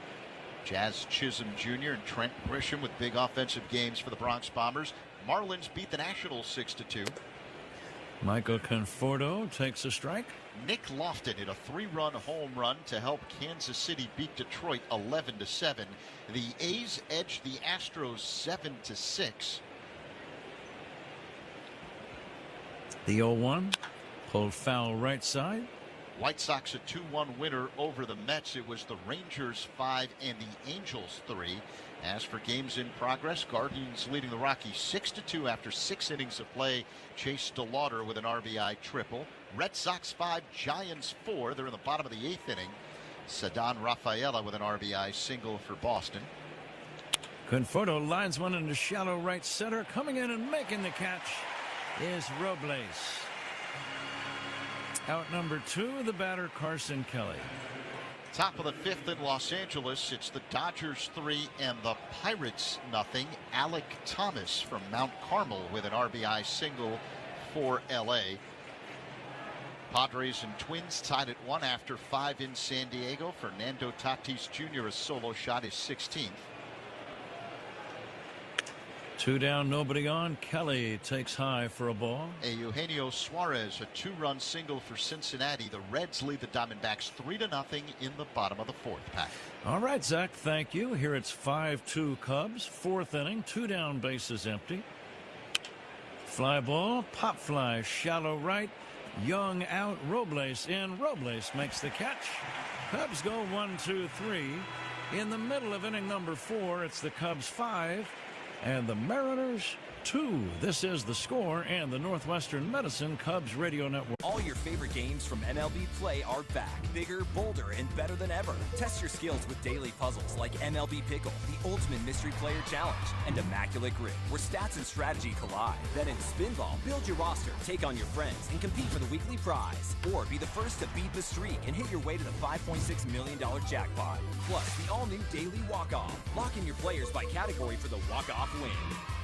Jazz Chisholm Jr. and Trent Grisham with big offensive games for the Bronx Bombers. Marlins beat the Nationals 6-2. Michael Conforto takes a strike. Nick Lofton hit a 3-run home run to help Kansas City beat Detroit 11-7. The A's edged the Astros 7-6. The 0-1 pulled foul right side. White Sox a 2-1 winner over the Mets. It was the Rangers 5 and the Angels 3. As for games in progress, Guardians leading the Rockies 6-2 after 6 innings of play. Chase DeLauder with an RBI triple. Red Sox 5, Giants 4. They're in the bottom of the 8th inning. Ceddanne Rafaela with an RBI single for Boston. Conforto lines one into shallow right center. Coming in and making the catch is Robles. Out number 2, the batter Carson Kelly. Top of the 5th in Los Angeles. It's the Dodgers 3 and the Pirates 0. Alec Thomas from Mount Carmel with an RBI single for LA. Padres and Twins tied at 1 after 5 in San Diego. Fernando Tatis Jr. a solo shot, his 16th. 2 down, nobody on. Kelly takes high for a ball. Eugenio Suarez, a 2-run single for Cincinnati. The Reds lead the Diamondbacks 3-0 in the bottom of the 4th pack. All right, Zach, thank you. Here it's 5-2 Cubs. 4th inning, 2 down, bases empty. Fly ball, pop fly, shallow right. Young out, Robles in. Robles makes the catch. Cubs go 1-2-3. In the middle of inning number 4, it's the Cubs 5 and the Mariners 2. This is The Score and the Northwestern Medicine Cubs Radio Network. All your favorite games from MLB Play are back. Bigger, bolder, and better than ever. Test your skills with daily puzzles like MLB Pickle, the ultimate mystery player challenge, and Immaculate Grip, where stats and strategy collide. Then in Spinball, build your roster, take on your friends, and compete for the weekly prize. Or be the first to beat the streak and hit your way to the $5.6 million jackpot. Plus, the all-new Daily Walk-Off. Lock in your players by category for the walk-off win.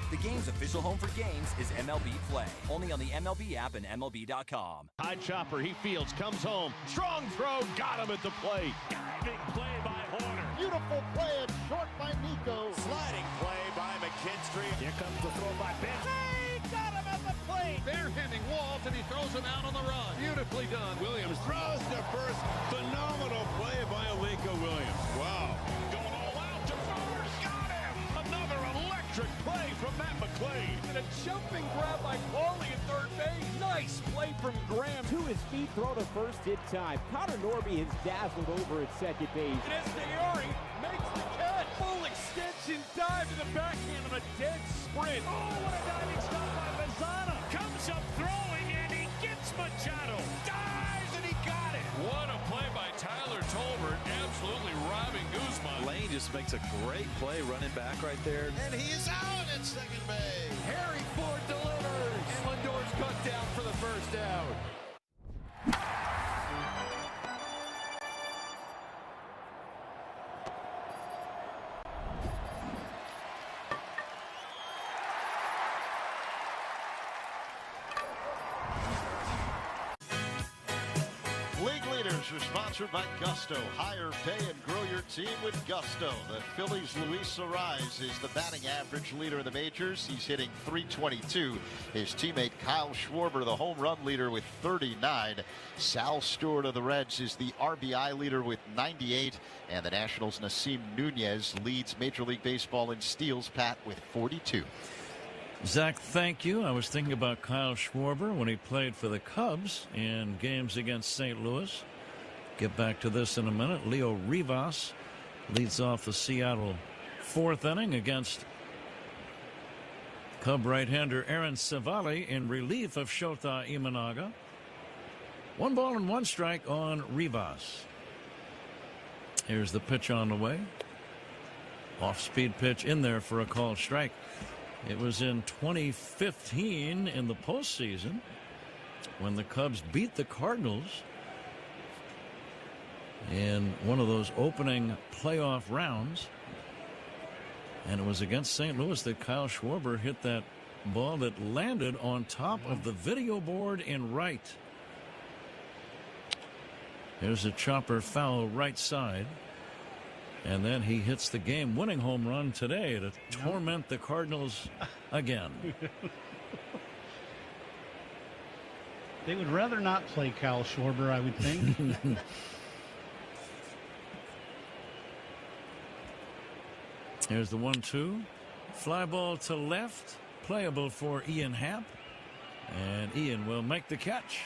The game's official home for games is MLB Play. Only on the MLB app and MLB.com. High chopper, he fields, comes home. Strong throw, got him at the plate. Big play by Horner. Beautiful play and short by Nico. Sliding play by McKinstry. Here comes the throw by Bench. Hey, got him at the plate. Barehanding Walt, and he throws him out on the run. Beautifully done. Williams throws to first. Phenomenal play by Aleko Williams. Wow. Going all out to first. Got him. Another electric play from Matt McClain. And a jumping grab by Paulie at third base. Nice play from Graham. To his feet, throw to first in time. Connor Norby has dazzled over at second base. And Estiari makes the catch. Full extension dive to the backhand on a dead sprint. Oh, what a diving stop by Mazzana. Comes up throwing and he gets Machado. Dives and he got it. What a play by Tyler Tolbert. Absolutely robbing Guzman. Lane just makes a great play running back right there. And he is out at second base. Harry Ford delivers. And Lindor's cut down for the first out. League leaders are sponsored by Gusto. Hire, pay, and grow your team with Gusto. The Phillies' Luis Arraez is the batting average leader in the majors. He's hitting .322. His teammate Kyle Schwarber, the home run leader, with 39. Sal Stewart of the Reds is the RBI leader with 98. And the Nationals' Nasim Nunez leads Major League Baseball in steals, Pat, with 42. Zach, thank you. I was thinking about Kyle Schwarber when he played for the Cubs in games against St. Louis. Get back to this in a minute. Leo Rivas leads off the Seattle fourth inning against Cub right-hander Aaron Civale in relief of Shota Imanaga. 1 ball and 1 strike on Rivas. Here's the pitch on the way. Off-speed pitch in there for a called strike. It was in 2015 in the postseason when the Cubs beat the Cardinals in one of those opening playoff rounds. And it was against St. Louis that Kyle Schwarber hit that ball that landed on top of the video board in right. Here's a chopper foul right side. And then he hits the game-winning home run today to torment the Cardinals again. They would rather not play Kyle Schwarber, I would think. Here's the 1-2. Fly ball to left. Playable for Ian Happ. And Ian will make the catch.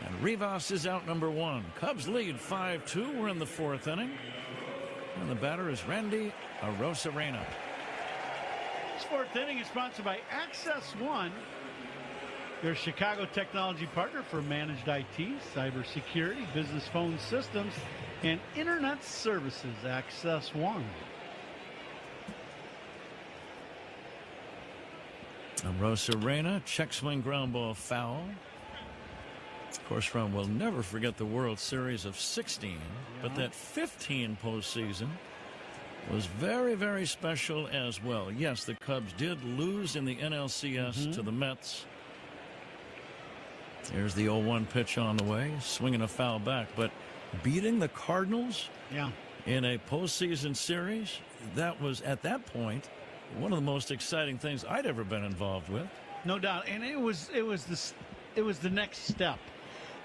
And Rivas is out number 1. Cubs lead 5-2. We're in the fourth inning. And the batter is Randy Arozarena. This fourth inning is sponsored by Access One, their Chicago technology partner for managed IT, cybersecurity, business phone systems, and internet services. Access One. Arozarena, check swing ground ball foul. Of course, Ron will never forget the World Series of 16, but that 15 postseason was very, very special as well. Yes, the Cubs did lose in the NLCS to the Mets. There's the 0-1 pitch on the way, swinging a foul back, but beating the Cardinals in a postseason series, that was, at that point, one of the most exciting things I'd ever been involved with. No doubt, and it was the next step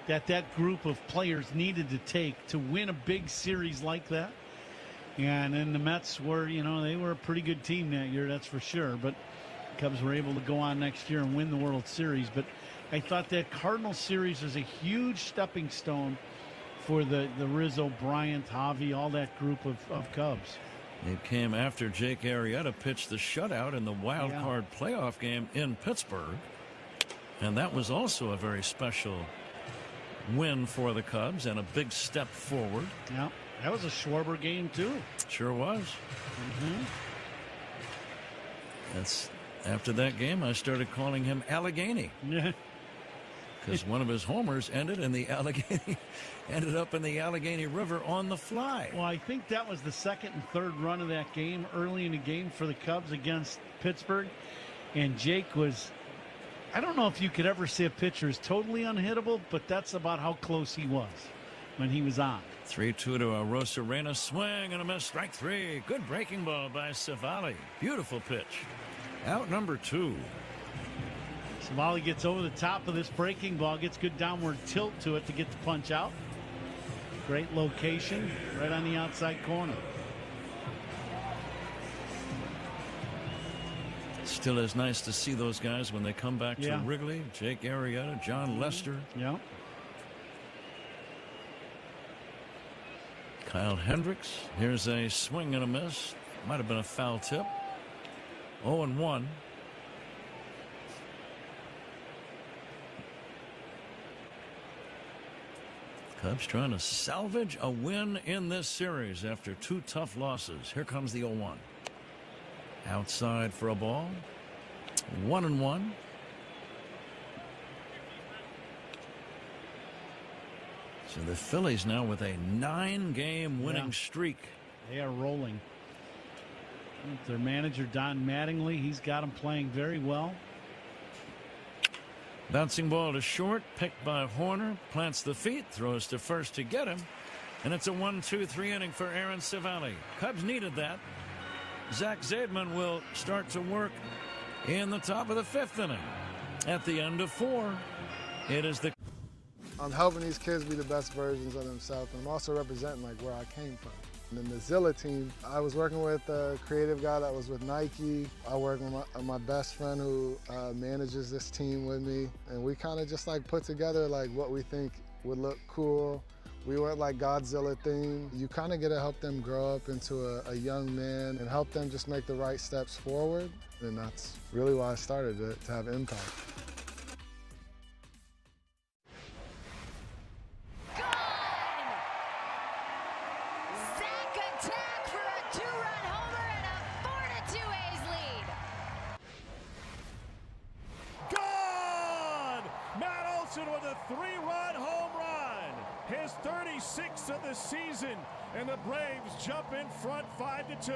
that group of players needed to take to win a big series like that. And then the Mets were, they were a pretty good team that year, that's for sure. But the Cubs were able to go on next year and win the World Series. But I thought that Cardinal series was a huge stepping stone for the Rizzo, Bryant, Javi, all that group of Cubs. It came after Jake Arrieta pitched the shutout in the wild card playoff game in Pittsburgh. And that was also a very special win for the Cubs and a big step forward. Yeah, that was a Schwarber game too. Sure was. That's after that game I started calling him Allegheny. Yeah. Because one of his homers ended up in the Allegheny River on the fly. Well, I think that was the second and third run of that game early in the game for the Cubs against Pittsburgh. And Jake was, I don't know if you could ever say a pitcher is totally unhittable, but that's about how close he was when he was on. 3-2 to Arosarena. Swing and a miss. Strike three. Good breaking ball by Savali. Beautiful pitch. Out number 2. Savali gets over the top of this breaking ball, gets good downward tilt to it to get the punch out. Great location right on the outside corner. Still is nice to see those guys when they come back to Wrigley. Jake Arrieta, John Lester. Yeah. Kyle Hendricks. Here's a swing and a miss. Might have been a foul tip. 0-1. Cubs trying to salvage a win in this series after 2 tough losses. Here comes the 0-1. Outside for a ball. 1-1. So the Phillies now with a 9-game winning streak. They are rolling. Their manager Don Mattingly, he's got them playing very well. Bouncing ball to short, picked by Horner, plants the feet, throws to first to get him, and it's a 1-2-3 inning for Aaron Savali. Cubs needed that. Zach Zaidman will start to work in the top of the 5th inning. At the end of 4, it is the... I'm helping these kids be the best versions of themselves, and I'm also representing like where I came from. And in the Zilla team, I was working with a creative guy that was with Nike. I work with my best friend who manages this team with me. And we kind of just like put together like what we think would look cool. We went like Godzilla theme. You kind of get to help them grow up into a young man and help them just make the right steps forward. And that's really why I started it, to have impact. With a 3-run home run, his 36th of the season, and the Braves jump in front 5-2.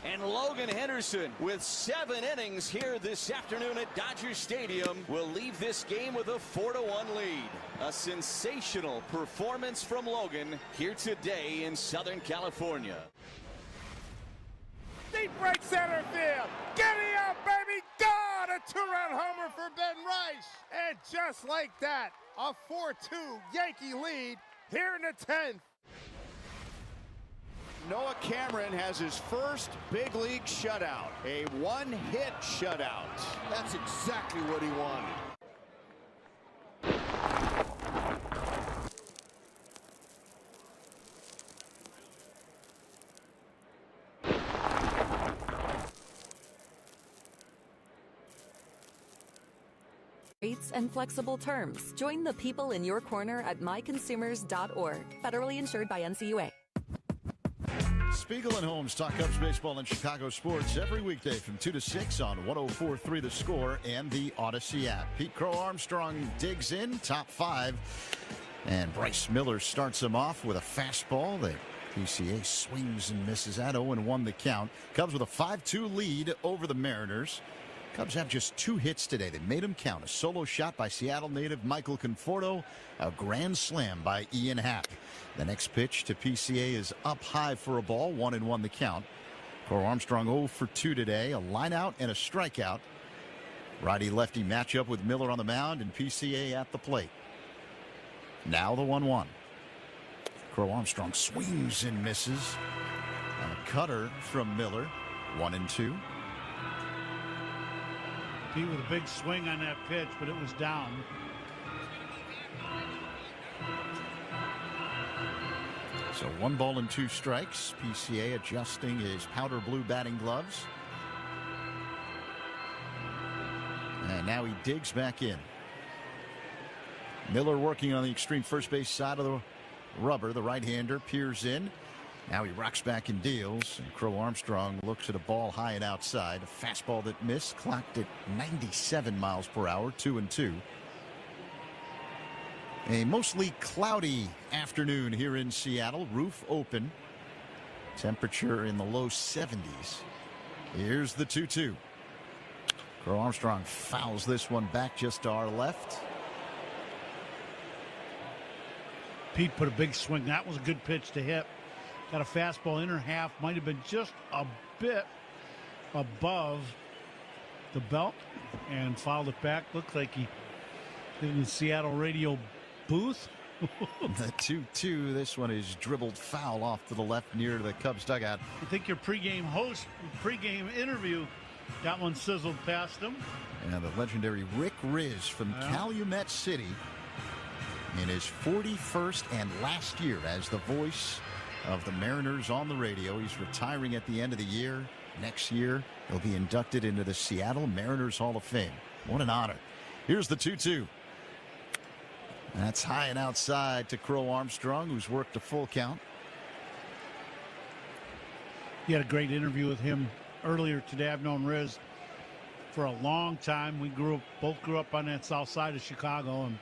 And Logan Henderson, with 7 innings here this afternoon at Dodger Stadium, will leave this game with a 4-1 lead. A sensational performance from Logan here today in Southern California. Deep right center field. Giddy up, baby. Gone! A 2-run homer for Ben Rice. And just like that, a 4-2 Yankee lead here in the 10th. Noah Cameron has his first big league shutout. A 1-hit shutout. That's exactly what he wanted. Rates and flexible terms. Join the people in your corner at myconsumers.org. Federally insured by NCUA. Spiegel and Holmes talk Cubs baseball and Chicago sports every weekday from 2 to 6 on 104.3 The Score and the Odyssey app. Pete Crow Armstrong digs in, top 5. And Bryce Miller starts him off with a fastball that PCA swings and misses at 0-1 the count. Cubs with a 5-2 lead over the Mariners. Cubs have just 2 hits today. They made them count. A solo shot by Seattle native Michael Conforto. A grand slam by Ian Happ. The next pitch to PCA is up high for a ball. 1-1 the count. Crow Armstrong 0 for 2 today. A line out and a strikeout. Righty-lefty matchup with Miller on the mound and PCA at the plate. Now the 1-1. Crow Armstrong swings and misses. And a cutter from Miller. 1-2. Pete with a big swing on that pitch, but it was down. So 1 ball and 2 strikes. PCA adjusting his powder blue batting gloves. And now he digs back in. Miller working on the extreme first base side of the rubber. The right-hander peers in. Now he rocks back and deals. And Crow Armstrong looks at a ball high and outside. A fastball that missed, clocked at 97 miles per hour, 2-2. A mostly cloudy afternoon here in Seattle. Roof open. Temperature in the low 70s. Here's the 2-2. Crow Armstrong fouls this one back just to our left. Pete put a big swing. That was a good pitch to hit. Got a fastball inner half. Might have been just a bit above the belt and fouled it back. Looked like he did in the Seattle radio booth. The 2-2. This one is dribbled foul off to the left near the Cubs dugout. I think your pregame interview got one sizzled past him. And the legendary Rick Riz from Calumet City in his 41st and last year as the voice of the Mariners on the radio. He's retiring at the end of the year. Next year, he'll be inducted into the Seattle Mariners Hall of Fame. What an honor. Here's the 2-2. That's high and outside to Crow Armstrong, who's worked a full count. You had a great interview with him earlier today. I've known Riz for a long time. We both grew up on that south side of Chicago, and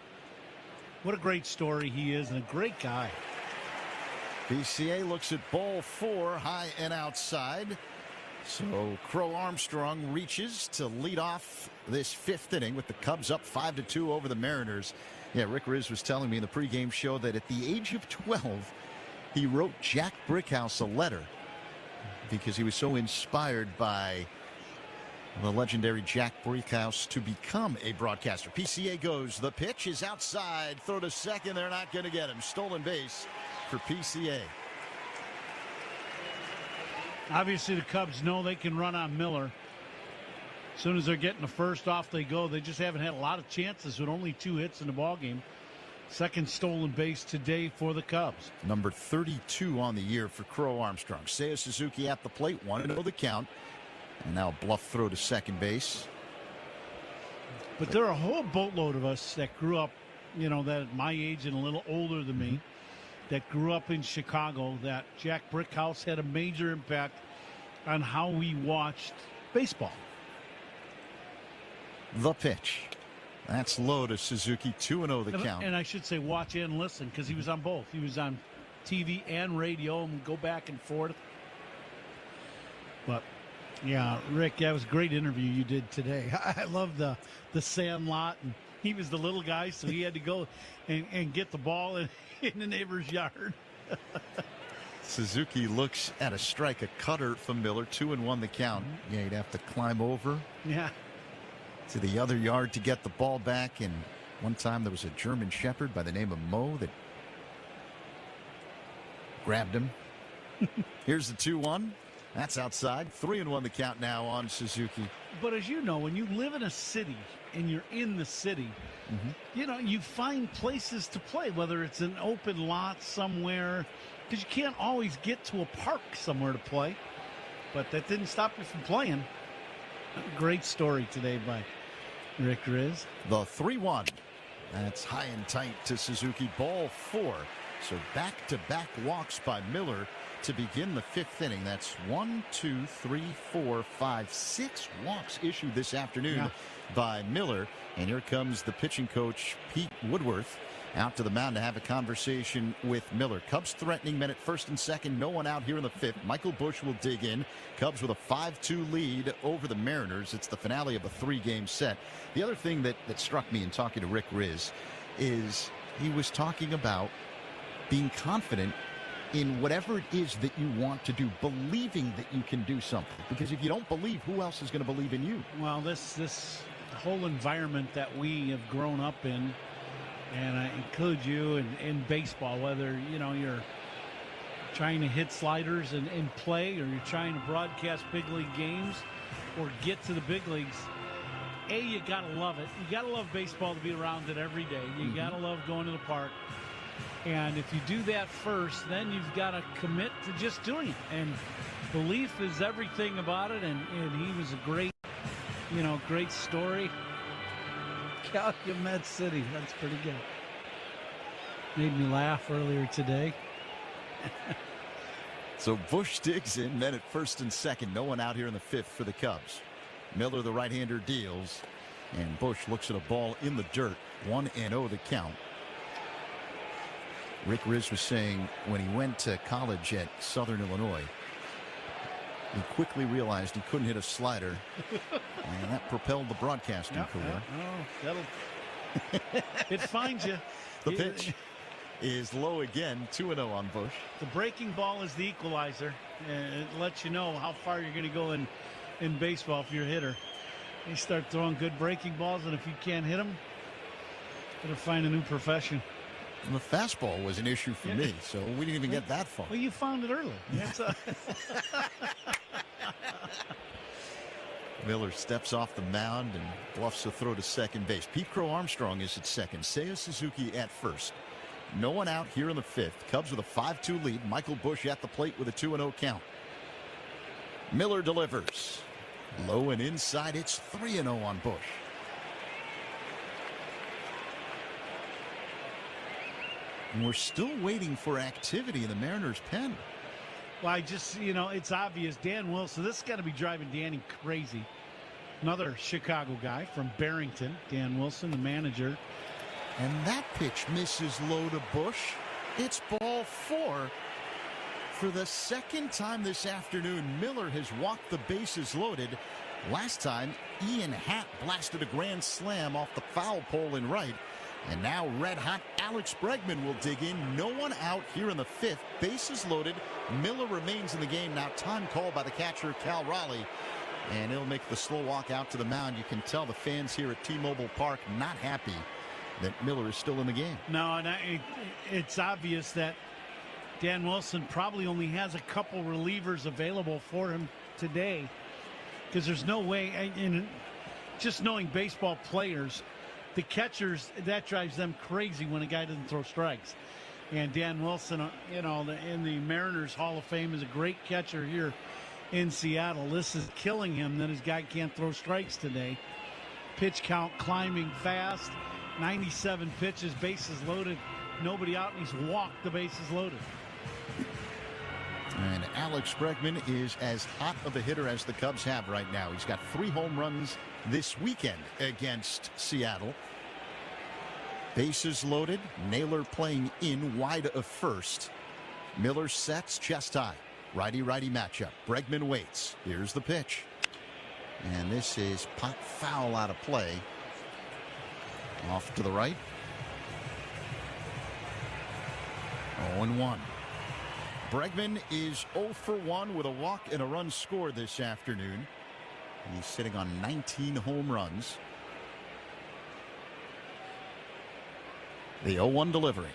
what a great story he is and a great guy. PCA looks at ball 4, high and outside. So Crow Armstrong reaches to lead off this 5th inning with the Cubs up 5-2 over the Mariners. Yeah, Rick Riz was telling me in the pregame show that at the age of 12, he wrote Jack Brickhouse a letter because he was so inspired by the legendary Jack Brickhouse to become a broadcaster. PCA goes. The pitch is outside. Throw to second. They're not going to get him. Stolen base for PCA. Obviously, the Cubs know they can run on Miller. As soon as they're getting the first, off they go. They just haven't had a lot of chances with only 2 hits in the ballgame. Second stolen base today for the Cubs. Number 32 on the year for Crow Armstrong. Seiya Suzuki at the plate. 1-0 the count. And now a bluff throw to second base. But there are a whole boatload of us that grew up, that at my age and a little older than me, that grew up in Chicago, that Jack Brickhouse had a major impact on how we watched baseball. The pitch. That's low to Suzuki. 2-0 the count. And I should say watch and listen because he was on both. He was on TV and radio and go back and forth. But, yeah, Rick, that was a great interview you did today. I love the Sandlot. And he was the little guy, so he had to go and get the ball in the neighbor's yard. Suzuki looks at a strike, a cutter from Miller. 2-1 the count. Yeah, he'd have to climb over. Yeah. To the other yard to get the ball back. And one time there was a German Shepherd by the name of Mo that grabbed him. Here's the 2-1. That's outside. 3-1 the count now on Suzuki. But as you know, when you live in a city and you're in the city, you find places to play, whether it's an open lot somewhere, because you can't always get to a park somewhere to play. But that didn't stop you from playing. Great story today by Rick Riz. The 3-1. That's high and tight to Suzuki. Ball 4. So back-to-back walks by Miller to begin the 5th inning. That's 1, 2, 3, 4, 5, 6 walks issued this afternoon by Miller. And here comes the pitching coach, Pete Woodworth, out to the mound to have a conversation with Miller. Cubs threatening men at 1st and 2nd. No one out here in the 5th. Michael Busch will dig in. Cubs with a 5-2 lead over the Mariners. It's the finale of a 3-game set. The other thing that struck me in talking to Rick Riz is he was talking about being confident in whatever it is that you want to do, believing that you can do something. Because if you don't believe, who else is going to believe in you? Well, this whole environment that we have grown up in, and I include you in baseball, whether you're trying to hit sliders and play, or you're trying to broadcast big league games or get to the big leagues, you gotta love it. You gotta love baseball to be around it every day. You gotta love going to the park. And if you do that first, then you've got to commit to just doing it. And belief is everything about it. And he was a great, great story. Calumet City, that's pretty good. Made me laugh earlier today. So Bush digs in, men at first and second. No one out here in the fifth for the Cubs. Miller, the right-hander, deals. And Bush looks at a ball in the dirt. 1-0 the count. Rick Riz was saying when he went to college at Southern Illinois, he quickly realized he couldn't hit a slider. And that propelled the broadcasting career. It finds you. The pitch is low again. 2-0 on Bush. The breaking ball is the equalizer. It lets you know how far you're going to go in baseball if you're a hitter. You start throwing good breaking balls, and if you can't hit them, better find a new profession. And the fastball was an issue for me, so we didn't even get that far. Well, you found it early. Miller steps off the mound and bluffs a throw to second base. Pete Crow Armstrong is at second. Seiya Suzuki at first. No one out here in the fifth. Cubs with a 5-2 lead. Michael Bush at the plate with a 2-0 count. Miller delivers. Low and inside. It's 3-0 on Bush. And we're still waiting for activity in the Mariners' pen. Well, it's obvious. Dan Wilson, this has got to be driving Danny crazy. Another Chicago guy from Barrington, Dan Wilson, the manager. And that pitch misses low to Bush. It's ball 4. For the second time this afternoon, Miller has walked the bases loaded. Last time, Ian Happ blasted a grand slam off the foul pole in right. And now red-hot Alex Bregman will dig in. No one out here in the fifth. Bases loaded. Miller remains in the game. Now time called by the catcher, Cal Raleigh. And he'll make the slow walk out to the mound. You can tell the fans here at T-Mobile Park not happy that Miller is still in the game. No, and it's obvious that Dan Wilson probably only has a couple relievers available for him today. Because there's no way, and just knowing baseball players, the catchers, that drives them crazy when a guy doesn't throw strikes. And Dan Wilson, in the Mariners Hall of Fame, is a great catcher here in Seattle. This is killing him that his guy can't throw strikes today. Pitch count climbing fast. 97 pitches, bases loaded, nobody out, and he's walked the bases loaded. And Alex Bregman is as hot of a hitter as the Cubs have right now. He's got 3 home runs this weekend against Seattle. Bases loaded. Naylor playing in wide of first. Miller sets chest high. Righty-righty matchup. Bregman waits. Here's the pitch. And this is pop foul out of play. Off to the right. 0-1. Bregman is 0 for 1 with a walk and a run scored this afternoon. He's sitting on 19 home runs. The 0-1 delivery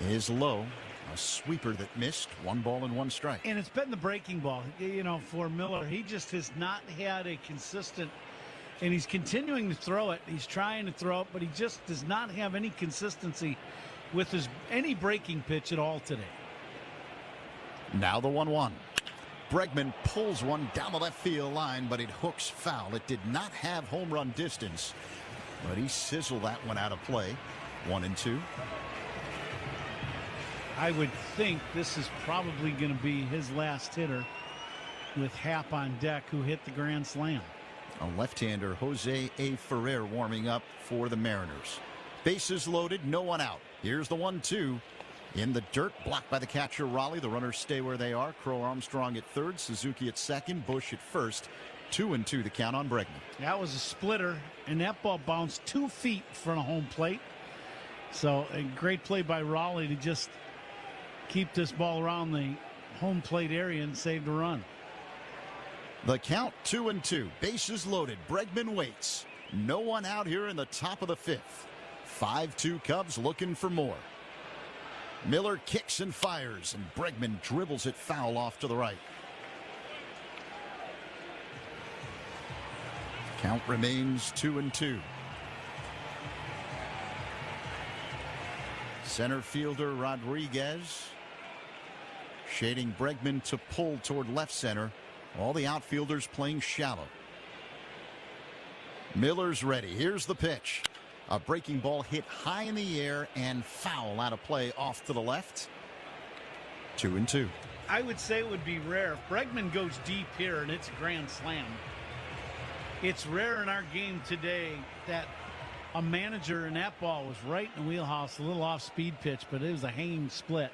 is low. A sweeper that missed. 1 ball and 1 strike. And it's been the breaking ball, for Miller. He just has not had a consistent, and he's continuing to throw it. He's trying to throw it, but he just does not have any consistency with any breaking pitch at all today. Now the 1-1. Bregman pulls one down the left field line, but it hooks foul. It did not have home run distance, but he sizzled that one out of play. 1-2. I would think this is probably going to be his last hitter with Happ on deck, who hit the grand slam. A left-hander, Jose A. Ferrer, warming up for the Mariners. Bases loaded, no one out. Here's the 1-2. In the dirt, blocked by the catcher, Raleigh. The runners stay where they are. Crow Armstrong at third, Suzuki at second, Bush at first. 2-2 the count on Bregman. That was a splitter, and that ball bounced 2 feet in front of home plate. So a great play by Raleigh to just keep this ball around the home plate area and save the run. The count 2-2. Bases loaded. Bregman waits. No one out here in the top of the fifth. 5-2 Cubs looking for more. Miller kicks and fires, and Bregman dribbles it foul off to the right. Count remains 2-2. Center fielder Rodriguez shading Bregman to pull toward left center. All the outfielders playing shallow. Miller's ready. Here's the pitch. A breaking ball hit high in the air and foul out of play off to the left. 2-2. I would say it would be rare if Bregman goes deep here and it's a grand slam. It's rare in our game today that a manager, and that ball was right in the wheelhouse, a little off speed pitch, but it was a hanging split,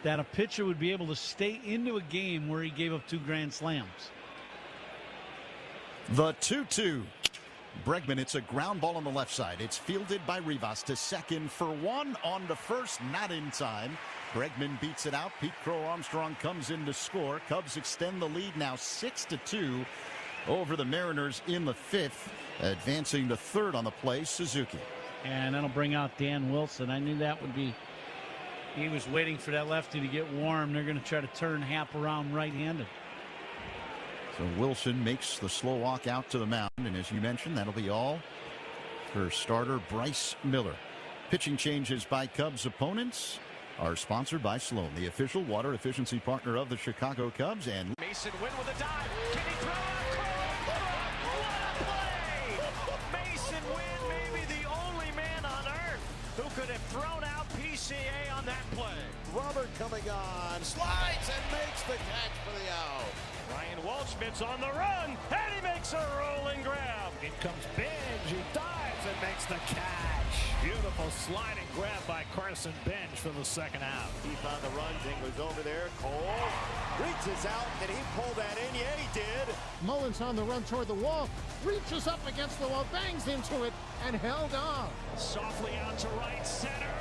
that a pitcher would be able to stay into a game where he gave up 2 grand slams. The 2-2. Bregman, it's a ground ball on the left side. It's fielded by Rivas to second for 1, on to first, not in time. Bregman beats it out. Pete Crow Armstrong comes in to score. Cubs extend the lead now 6-2 over the Mariners in the 5th. Advancing to third on the play, Suzuki. And that'll bring out Dan Wilson. I knew that would be, he was waiting for that lefty to get warm. They're going to try to turn Happ around right-handed. So Wilson makes the slow walk out to the mound, and as you mentioned, that'll be all for starter Bryce Miller. Pitching changes by Cubs opponents are sponsored by Sloan, the official water efficiency partner of the Chicago Cubs. And Mason Wynn with a dive. Can he throw out? What a play! Mason Wynn, maybe the only man on earth who could have thrown out PCA on that play. Robert coming on, slides and makes the catch for the out. Ryan Waldschmidt's on the run, and he makes a rolling grab. In comes Benj, he dives and makes the catch. Beautiful sliding grab by Carson Benj for the second out. Keep on the run, Dingler's over there. Cole reaches out. Did he pull that in? Yeah, he did. Mullins on the run toward the wall, reaches up against the wall, bangs into it, and held on. Softly out to right center.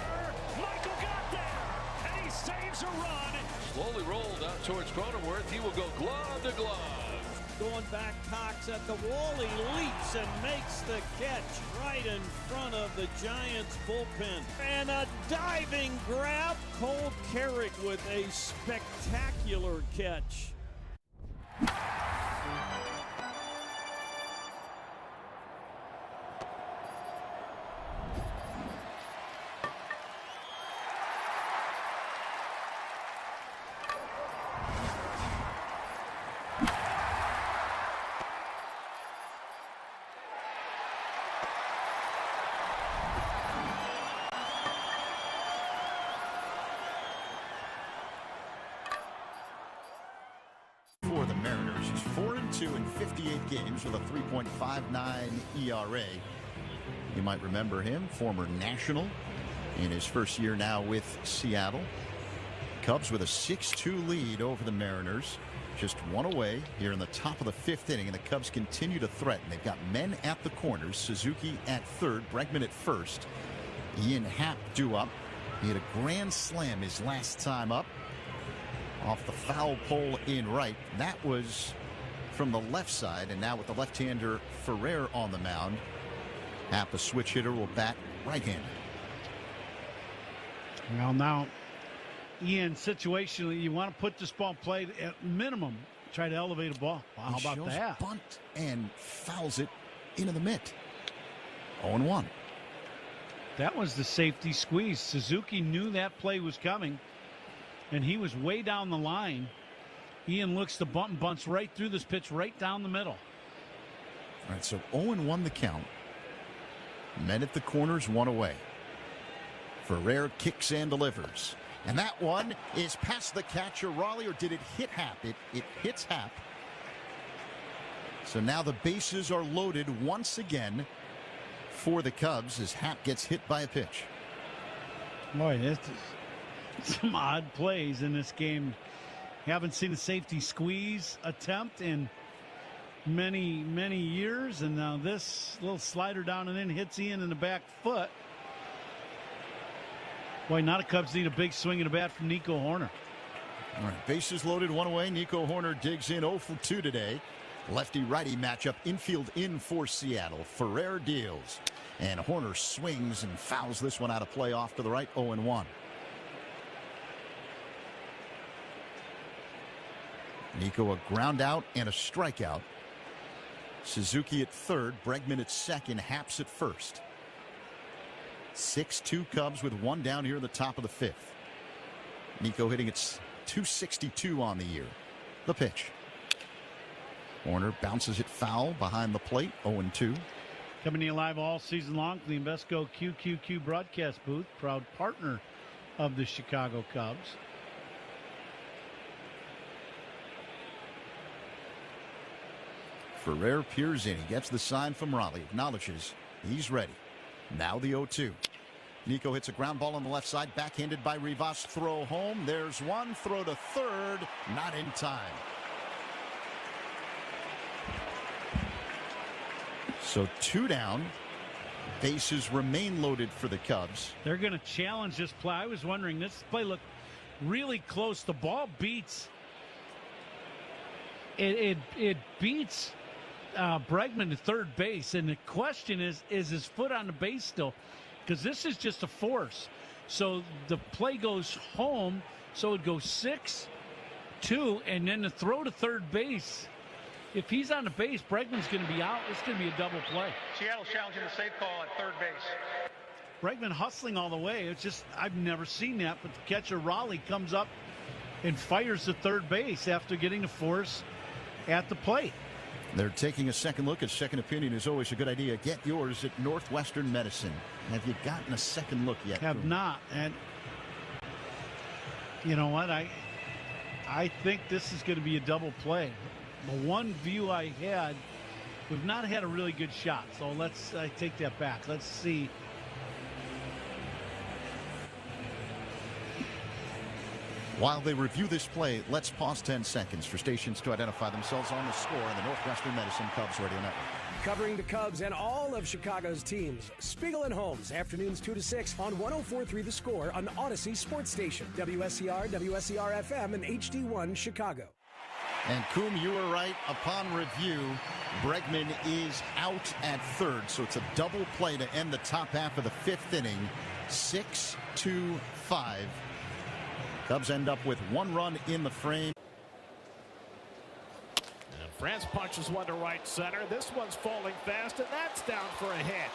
Michael got there, and he saves a run. Slowly rolled out towards Cronenworth. He will go glove to glove. Going back, Cox at the wall. He leaps and makes the catch right in front of the Giants bullpen. And a diving grab. Cole Carrick with a spectacular catch. For the Mariners, he's 4-2 in 58 games with a 3.59 ERA. You might remember him, former National, in his first year now with Seattle. Cubs with a 6-2 lead over the Mariners. Just one away here in the top of the 5th inning, and the Cubs continue to threaten. They've got men at the corners. Suzuki at third, Bregman at first. Ian Happ due up. He had a grand slam his last time up off the foul pole in right. That was from the left side, and now with the left-hander Ferrer on the mound, Happ, a switch hitter, will bat right-handed. Well, now, Ian, situationally, you want to put this ball played at minimum, try to elevate a ball. Wow, how about that? Bunt and fouls it into the mitt. 0-1. That was the safety squeeze. Suzuki knew that play was coming, and he was way down the line. Ian looks to bunt and bunts right through this pitch, right down the middle. All right, so 0-1 the count. Men at the corners, one away. Ferrer kicks and delivers. And that one is past the catcher, Raleigh, or did it hit Happ? It hits Happ. So now the bases are loaded once again for the Cubs as Happ gets hit by a pitch. Boy, this is some odd plays in this game. Haven't seen a safety squeeze attempt in many, many years, and now this little slider down and in hits Ian in the back foot. Boy, now the Cubs need a big swing and a bat from Nico Hoerner. All right, bases loaded, one away. Nico Hoerner digs in 0 for 2 today. Lefty-righty matchup, infield in for Seattle. Ferrer deals, and Hoerner swings and fouls this one out of play off to the right, 0-1. Nico, a ground out and a strikeout. Suzuki at third, Bregman at second, Haps at first. 6-2 Cubs with one down here in the top of the fifth. Nico hitting its .262 on the year. The pitch. Warner bounces it foul behind the plate, 0-2. Coming to you live all season long from the Invesco QQQ broadcast booth, proud partner of the Chicago Cubs. Ferrer peers in. He gets the sign from Raleigh. Acknowledges he's ready. Now the 0-2. Nico hits a ground ball on the left side. Backhanded by Rivas. Throw home. There's one. Throw to third. Not in time. So 2 down. Bases remain loaded for the Cubs. They're going to challenge this play. I was wondering, this play looked really close. The ball beats. It beats Bregman to third base. And the question is his foot on the base still? Because this is just a force. So the play goes home. So it goes 6-2. And then the throw to third base. If he's on the base, Bregman's going to be out. It's going to be a double play. Seattle's challenging the safe call at third base. Bregman hustling all the way. It's just, I've never seen that. But the catcher, Raleigh, comes up and fires to third base after getting the force at the plate. They're taking a second look. A second opinion is always a good idea. Get yours at Northwestern Medicine. Have you gotten a second look yet? Have not. And you know what? I think this is going to be a double play. The one view I had, we've not had a really good shot. So I take that back. Let's see. While they review this play, let's pause 10 seconds for stations to identify themselves on the score on the Northwestern Medicine Cubs Radio Network. Covering the Cubs and all of Chicago's teams, Spiegel and Holmes, afternoons 2 to 6 on 104.3 The Score on Odyssey Sports Station, WSCR, WSCR-FM, and HD1 Chicago. And Coom, you were right. Upon review, Bregman is out at third. So it's a double play to end the top half of the fifth inning. 6-5. Cubs end up with 1 run in the frame. And France punches one to right center. This one's falling fast, and that's down for a hit.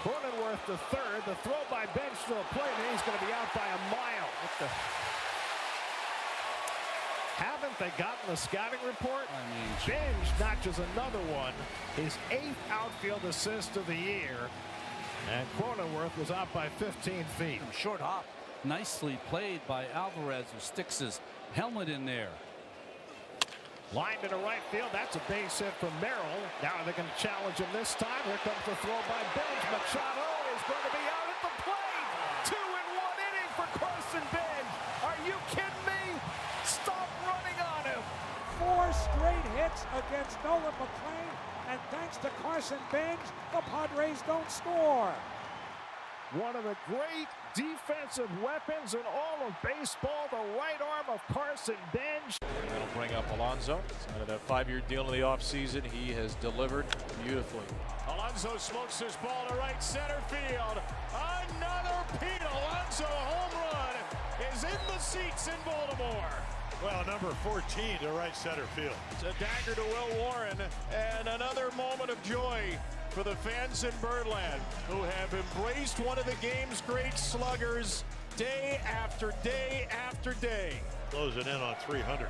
Cronenworth to third. The throw by Bench to the plate, and he's going to be out by a mile. Haven't they gotten the scouting report? Bench notches another one. His 8th outfield assist of the year. And Cronenworth was out by 15 feet. Short hop. Nicely played by Alvarez, who sticks his helmet in there. Line to right field. That's a base hit from Merrill. Now they're going to challenge him this time. Here comes the throw by Bench. Machado is going to be out at the plate. 2 in 1 inning for Carson Bench. Are you kidding me? Stop running on him. 4 straight hits against Nolan McLean, and thanks to Carson Bench, the Padres don't score. One of the great defensive weapons in all of baseball, the right arm of Carson Bench. That'll bring up Alonso. Out of that 5-year deal in the offseason, he has delivered beautifully. Alonso smokes his ball to right center field. Another Pete Alonso home run is in the seats in Baltimore. Well, number 14 to right center field. It's a dagger to Will Warren, and another moment of joy for the fans in Birdland, who have embraced one of the game's great sluggers day after day after day. Closing in on 300.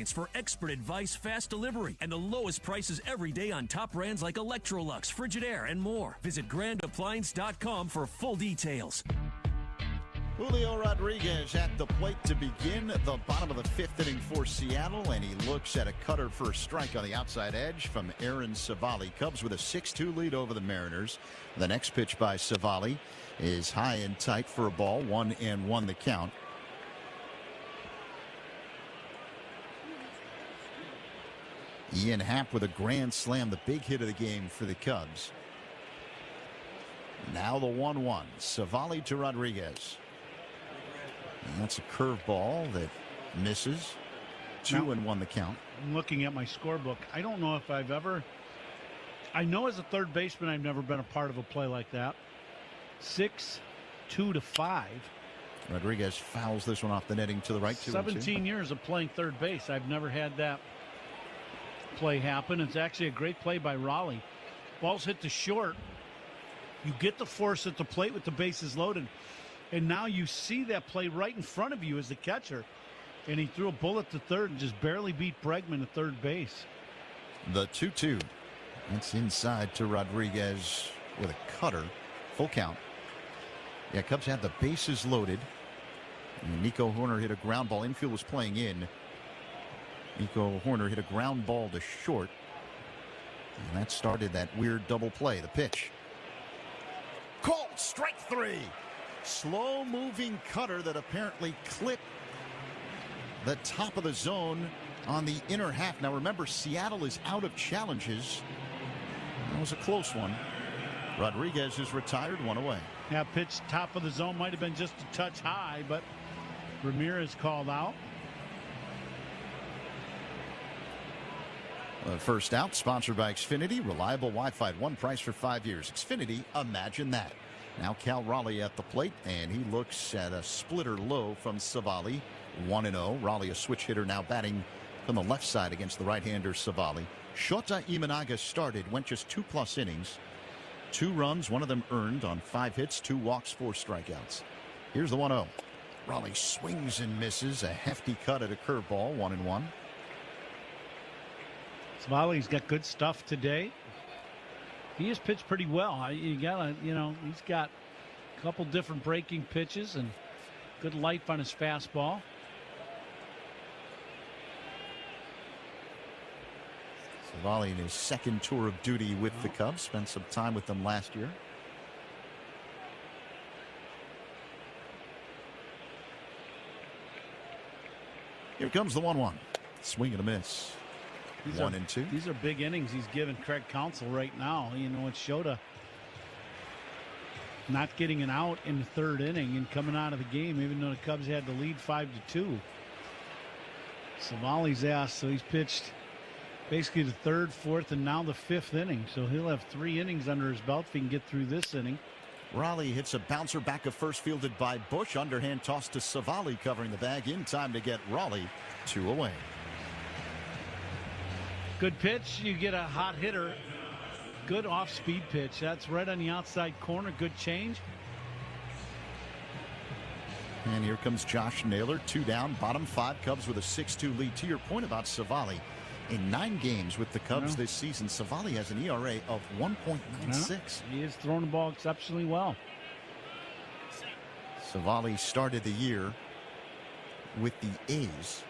For expert advice, fast delivery, and the lowest prices every day on top brands like Electrolux, Frigidaire, and more. Visit grandappliance.com for full details. Julio Rodriguez at the plate to begin the bottom of the fifth inning for Seattle, and he looks at a cutter for a strike on the outside edge from Aaron Savali. Cubs with a 6-2 lead over the Mariners. The next pitch by Savali is high and tight for a ball, 1-1 the count. Ian Happ with a grand slam, the big hit of the game for the Cubs. Now the 1-1. Savali to Rodriguez. And that's a curveball that misses. 2-1 the count. I'm looking at my scorebook. I don't know if I've ever. I know as a third baseman, I've never been a part of a play like that. 6 2-5. Rodriguez fouls this one off the netting to the right. 17 years of playing third base. I've never had that play happen. It's actually a great play by Raleigh. Ball's hit to short. You get the force at the plate with the bases loaded. And now you see that play right in front of you as the catcher. And he threw a bullet to third and just barely beat Bregman at third base. The 2-2. That's inside to Rodriguez with a cutter. Full count. Yeah, Cubs had the bases loaded. And Nico Horner hit a ground ball. Infield was playing in. Nico Horner hit a ground ball to short. And that started that weird double play. The pitch. Called strike 3. Slow moving cutter that apparently clipped the top of the zone on the inner half. Now remember, Seattle is out of challenges. That was a close one. Rodriguez is retired, 1 away. Yeah, pitch top of the zone might have been just a touch high, but Ramirez called out. First out, sponsored by Xfinity. Reliable Wi-Fi at one price for 5 years. Xfinity, imagine that. Now Cal Raleigh at the plate, and he looks at a splitter low from Savali. 1-0. Raleigh, a switch hitter, now batting from the left side against the right-hander Savali. Shota Imanaga started, went just 2+ innings. 2 runs, 1 of them earned on 5 hits, 2 walks, 4 strikeouts. Here's the 1-0. Raleigh swings and misses. A hefty cut at a curveball, 1-1. Savali's got good stuff today. He has pitched pretty well. You gotta, he's got a couple different breaking pitches and good life on his fastball. Savali in his second tour of duty with the Cubs. Spent some time with them last year. Here comes the 1-1. Swing and a miss. 1-2. These are big innings he's giving Craig Counsell right now. It's Shota not getting an out in the 3rd inning and coming out of the game, even though the Cubs had the lead 5-2. Savali's asked, so he's pitched basically the 3rd, 4th, and now the 5th inning. So he'll have 3 innings under his belt if he can get through this inning. Raleigh hits a bouncer back of first, fielded by Bush. Underhand toss to Savali, covering the bag in time to get Raleigh 2 away. Good pitch. You get a hot hitter. Good off-speed pitch. That's right on the outside corner. Good change. And here comes Josh Naylor. 2 down, bottom 5. Cubs with a 6-2 lead. To your point about Savali, in 9 games with the Cubs this season, Savali has an ERA of 1.96. He is throwing the ball exceptionally well. Savali started the year with the A's.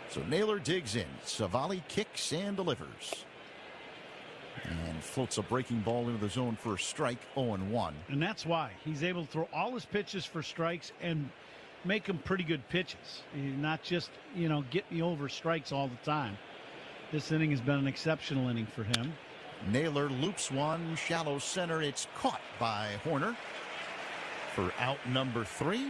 So Naylor digs in. Savali kicks and delivers. And floats a breaking ball into the zone for a strike, 0-1. And that's why he's able to throw all his pitches for strikes and make them pretty good pitches. Not just, get me over strikes all the time. This inning has been an exceptional inning for him. Naylor loops one, shallow center. It's caught by Horner for out number 3.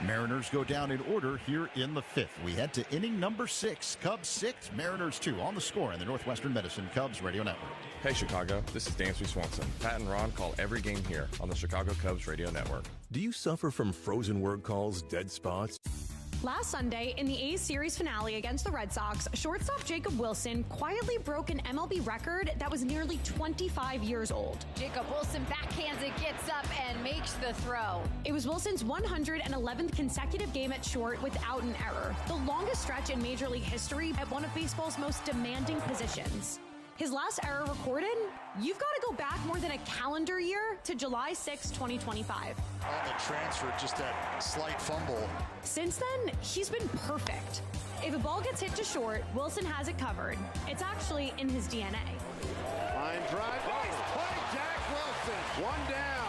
Mariners go down in order here in the 5th. We head to inning number 6. Cubs 6, Mariners 2 on the score in the Northwestern Medicine Cubs Radio Network. Hey Chicago, this is Dansby Swanson. Pat and Ron call every game here on the Chicago Cubs Radio Network. Do you suffer from frozen word calls, dead spots? Last Sunday, in the A's series finale against the Red Sox, shortstop Jacob Wilson quietly broke an MLB record that was nearly 25 years old. Jacob Wilson backhands it, gets up, and makes the throw. It was Wilson's 111th consecutive game at short without an error, the longest stretch in Major League history at one of baseball's most demanding positions. His last error recorded? You've got to go back more than a calendar year to July 6, 2025. On the transfer, just that slight fumble. Since then, he's been perfect. If a ball gets hit to short, Wilson has it covered. It's actually in his DNA. Line drive, nice play, Jack Wilson. 1 down.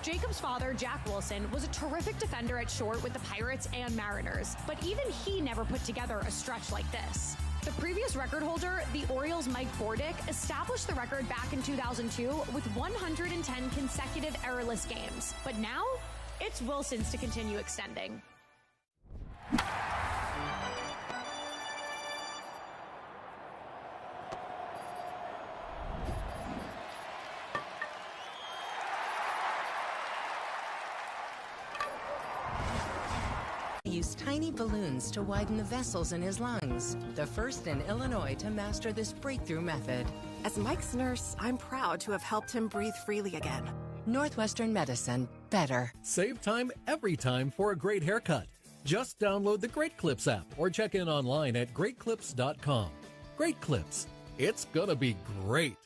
Jacob's father, Jack Wilson, was a terrific defender at short with the Pirates and Mariners, but even he never put together a stretch like this. The previous record holder, the Orioles' Mike Bordick, established the record back in 2002 with 110 consecutive errorless games. But now, it's Wilson's to continue extending. used tiny balloons to widen the vessels in his lungs, the first in Illinois to master this breakthrough method. As Mike's nurse, I'm proud to have helped him breathe freely again. Northwestern Medicine. Better. Save time every time for a great haircut. Just download the Great Clips app or check in online at greatclips.com. Great Clips. It's gonna be great.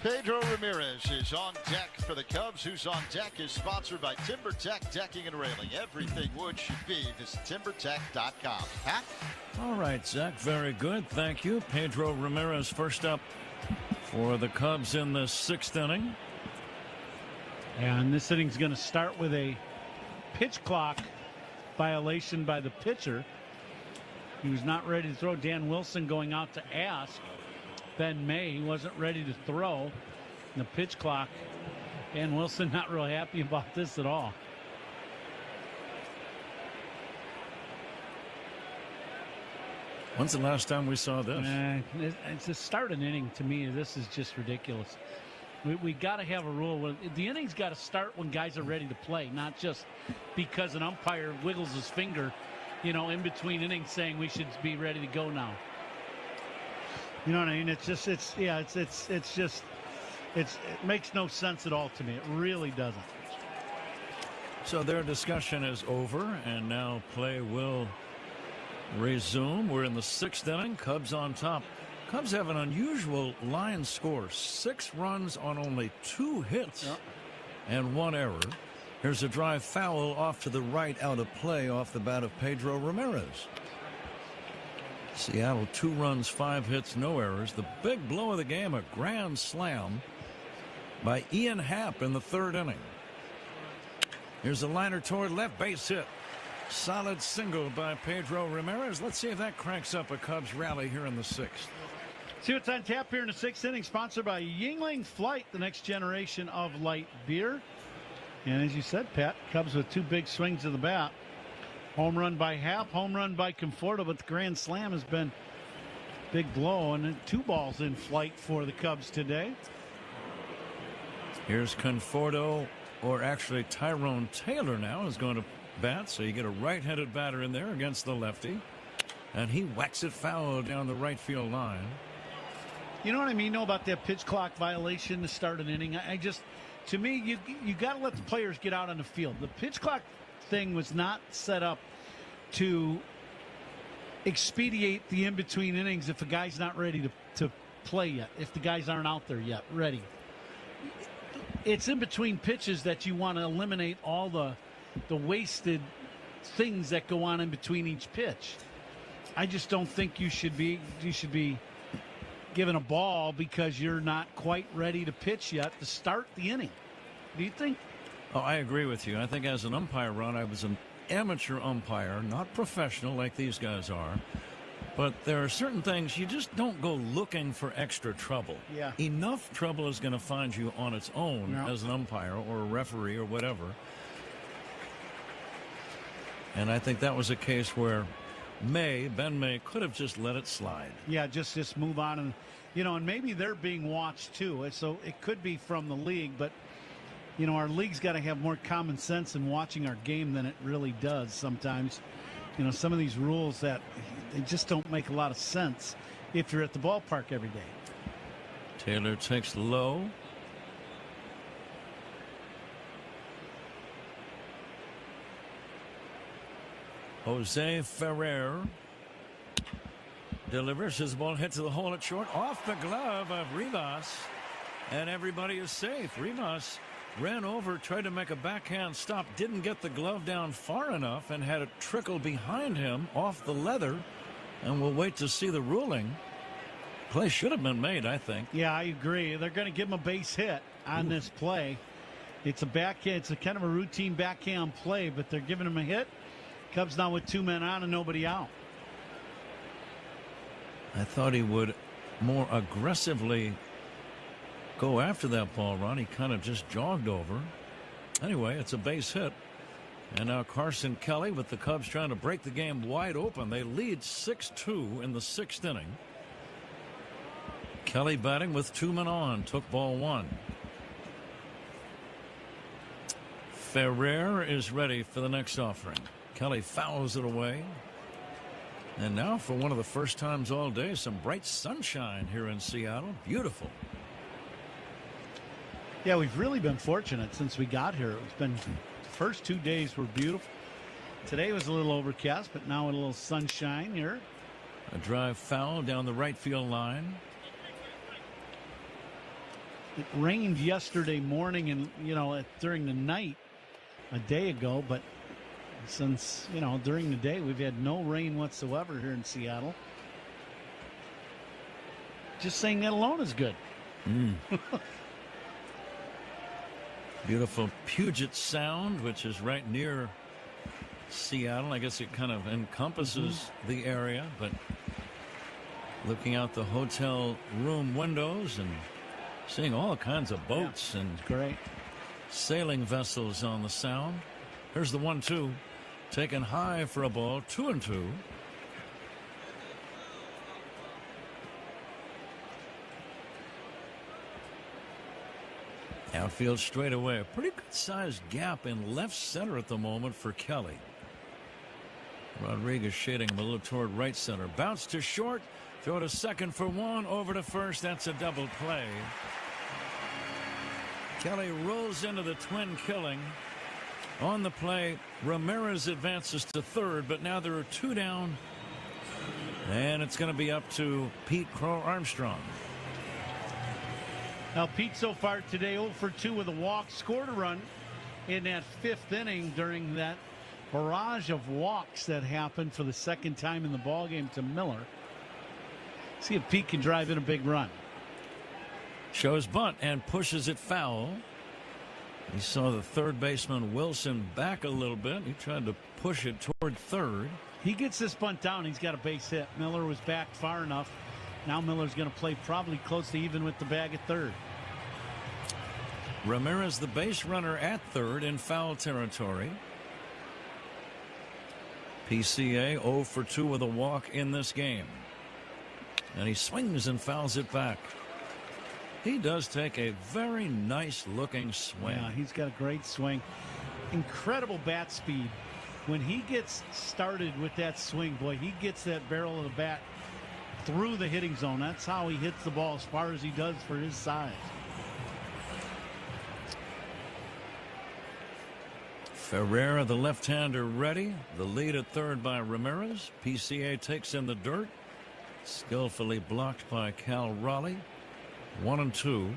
Pedro Ramirez is on deck for the Cubs. Who's on Deck is sponsored by TimberTech Decking and Railing. Everything wood should be. Visit TimberTech.com. Pat? All right, Zach, very good. Thank you. Pedro Ramirez first up for the Cubs in the 6th inning. And this inning's going to start with a pitch clock violation by the pitcher. He was not ready to throw. Dan Wilson going out to ask Ben May. He wasn't ready to throw. The pitch clock. Dan Wilson not real happy about this at all. When's the last time we saw this? It's a start an inning. To me, this is just ridiculous. We got to have a rule where the inning's got to start when guys are ready to play, not just because an umpire wiggles his finger, in between innings saying we should be ready to go now. You know what I mean? It makes no sense at all to me. It really doesn't. So their discussion is over, and now play will resume. We're in the 6th inning. Cubs on top. Cubs have an unusual line score. 6 runs on only 2 hits and 1 error. Here's a drive foul off to the right, out of play off the bat of Pedro Ramirez. Seattle 2 runs, 5 hits, no errors. The big blow of the game, a grand slam by Ian Happ in the 3rd inning. Here's a liner toward left, base hit. Solid single by Pedro Ramirez. Let's see if that cranks up a Cubs rally here in the 6th. See what's on tap here in the 6th inning, sponsored by Yingling Flight, the next generation of light beer. And as you said, Pat, Cubs with 2 big swings of the bat. Home run by Happ, home run by Conforto, but the grand slam has been big blow, and 2 balls in flight for the Cubs today. Here's Conforto, or actually Tyrone Taylor now is going to bat, so you get a right-handed batter in there against the lefty, and he whacks it foul down the right field line. You know what I mean, about that pitch clock violation to start an inning? To me, you got to let the players get out on the field. The pitch clock thing was not set up to expedite the in-between innings if a guy's not ready to play yet, if the guys aren't out there yet ready. It's in between pitches that you want to eliminate all the wasted things that go on in between each pitch. I just don't think you should be given a ball because you're not quite ready to pitch yet to start the inning. Do you think? Oh, I agree with you. I think as an umpire, Ron, I was an amateur umpire, not professional like these guys are. But there are certain things you just don't go looking for extra trouble. Yeah. Enough trouble is going to find you on its own as an umpire or a referee or whatever. And I think that was a case where Ben May could have just let it slide. Yeah, just move on. And, and maybe they're being watched too. So it could be from the league, but, our league's got to have more common sense in watching our game than it really does sometimes. Some of these rules that they just don't make a lot of sense if you're at the ballpark every day. Taylor takes low. Jose Ferrer delivers. His ball hits the hole at short, off the glove of Rivas, and everybody is safe. Rivas ran over, tried to make a backhand stop, didn't get the glove down far enough, and had it trickle behind him off the leather, and we'll wait to see the ruling. Play should have been made, I think. Yeah, I agree. They're going to give him a base hit on this play. It's a backhand. It's a kind of a routine backhand play, but they're giving him a hit. Cubs now with 2 men on and nobody out. I thought he would more aggressively go after that ball, Ron. He kind of just jogged over. Anyway, it's a base hit. And now Carson Kelly with the Cubs trying to break the game wide open. They lead 6-2 in the 6th inning. Kelly batting with 2 men on. Took ball 1. Ferrer is ready for the next offering. Kelly fouls it away. And now for one of the first times all day, some bright sunshine here in Seattle. Beautiful. Yeah, we've really been fortunate since we got here. It's been the first 2 days were beautiful. Today was a little overcast, but now a little sunshine here. A drive foul down the right field line. It rained yesterday morning and, during the night a day ago, but since, during the day we've had no rain whatsoever here in Seattle. Just saying that alone is good. Beautiful Puget Sound, which is right near Seattle. I guess it kind of encompasses the area, but looking out the hotel room windows and seeing all kinds of boats and great sailing vessels on the Sound. Here's the 1-2, taken high for a ball, 2-2. Outfield straightaway. A pretty good sized gap in left center at the moment for Kelly. Rodriguez shading him a little toward right center. Bounce to short. Throw to second for one. Over to first. That's a double play. Kelly rolls into the twin killing. On the play, Ramirez advances to third, but now there are two down. And it's going to be up to Pete Crow Armstrong. Now, Pete so far today 0 for 2 with a walk, scored a run in that fifth inning during that barrage of walks that happened for the second time in the ballgame to Miller. See if Pete can drive in a big run. Shows bunt and pushes it foul. He saw the third baseman Wilson back a little bit. He tried to push it toward third. He gets this bunt down. He's got a base hit. Miller was back far enough. Now Miller's going to play probably close to even with the bag at third. Ramirez, the base runner at third in foul territory. PCA 0 for 2 with a walk in this game. And he swings and fouls it back. He does take a very nice looking swing. Yeah, he's got a great swing. Incredible bat speed. When he gets started with that swing, boy, he gets that barrel of the bat through the hitting zone. That's how he hits the ball as far as he does for his size. Ferreira, the left-hander, ready. The lead at third by Ramirez. PCA takes in the dirt. Skillfully blocked by Cal Raleigh. 1-2.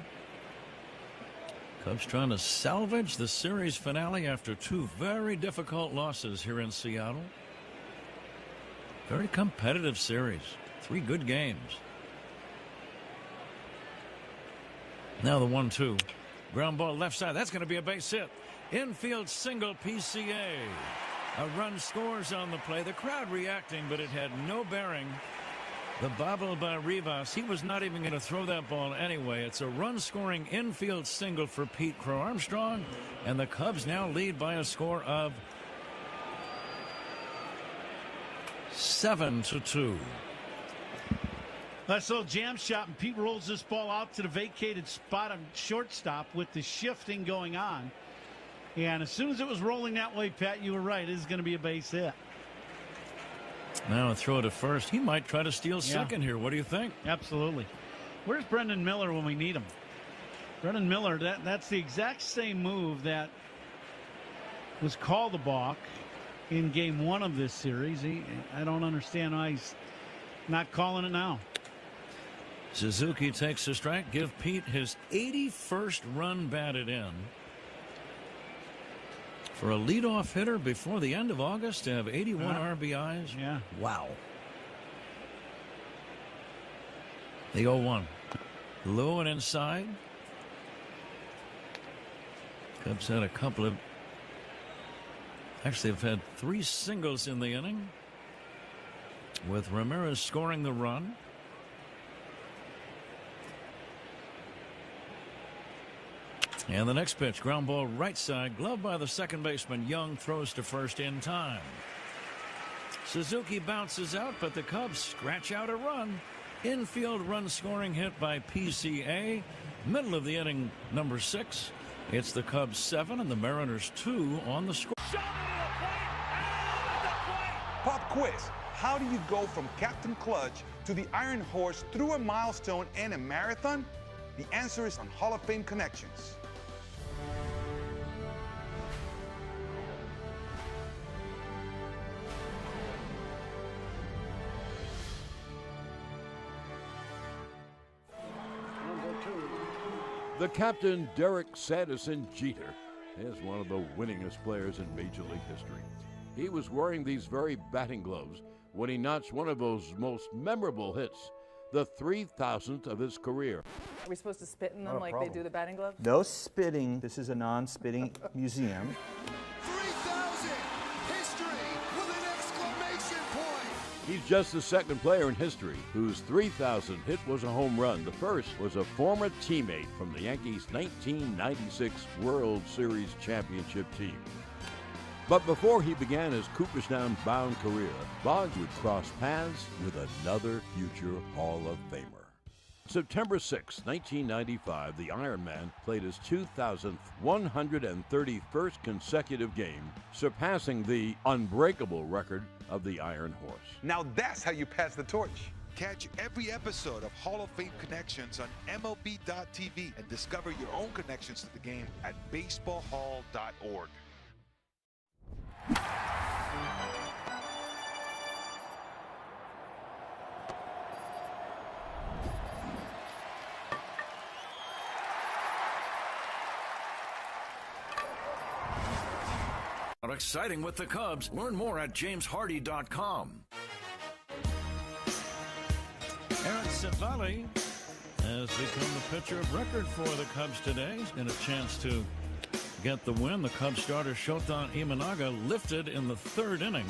Cubs trying to salvage the series finale after two very difficult losses here in Seattle. Very competitive series. 3 good games. Now the 1-2. Ground ball left side. That's going to be a base hit. Infield single PCA. A run scores on the play. The crowd reacting, but it had no bearing. The bobble by Rivas. He was not even going to throw that ball anyway. It's a run scoring infield single for Pete Crow Armstrong. And the Cubs now lead by a score of 7-2. That's a little jam shot, and Pete rolls this ball out to the vacated spot on shortstop with the shifting going on. And as soon as it was rolling that way, Pat, you were right. It is going to be a base hit. Now a throw to first. He might try to steal second here. What do you think? Absolutely. Where's Brendan Miller when we need him? Brendan Miller, that's the exact same move that was called a balk in game 1 of this series. I don't understand why he's not calling it now. Suzuki takes a strike. Give Pete his 81st run batted in. For a leadoff hitter before the end of August to have 81 RBIs. Yeah. Wow. The 0-1. Low and inside. Cubs had a couple of. Actually, have had 3 singles in the inning, with Ramirez scoring the run. And the next pitch, ground ball right side, gloved by the second baseman. Young throws to first in time. Suzuki bounces out, but the Cubs scratch out a run. Infield run scoring hit by PCA. Middle of the inning, number 6. It's the Cubs 7 and the Mariners 2 on the score. Shot into the plate, and Pop quiz. How do you go from Captain Clutch to the Iron Horse through a milestone and a marathon? The answer is on Hall of Fame Connections. The captain, Derek Sanderson Jeter, is one of the winningest players in Major League history. He was wearing these very batting gloves when he notched one of those most memorable hits, the 3,000th of his career. Are we supposed to spit in them like they do the batting gloves? No spitting. This is a non-spitting museum. 3,000! History with an exclamation point! He's just the second player in history whose 3,000th hit was a home run. The first was a former teammate from the Yankees' 1996 World Series championship team. But before he began his Cooperstown-bound career, Bonds would cross paths with another future Hall of Famer. September 6, 1995, the Iron Man played his 2,131st consecutive game, surpassing the unbreakable record of the Iron Horse. Now that's how you pass the torch. Catch every episode of Hall of Fame Connections on MLB.tv and discover your own connections to the game at baseballhall.org. Exciting with the Cubs. Learn more at jameshardy.com. Aaron Civale has become the pitcher of record for the Cubs today. He's got a chance to get the win. The Cubs starter Shota Imanaga lifted in the third inning.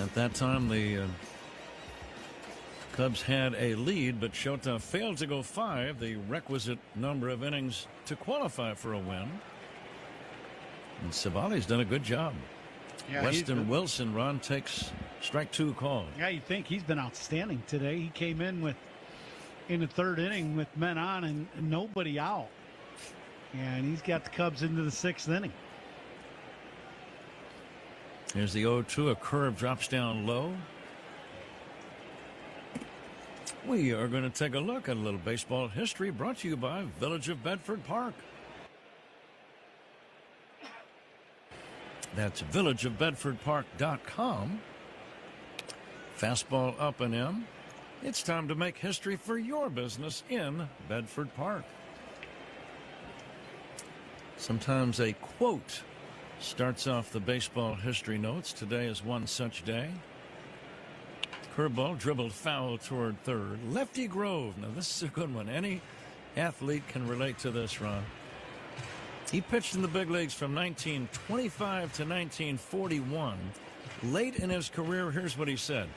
At that time, the Cubs had a lead, but Shota failed to go 5, the requisite number of innings to qualify for a win. And Civale's done a good job. Yeah, Weston Wilson, Ron, takes strike 2 call. Yeah, you think he's been outstanding today. He came in the third inning with men on and nobody out. And he's got the Cubs into the 6th inning. Here's the 0-2. A curve drops down low. We are going to take a look at a little baseball history brought to you by Village of Bedford Park. That's villageofbedfordpark.com. Fastball up and in. It's time to make history for your business in Bedford Park. Sometimes a quote starts off the baseball history notes. Today is one such day. Curveball dribbled foul toward third. Lefty Grove. Now this is a good one. Any athlete can relate to this, Ron. He pitched in the big leagues from 1925 to 1941. Late in his career, here's what he said.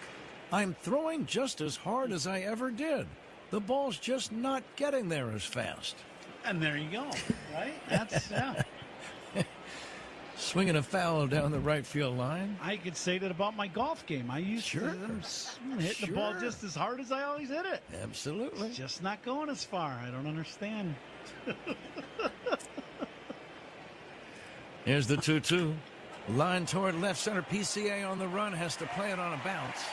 I'm throwing just as hard as I ever did. The ball's just not getting there as fast. And there you go, right? That's, yeah. Swinging a foul down the right field line. I could say that about my golf game. I used to hit the ball just as hard as I always hit it. Absolutely. It's just not going as far. I don't understand. Here's the 2-2. Line toward left center. PCA on the run. Has to play it on a bounce.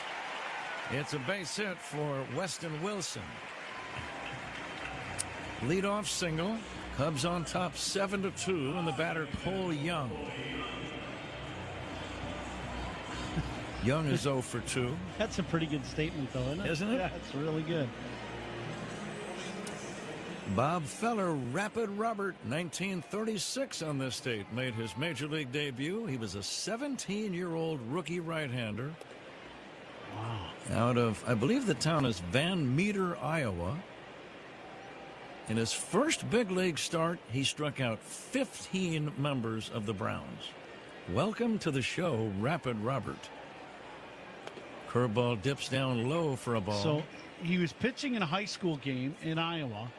It's a base hit for Weston Wilson. Leadoff single. Cubs on top 7-2, and the batter Cole Young. Young is 0 for 2. That's a pretty good statement, though, isn't it? Isn't it? Yeah, it's really good. Bob Feller, Rapid Robert, 1936 on this date, made his major league debut. He was a 17-year-old rookie right-hander. Wow. Out of, I believe the town is Van Meter, Iowa. In his first big league start, he struck out 15 members of the Browns. Welcome to the show, Rapid Robert. Curveball dips down low for a ball. So he was pitching in a high school game in Iowa.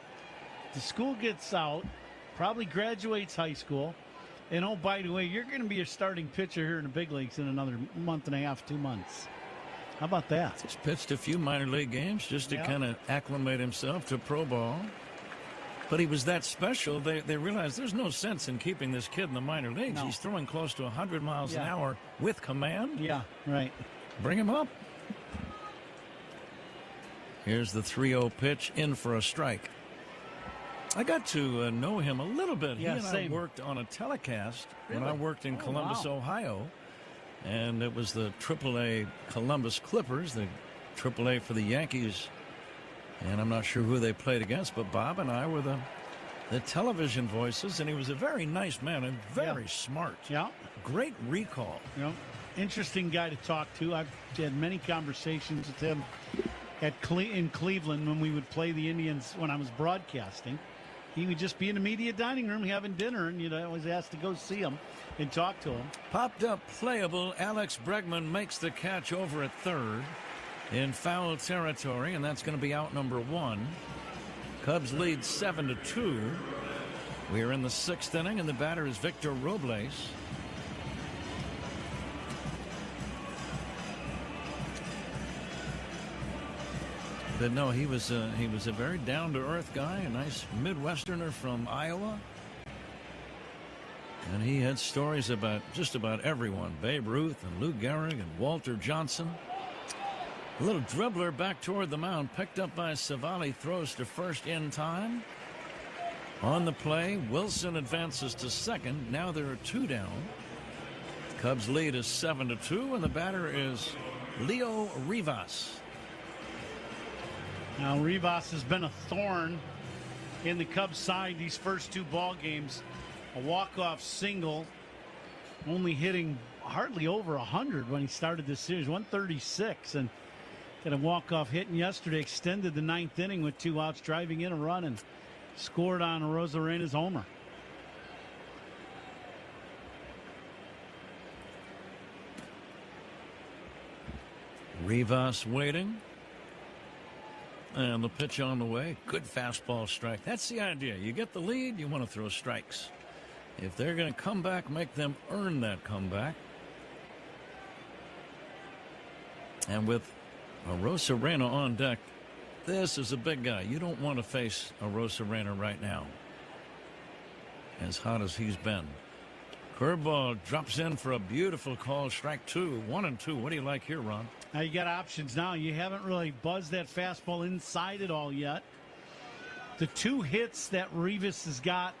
The school gets out, probably graduates high school. And oh, by the way, you're going to be a starting pitcher here in the big leagues in another month and a half, 2 months. How about that? He's pitched a few minor league games just to kind of acclimate himself to pro ball. But he was that special, they realized there's no sense in keeping this kid in the minor leagues. No. He's throwing close to 100 miles an hour with command. Yeah, right. Bring him up. Here's the 3-0 pitch, in for a strike. I got to know him a little bit. Yeah, he and same. I worked on a telecast when Really? I worked in Columbus, wow. Ohio. And it was the AAA Columbus Clippers, the AAA for the Yankees. And I'm not sure who they played against, but Bob and I were the television voices, and he was a very nice man and very smart. Yeah. Great recall. You know, interesting guy to talk to. I've had many conversations with him in Cleveland when we would play the Indians when I was broadcasting. He would just be in the media dining room having dinner, and I was asked to go see him and talk to him. Popped up playable. Alex Bregman makes the catch over at third in foul territory, and that's going to be out number 1. Cubs lead 7-2. We are in the 6th inning, and the batter is Victor Robles. But no, he was a very down-to-earth guy, a nice Midwesterner from Iowa. And he had stories about just about everyone. Babe Ruth and Lou Gehrig and Walter Johnson. A little dribbler back toward the mound, picked up by Savali, throws to first in time. On the play, Wilson advances to second. Now there are 2 down. Cubs lead is 7-2, and the batter is Leo Rivas. Now, Rivas has been a thorn in the Cubs side these first 2 ball games. A walk-off single, only hitting hardly over 100 when he started this series, 136, and got a walk-off hit. And yesterday extended the 9th inning with 2 outs, driving in a run and scored on Rosarena's homer. Rivas waiting. And the pitch on the way. Good fastball strike. That's the idea. You get the lead, you want to throw strikes. If they're going to come back, make them earn that comeback. And with Rosarena on deck, this is a big guy. You don't want to face a Rosarena right now, as hot as he's been. Curveball drops in for a beautiful call. Strike 2, 1-2. What do you like here, Ron? Now you got options now. You haven't really buzzed that fastball inside it all yet. The 2 hits that Rivas has got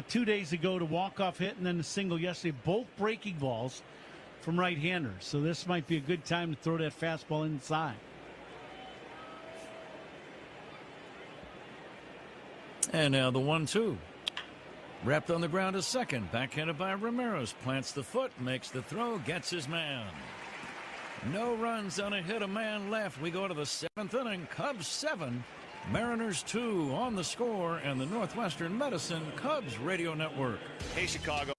2 days ago, to walk-off hit and then the single yesterday, both breaking balls from right-handers. So this might be a good time to throw that fastball inside. And now the 1-2. Wrapped on the ground to second. Backhanded by Ramirez. Plants the foot, makes the throw, gets his man. No runs on a hit, a man left. We go to the 7th inning. Cubs 7, Mariners 2 on the Score and the Northwestern Medicine Cubs Radio Network. Hey, Chicago.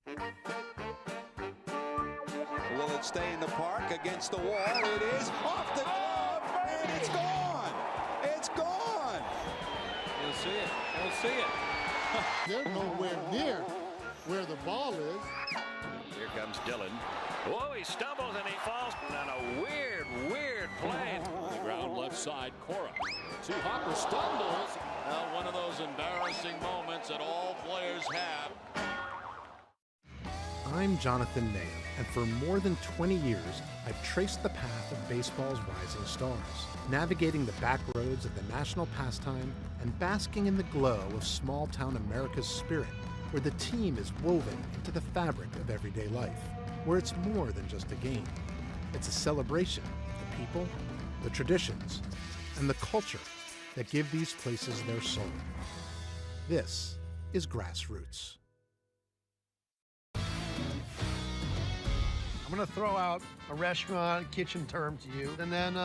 Will it stay in the park against the wall? It is off the glove, and it's gone. It's gone. You'll see it. You'll see it. They're nowhere near where the ball is. Here comes Dillon. Whoa, he stumbles and he falls on a weird play. On the ground left side, Cora. Hopper stumbles. One of those embarrassing moments that all players have. I'm Jonathan Mayer, and for more than 20 years, I've traced the path of baseball's rising stars, navigating the back roads of the national pastime and basking in the glow of small-town America's spirit, where the team is woven into the fabric of everyday life, where it's more than just a game. It's a celebration of the people, the traditions, and the culture that give these places their soul. This is Grassroots. I'm going to throw out a restaurant kitchen term to you, and then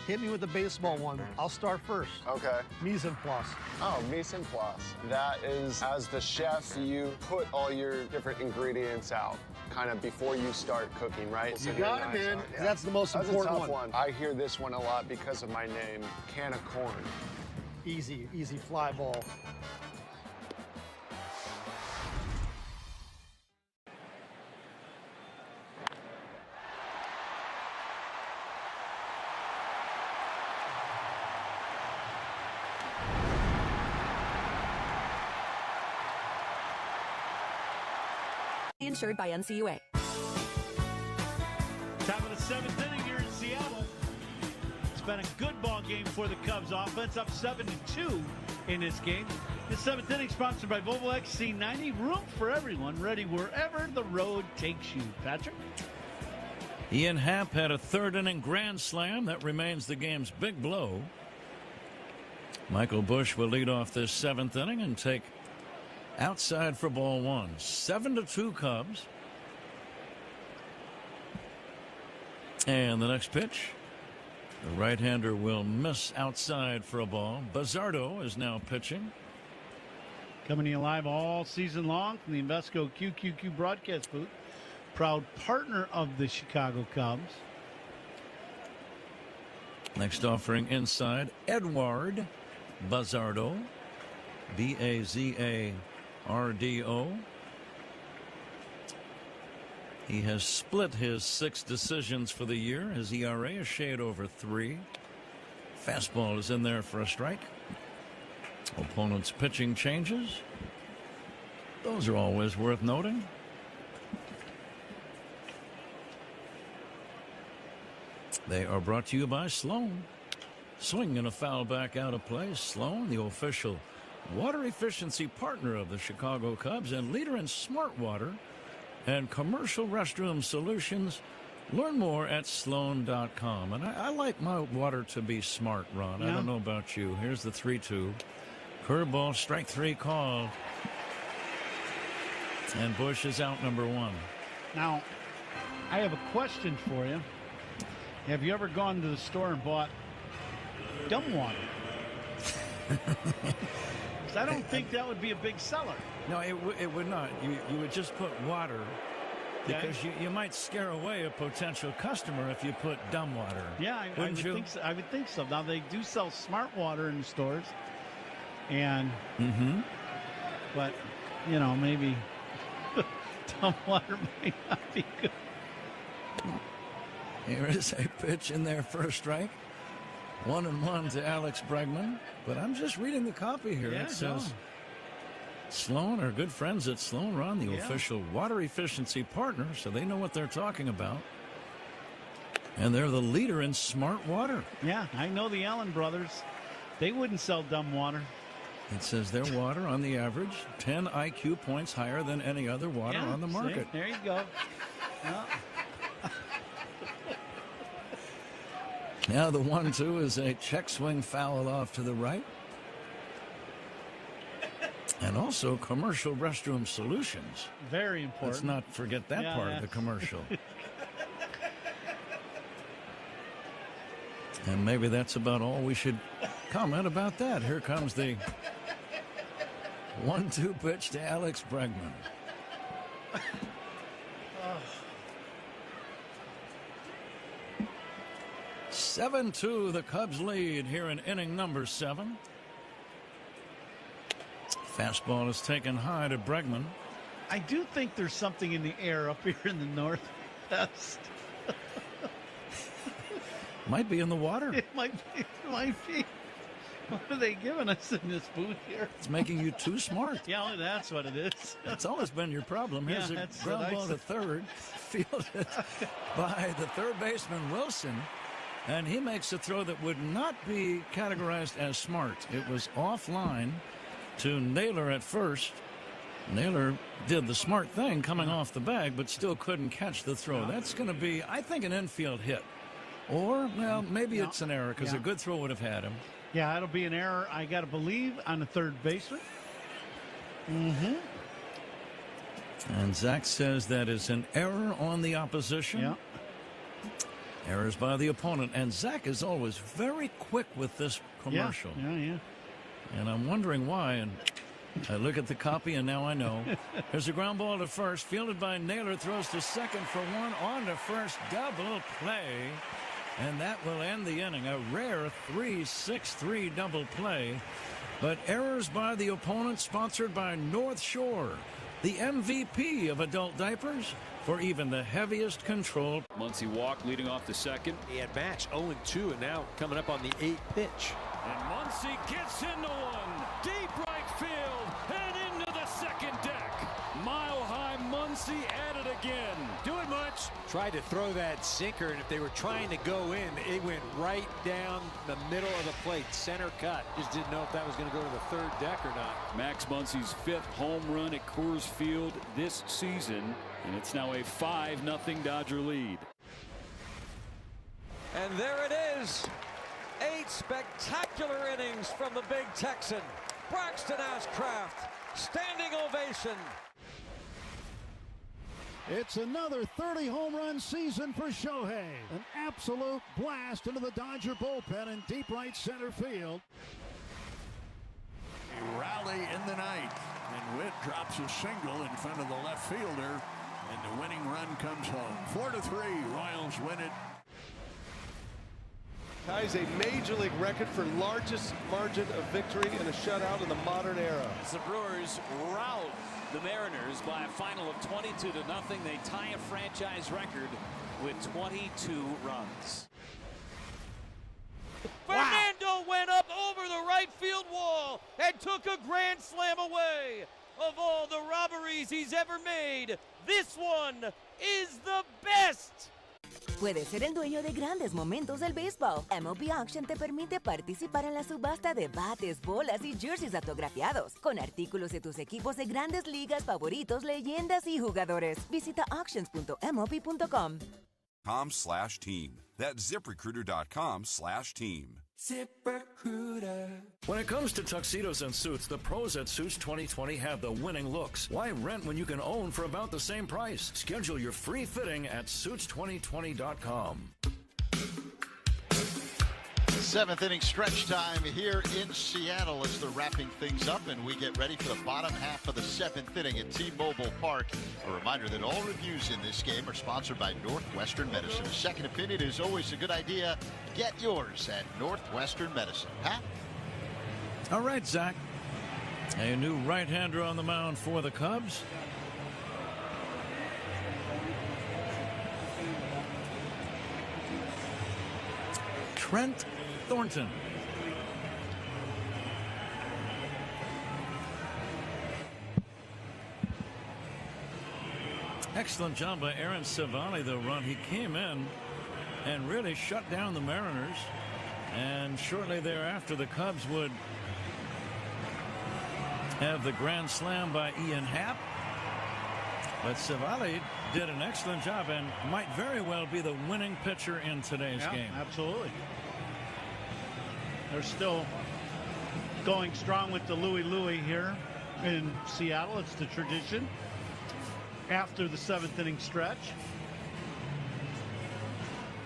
hit me with the baseball one. I'll start first. Okay. Mise en place. Oh, mise en place. That is, as the chef, you put all your different ingredients out kind of before you start cooking, right? You got it, man. Yeah. That's the most important That's a tough one. I hear this one a lot because of my name, can of corn. Easy fly ball. Insured by NCUA. Top of the 7th inning here in Seattle. It's been a good ball game for the Cubs offense, up 7-2 in this game. The 7th inning sponsored by Volvo XC90. Room for everyone, ready wherever the road takes you. Patrick? Ian Happ had a 3rd inning grand slam. That remains the game's big blow. Michael Busch will lead off this 7th inning and take outside for ball 1. 7-2 Cubs. And the next pitch, the right-hander will miss outside for a ball. Bizzardo is now pitching. Coming to you live all season long from the Invesco QQQ broadcast booth. Proud partner of the Chicago Cubs. Next offering inside, Edward Bizzardo. Bazardo. He has split his 6 decisions for the year. His ERA a shade over 3. Fastball is in there for a strike. Opponent's pitching changes. Those are always worth noting. They are brought to you by Sloan. Swing and a foul back out of play. Sloan, the official water efficiency partner of the Chicago Cubs and leader in smart water and commercial restroom solutions. Learn more at Sloan.com. And I like my water to be smart, Ron. Yeah. I don't know about you. Here's the 3-2. Curveball, strike 3 call. And Busch is out number 1. Now, I have a question for you. Have you ever gone to the store and bought gum water? Because I don't think that would be a big seller. No, it would not. You would just put water. Because you might scare away a potential customer if you put dumb water. Yeah, I would think so. I would think so. Now, they do sell smart water in the stores. And, but, you know, maybe dumb water might not be good. Here is a pitch in there for a strike. 1-1 to Alex Bregman. But I'm just reading the copy here. It says Sloan are good friends at Sloan, Ron, the official water efficiency partner, so they know what they're talking about. And they're the leader in smart water. Yeah, I know the Allen brothers. They wouldn't sell dumb water. It says their water on the average 10 IQ points higher than any other water on the market. See? There you go. Well. Now the 1-2 is a check swing foul off to the right. And also commercial restroom solutions. Very important. Let's not forget that part of the commercial. And maybe that's about all we should comment about that. Here comes the 1-2 pitch to Alex Bregman. 7-2, the Cubs lead here in inning number 7. Fastball is taken high to Bregman. I do think there's something in the air up here in the Northwest. Might be in the water. It might be. What are they giving us in this booth here? It's making you too smart. Yeah, that's what it is. It's always been your problem. Here's a ground ball to third, fielded by the third baseman Wilson. And he makes a throw that would not be categorized as smart. It was offline to Naylor at first. Naylor did the smart thing coming off the bag, but still couldn't catch the throw. That's going to be, I think, an infield hit. Or, well, maybe it's an error because a good throw would have had him. Yeah, it'll be an error, I got to believe, on the third baseman. And Zach says that is an error on the opposition. Yeah. Errors by the opponent. And Zach is always very quick with this commercial. Yeah. And I'm wondering why. And I look at the copy, and now I know. There's a ground ball to first, fielded by Naylor, throws to second for one, on to first, double play. And that will end the inning. A rare 3-6-3 double play. But errors by the opponent, sponsored by North Shore, the MVP of adult diapers for even the heaviest control. Muncy walk leading off the second. At match 0-2, and now coming up on the 8th pitch. And Muncy gets into one. Deep right field and into the second deck. Mile High Muncy Muncy at it again. Doing much. Tried to throw that sinker, and if they were trying to go in, it went right down the middle of the plate. Center cut. Just didn't know if that was going to go to the third deck or not. Max Muncy's 5th home run at Coors Field this season, and it's now a 5-0 Dodger lead. And there it is. 8 spectacular innings from the big Texan. Braxton Ashcraft, standing ovation. It's another 30 home run season for Shohei. An absolute blast into the Dodger bullpen in deep right center field. A rally in the ninth, and Witt drops a single in front of the left fielder, and the winning run comes home. 4-3, Royals win it. Ties a major league record for largest margin of victory in a shutout in the modern era. The Brewers rout the Mariners by a final of 22-0. They tie a franchise record with 22 runs. Fernando went up over the right field wall and took a grand slam away. Of all the robberies he's ever made, this one is the best. Puedes ser el dueño de grandes momentos del béisbol. MLB Auction te permite participar en la subasta de bates, bolas y jerseys autografiados, con artículos de tus equipos de grandes ligas favoritos, leyendas y jugadores. Visita auctions.mlb.com. .com/team. That's ZipRecruiter.com/team. ZipRecruiter. When it comes to tuxedos and suits, the pros at Suits 2020 have the winning looks. Why rent when you can own for about the same price? Schedule your free fitting at Suits2020.com. 7th inning stretch time here in Seattle as they're wrapping things up, and we get ready for the bottom half of the 7th inning at T-Mobile Park. A reminder that all reviews in this game are sponsored by Northwestern Medicine. A second opinion is always a good idea. Get yours at Northwestern Medicine. Pat? All right, Zach. A new right-hander on the mound for the Cubs. Trent Thornton. Excellent job by Aaron Civale, the run. He came in and really shut down the Mariners. And shortly thereafter, the Cubs would have the grand slam by Ian Happ. But Civale did an excellent job and might very well be the winning pitcher in today's game. Absolutely. They're still going strong with the Louie here in Seattle. It's the tradition after the 7th inning stretch.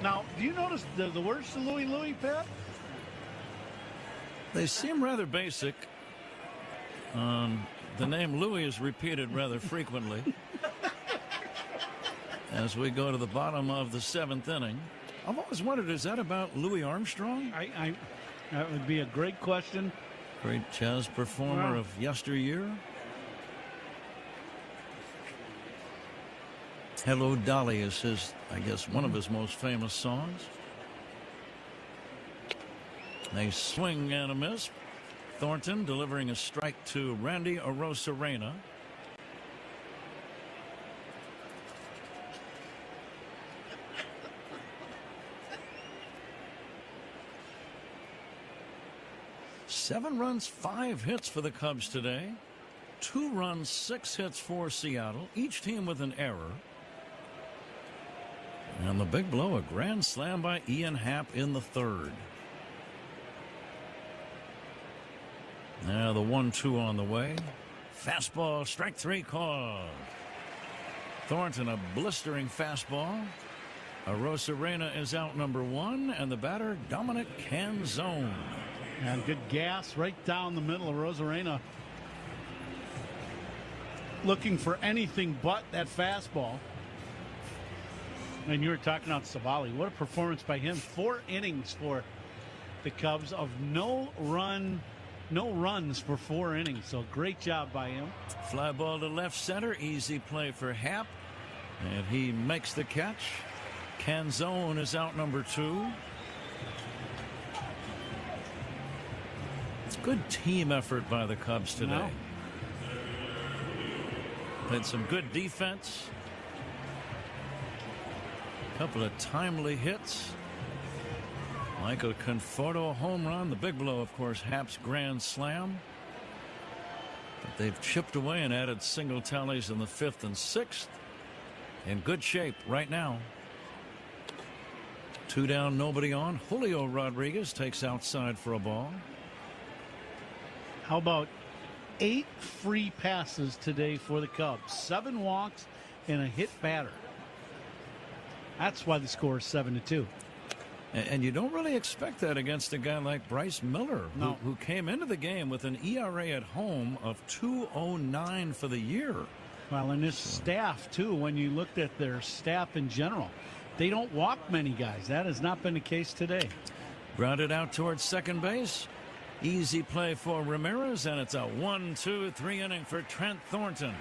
Now, do you notice the words to Louie, Pat? They seem rather basic. The name Louie is repeated rather frequently as we go to the bottom of the 7th inning. I've always wondered, is that about Louis Armstrong? That would be a great question. Great jazz performer of yesteryear. Hello, Dolly is his, I guess, one of his most famous songs. A swing and a miss. Thornton delivering a strike to Randy Arozarena. Seven runs, 5 hits for the Cubs today. 2 runs, 6 hits for Seattle. Each team with an error. And the big blow, a grand slam by Ian Happ in the 3rd. Now the 1-2 on the way. Fastball, strike 3 called. Thornton, a blistering fastball. Arozarena is out number 1, and the batter, Dominic Canzone. And good gas right down the middle of Arozarena. Looking for anything but that fastball. And you were talking about Civale. What a performance by him. 4 innings for the Cubs of no runs for 4 innings. So great job by him. Fly ball to left center. Easy play for Happ. And he makes the catch. Canzone is out number 2. It's good team effort by the Cubs today. Played some good defense. A couple of timely hits. Michael Conforto, a home run. The big blow, of course, Happ's grand slam. But they've chipped away and added single tallies in the 5th and 6th. In good shape right now. 2 down, nobody on. Julio Rodriguez takes outside for a ball. How about 8 free passes today for the Cubs? 7 walks and a hit batter. That's why the score is 7-2. And you don't really expect that against a guy like Bryce Miller, no. who came into the game with an ERA at home of 2.09 for the year. Well, and this staff, too, when you looked at their staff in general, they don't walk many guys. That has not been the case today. Grounded out towards second base. Easy play for Ramirez, and it's a 1-2-3 inning for Trent Thornton.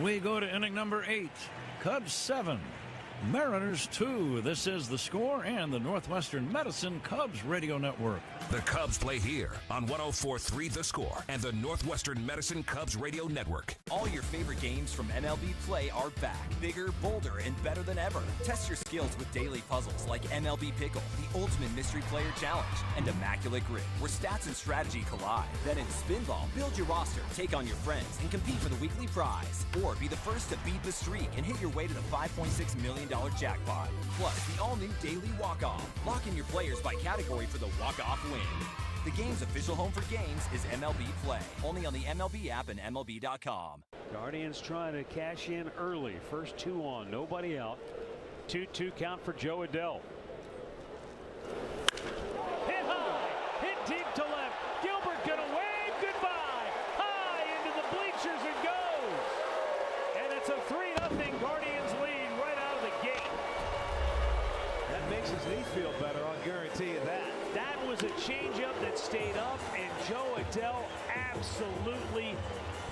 We go to inning number 8. Cubs 7. Mariners 2. This is The Score and the Northwestern Medicine Cubs Radio Network. The Cubs play here on 104.3 The Score and the Northwestern Medicine Cubs Radio Network. All your favorite games from MLB Play are back. Bigger, bolder, and better than ever. Test your skills with daily puzzles like MLB Pickle, the Ultimate Mystery Player Challenge, and Immaculate Grid, where stats and strategy collide. Then in Spinball, build your roster, take on your friends, and compete for the weekly prize. Or be the first to beat the streak and hit your way to the $5.6 million jackpot. Plus, the all-new Daily Walk-Off. Lock in your players by category for the walk-off win. The game's official home for games is MLB Play. Only on the MLB app and MLB.com. Guardians trying to cash in early. First 2 on, nobody out. 2-2 count for Joe Adell. Hit high, hit deep to left. Gilbert gonna wave goodbye. High into the bleachers it goes. And it's a 3-0 Guardians lead right out of the gate. That makes his knee feel better, I'll guarantee you that. That was a changeup that stayed up, and Joe Adell absolutely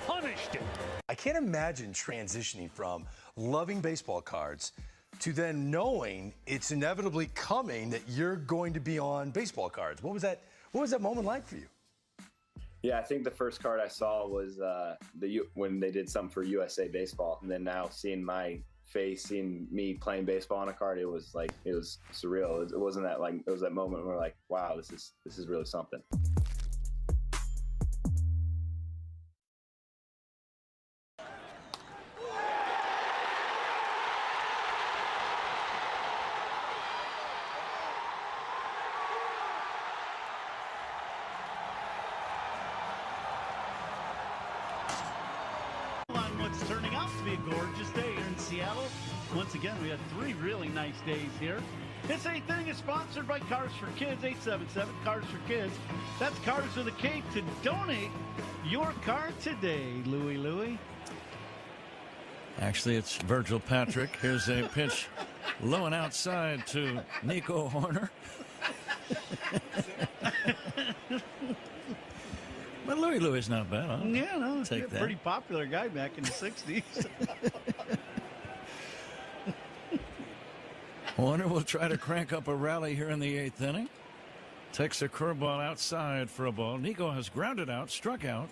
punished it. I can't imagine transitioning from loving baseball cards to then knowing it's inevitably coming that you're going to be on baseball cards. What was that moment like for you? Yeah, I think the first card I saw was when they did something for USA Baseball, and then now seeing my face, seeing me playing baseball on a card, it was surreal. It wasn't that it was that moment where like, wow, this is really something. What's turning out to be a gorgeous day here in Seattle. Once again, we had 3 really nice days here. This 8th inning is sponsored by Cars for Kids, 877 Cars for Kids. That's Cars with a K to donate your car today, Louie. Actually, it's Virgil Patrick. Here's a pitch low and outside to Nico Horner. But Louie is not bad, huh? Yeah, no, he's Take a that. pretty popular guy back in the 60s. Horner will try to crank up a rally here in the 8th inning. Takes a curveball outside for a ball. Nico has grounded out, struck out,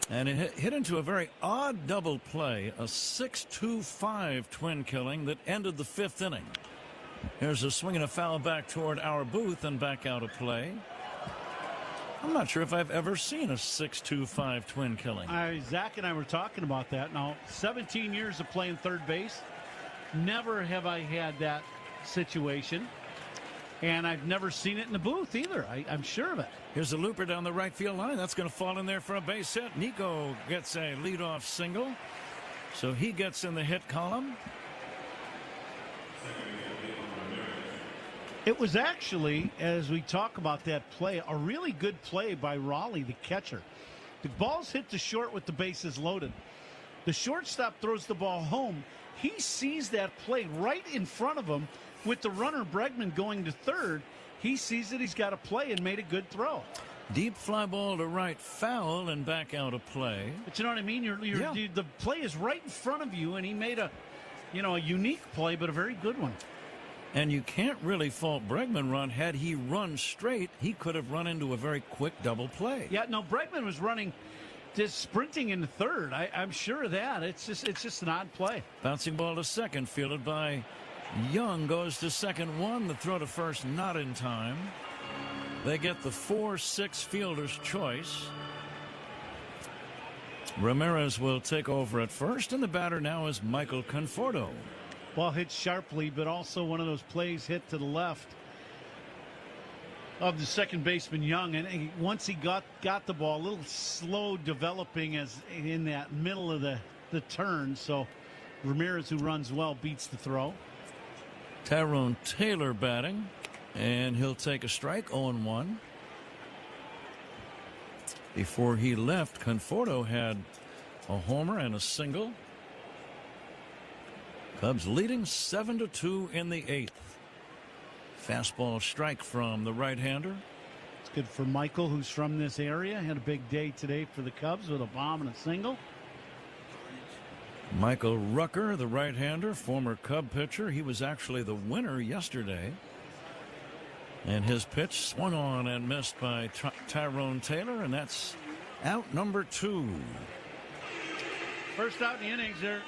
and it hit into a very odd double play, a 6-2-5 twin killing that ended the 5th inning. Here's a swing and a foul back toward our booth and back out of play. I'm not sure if I've ever seen a 6-2-5 twin killing. Zach and I were talking about that. Now, 17 years of playing third base. Never have I had that situation. And I've never seen it in the booth either. I'm sure of it. Here's a looper down the right field line. That's going to fall in there for a base hit. Nico gets a leadoff single. So he gets in the hit column. It was actually, as we talk about that play, a really good play by Raleigh, the catcher. The ball's hit to short with the bases loaded. The shortstop throws the ball home. He sees that play right in front of him with the runner Bregman going to third. He sees that he's got a play and made a good throw. Deep fly ball to right, foul, and back out of play. But you know what I mean? The play is right in front of you, and he made a unique play, but a very good one. And you can't really fault Bregman run. Had he run straight, he could have run into a very quick double play. Yeah, no, Bregman was running just sprinting in third. I'm sure of that. It's just an odd play. Bouncing ball to second, fielded by Young, goes to second one. The throw to first not in time. They get the 4-6 fielder's choice. Ramirez will take over at first, and the batter now is Michael Conforto. Ball hit sharply, but also one of those plays hit to the left of the second baseman Young, and once he got the ball, a little slow developing as in that middle of the turn. So Ramirez, who runs well, beats the throw. Tyrone Taylor batting, and he'll take a strike. 0-1. Before he left, Conforto had a homer and a single. Cubs leading 7-2 in the 8th. Fastball strike from the right-hander. It's good for Michael, who's from this area. Had a big day today for the Cubs with a bomb and a single. Michael Rucker, the right-hander, former Cub pitcher. He was actually the winner yesterday. And his pitch swung on and missed by Tyrone Taylor, and that's out number 2. First out in the innings there.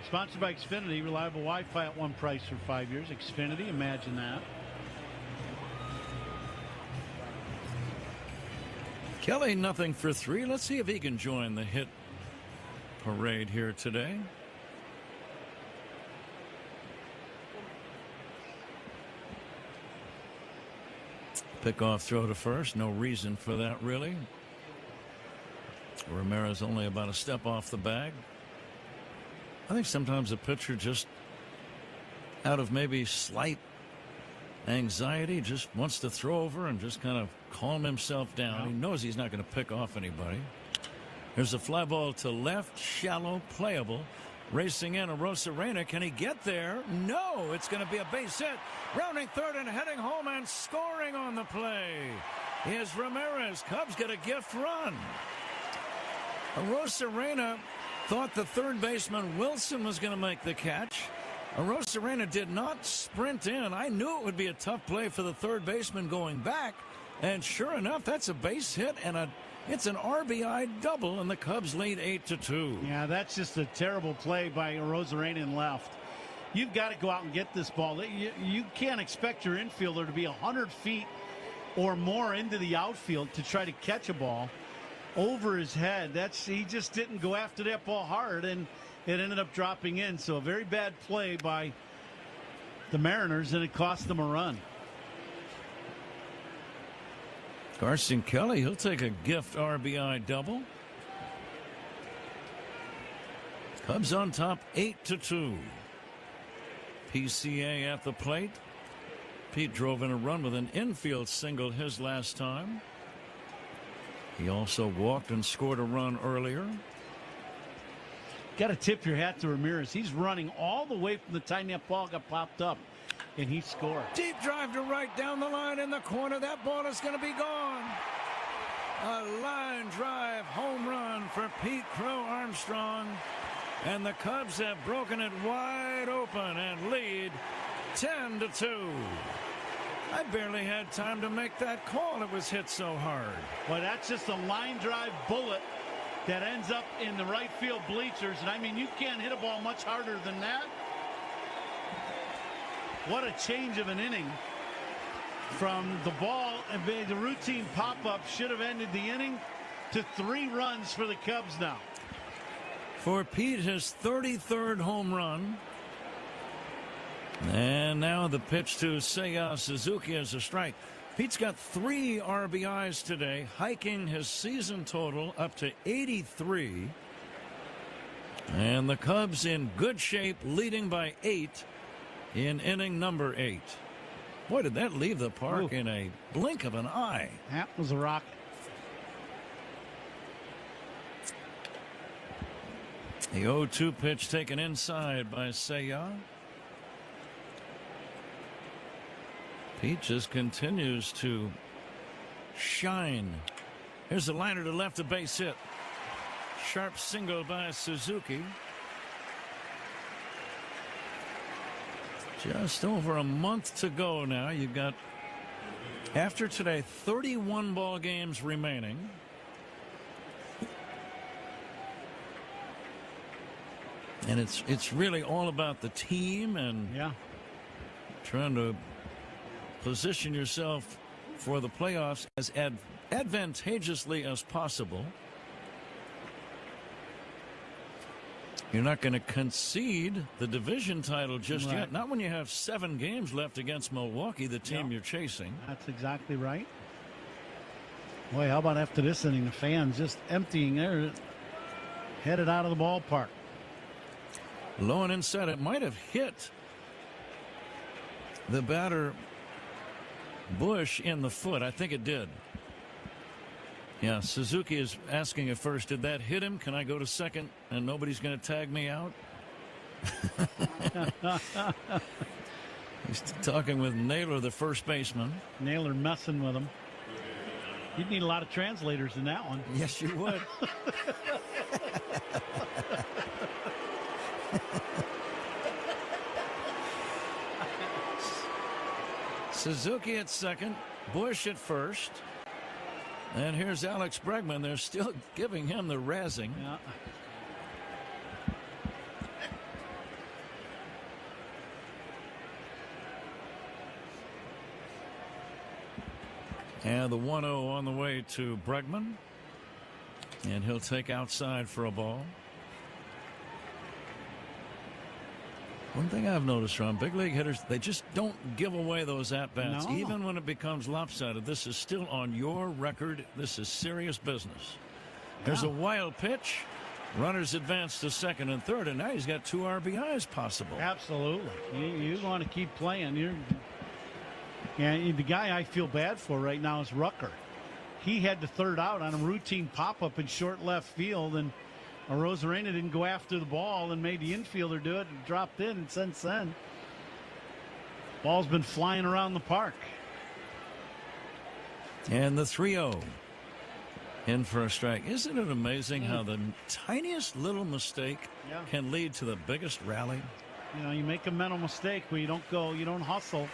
Sponsored by Xfinity. Reliable Wi-Fi at one price for 5 years. Xfinity, imagine that. Kelly, 0 for 3. Let's see if he can join the hit parade here today. Pickoff throw to first. No reason for that, really. Ramirez only about a step off the bag. I think sometimes a pitcher, just out of maybe slight anxiety, just wants to throw over and just kind of calm himself down. He knows he's not going to pick off anybody. There's a fly ball to left, shallow, playable. Racing in Arozarena. Can he get there? No, it's going to be a base hit. Rounding third and heading home and scoring on the play is Ramirez. Cubs get a gift run. Arozarena thought the third baseman Wilson was going to make the catch. Arozarena did not sprint in. I knew it would be a tough play for the third baseman going back. And sure enough, that's a base hit and it's an RBI double, and the Cubs lead 8-2. Yeah, that's just a terrible play by Arozarena in left. You've got to go out and get this ball. You can't expect your infielder to be 100 feet or more into the outfield to try to catch a ball over his head. He just didn't go after that ball hard, and it ended up dropping in. So a very bad play by the Mariners, and it cost them a run. Carson Kelly, he'll take a gift RBI double. Cubs on top 8-2. PCA at the plate. Pete drove in a run with an infield single his last time. He also walked and scored a run earlier. Got to tip your hat to Ramirez. He's running all the way from the time that ball got popped up, and he scored. Deep drive to right down the line in the corner. That ball is going to be gone. A line drive home run for Pete Crow Armstrong. And the Cubs have broken it wide open and lead 10-2. I barely had time to make that call. It was hit so hard. Well, that's just a line drive bullet that ends up in the right field bleachers. And I mean, you can't hit a ball much harder than that. What a change of an inning from the ball. And the routine pop-up should have ended the inning to 3 runs for the Cubs now. For Pete, his 33rd home run. And now the pitch to Seiya Suzuki as a strike. Pete's got 3 RBIs today, hiking his season total up to 83. And the Cubs in good shape, leading by 8 in inning number 8. Boy, did that leave the park in a blink of an eye. That was a rocket. The 0-2 pitch taken inside by Seiya. Pete just continues to shine. Here's the liner to left, a base hit. Sharp single by Suzuki. Just over a month to go now. You've got, after today, 31 ball games remaining. And it's really all about the team and trying to position yourself for the playoffs as advantageously as possible. You're not going to concede the division title just yet. Not when you have 7 games left against Milwaukee, the team you're chasing. That's exactly right. Boy, how about after this inning, the fans just emptying there, headed out of the ballpark. Low and inside, it might have hit the batter Bush in the foot. I think it did. Yeah, Suzuki is asking at first, did that hit him? Can I go to second and nobody's going to tag me out? He's talking with Naylor, the first baseman. Naylor messing with him. You'd need a lot of translators in that one. Yes, you would. Suzuki at second, Bush at first. And here's Alex Bregman. They're still giving him the razzing. Yeah. And the 1-0 on the way to Bregman. And he'll take outside for a ball. One thing I've noticed around big league hitters, they just don't give away those at-bats. No. Even when it becomes lopsided. This is still on your record. This is serious business. There's a wild pitch. Runners advance to second and third, and now he's got 2 RBIs possible. Absolutely. You want to keep playing. The guy I feel bad for right now is Rucker. He had the third out on a routine pop-up in short left field, and Rosarena didn't go after the ball and made the infielder do it and dropped in. And since then, ball's been flying around the park. And the 3-0 in for a strike. Isn't it amazing how the tiniest little mistake can lead to the biggest rally? You know, you make a mental mistake where you don't hustle,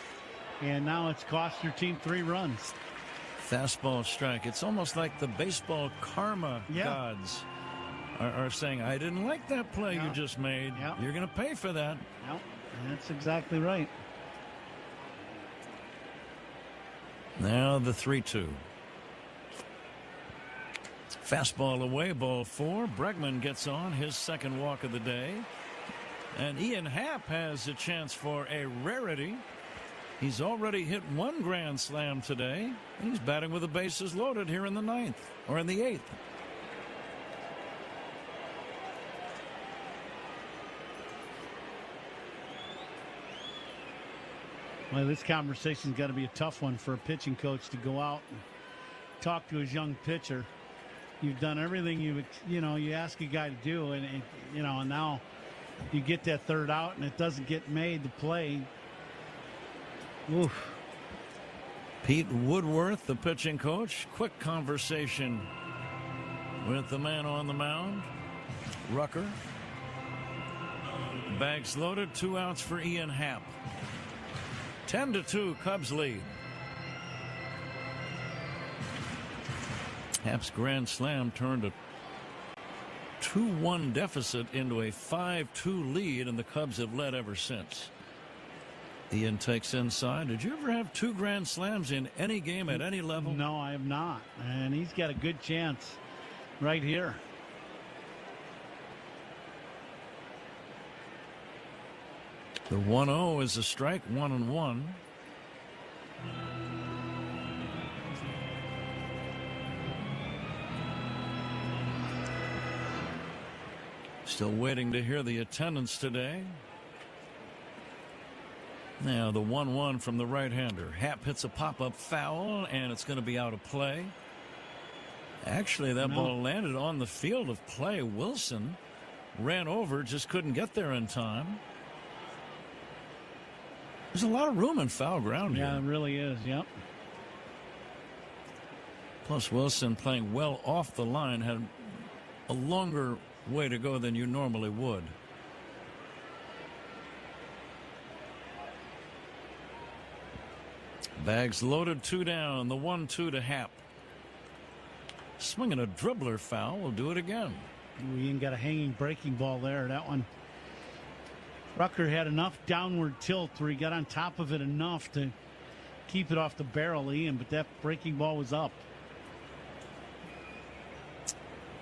and now it's cost your team 3 runs. Fastball strike. It's almost like the baseball karma gods are saying, I didn't like that play you just made. You're going to pay for that. Yep. That's exactly right. Now the 3-2. Fastball away, ball 4. Bregman gets on his second walk of the day. And Ian Happ has a chance for a rarity. He's already hit 1 grand slam today. He's batting with the bases loaded here in the 9th, or in the 8th. Well, this conversation's got to be a tough one for a pitching coach to go out and talk to his young pitcher. You've done everything you ask a guy to do, and now you get that third out and it doesn't get made to play. Oof. Pete Woodworth, the pitching coach, quick conversation with the man on the mound, Rucker. Bags loaded, 2 outs for Ian Happ. 10-2, Cubs lead. Happ's grand slam turned a 2-1 deficit into a 5-2 lead, and the Cubs have led ever since. Ian takes inside. Did you ever have 2 grand slams in any game at any level? No, I have not. And he's got a good chance right here. The 1-0 is a strike, 1-1. Still waiting to hear the attendance today. Now the 1-1 from the right-hander. Happ hits a pop-up foul, and it's going to be out of play. Actually, that ball landed on the field of play. Wilson ran over, just couldn't get there in time. There's a lot of room in foul ground here. Yeah, it really is. Yep. Plus, Wilson playing well off the line had a longer way to go than you normally would. Bags loaded, 2 down. The 1-2 to Happ. Swinging a dribbler foul. Will do it again. We ain't got a hanging breaking ball there. That one Rucker had enough downward tilt where he got on top of it enough to keep it off the barrel, Ian, but that breaking ball was up.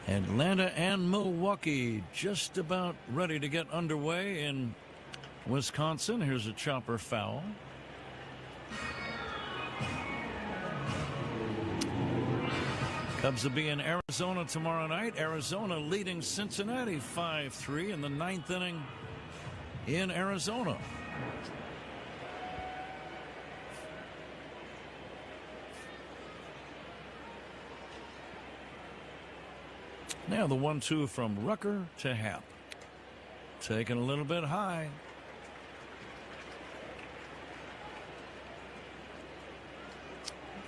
Atlanta and Milwaukee just about ready to get underway in Wisconsin. Here's a chopper foul. Cubs will be in Arizona tomorrow night. Arizona leading Cincinnati 5-3 in the 9th inning in Arizona. Now the 1-2 from Rucker to Happ. Taken a little bit high.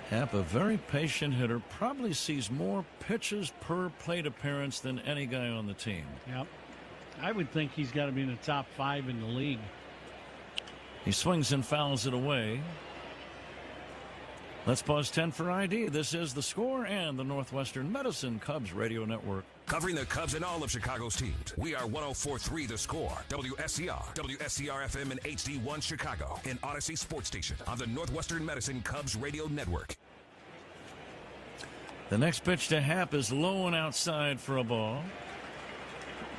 Happ, a very patient hitter, probably sees more pitches per plate appearance than any guy on the team. Yep. I would think he's got to be in the top 5 in the league. He swings and fouls it away. Let's pause 10 for ID. This is The Score and the Northwestern Medicine Cubs Radio Network. Covering the Cubs and all of Chicago's teams, we are 104.3 The Score, WSCR, WSCR-FM and HD1 Chicago, and Odyssey Sports Station on the Northwestern Medicine Cubs Radio Network. The next pitch to Happ is low and outside for a ball.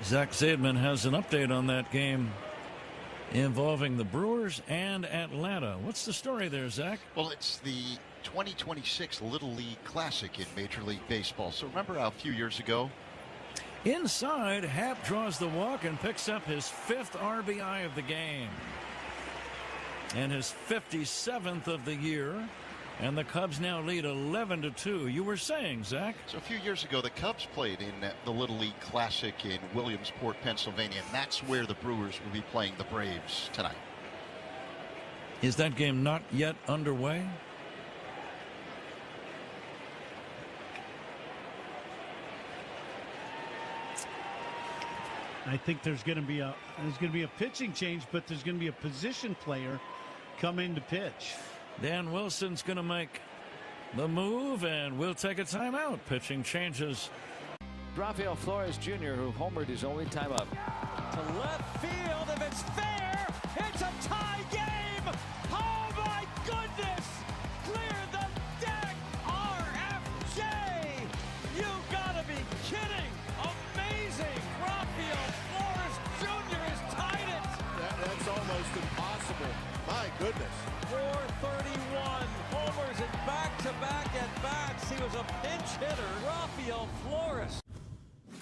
Zach Zaidman has an update on that game involving the Brewers and Atlanta. What's the story there, Zach? Well, it's the 2026 Little League Classic in Major League Baseball. So remember how a few years ago? Inside, Happ draws the walk and picks up his 5th RBI of the game. And his 57th of the year. And the Cubs now lead 11-2. You were saying, Zach? So a few years ago, the Cubs played in the Little League Classic in Williamsport, Pennsylvania. And that's where the Brewers will be playing the Braves tonight. Is that game not yet underway? I think there's going to be a pitching change, but there's going to be a position player come in to pitch. Dan Wilson's going to make the move, and we'll take a timeout. Pitching changes. Rafael Flores Jr., who homered his only time up. To left field, if it's fair, it's a tie game. Oh my goodness! Clear the deck, RFJ. You gotta be kidding! Amazing! Rafael Flores Jr. has tied it. That's almost impossible. My goodness. 431 homers and back-to-back at-bats. He was a pinch hitter. Rafael Flores.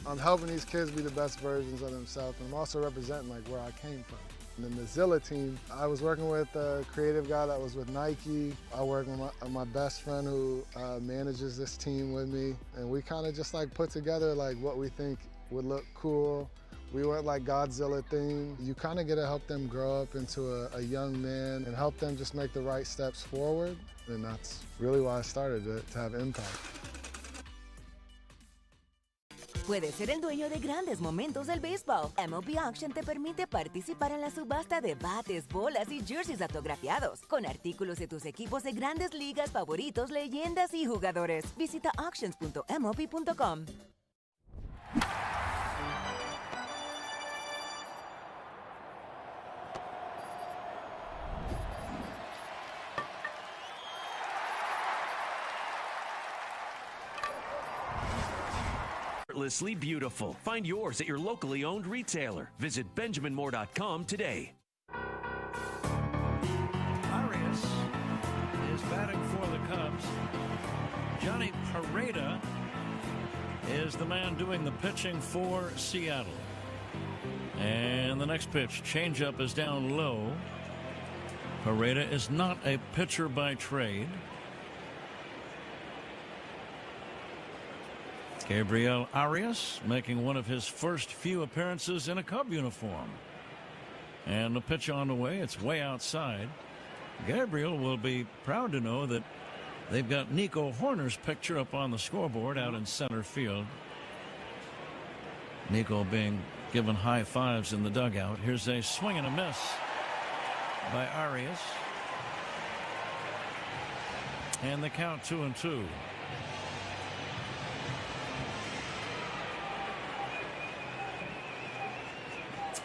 I'm helping these kids be the best versions of themselves, and I'm also representing like where I came from. And then the Zilla team, I was working with a creative guy that was with Nike. I work with my best friend who manages this team with me, and we kind of just like put together like what we think would look cool. We went like Godzilla theme. You kind of get to help them grow up into a young man and help them just make the right steps forward. And that's really why I started it, to have impact. Puedes ser el dueño de grandes momentos del béisbol. MLB Auction te permite participar en la subasta de bates, bolas y jerseys autografiados, con artículos de tus equipos de grandes ligas favoritos, leyendas y jugadores. Visita auctions.mlb.com. Effortlessly beautiful. Find yours at your locally owned retailer. Visit BenjaminMoore.com today. Arias is batting for the Cubs. Johnny Pareda is the man doing the pitching for Seattle. And the next pitch, changeup, is down low. Pareda is not a pitcher by trade. Gabriel Arias making one of his first few appearances in a Cub uniform. And the pitch on the way. It's way outside. Gabriel will be proud to know that they've got Nico Horner's picture up on the scoreboard out in center field. Nico being given high fives in the dugout. Here's a swing and a miss by Arias. And the count 2-2.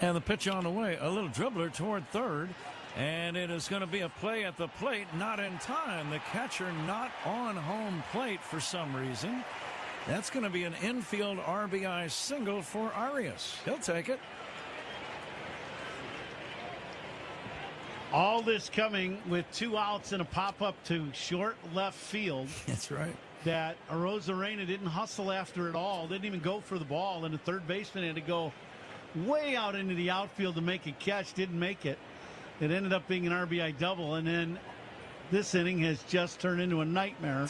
And the pitch on the way, a little dribbler toward third. And it is going to be a play at the plate, not in time. The catcher not on home plate for some reason. That's going to be an infield RBI single for Arias. He'll take it. All this coming with 2 outs and a pop-up to short left field. That's right. That Arozarena didn't hustle after it all. Didn't even go for the ball. And the third baseman had to go way out into the outfield to make a catch. Didn't make it. It ended up being an RBI double. And then this inning has just turned into a nightmare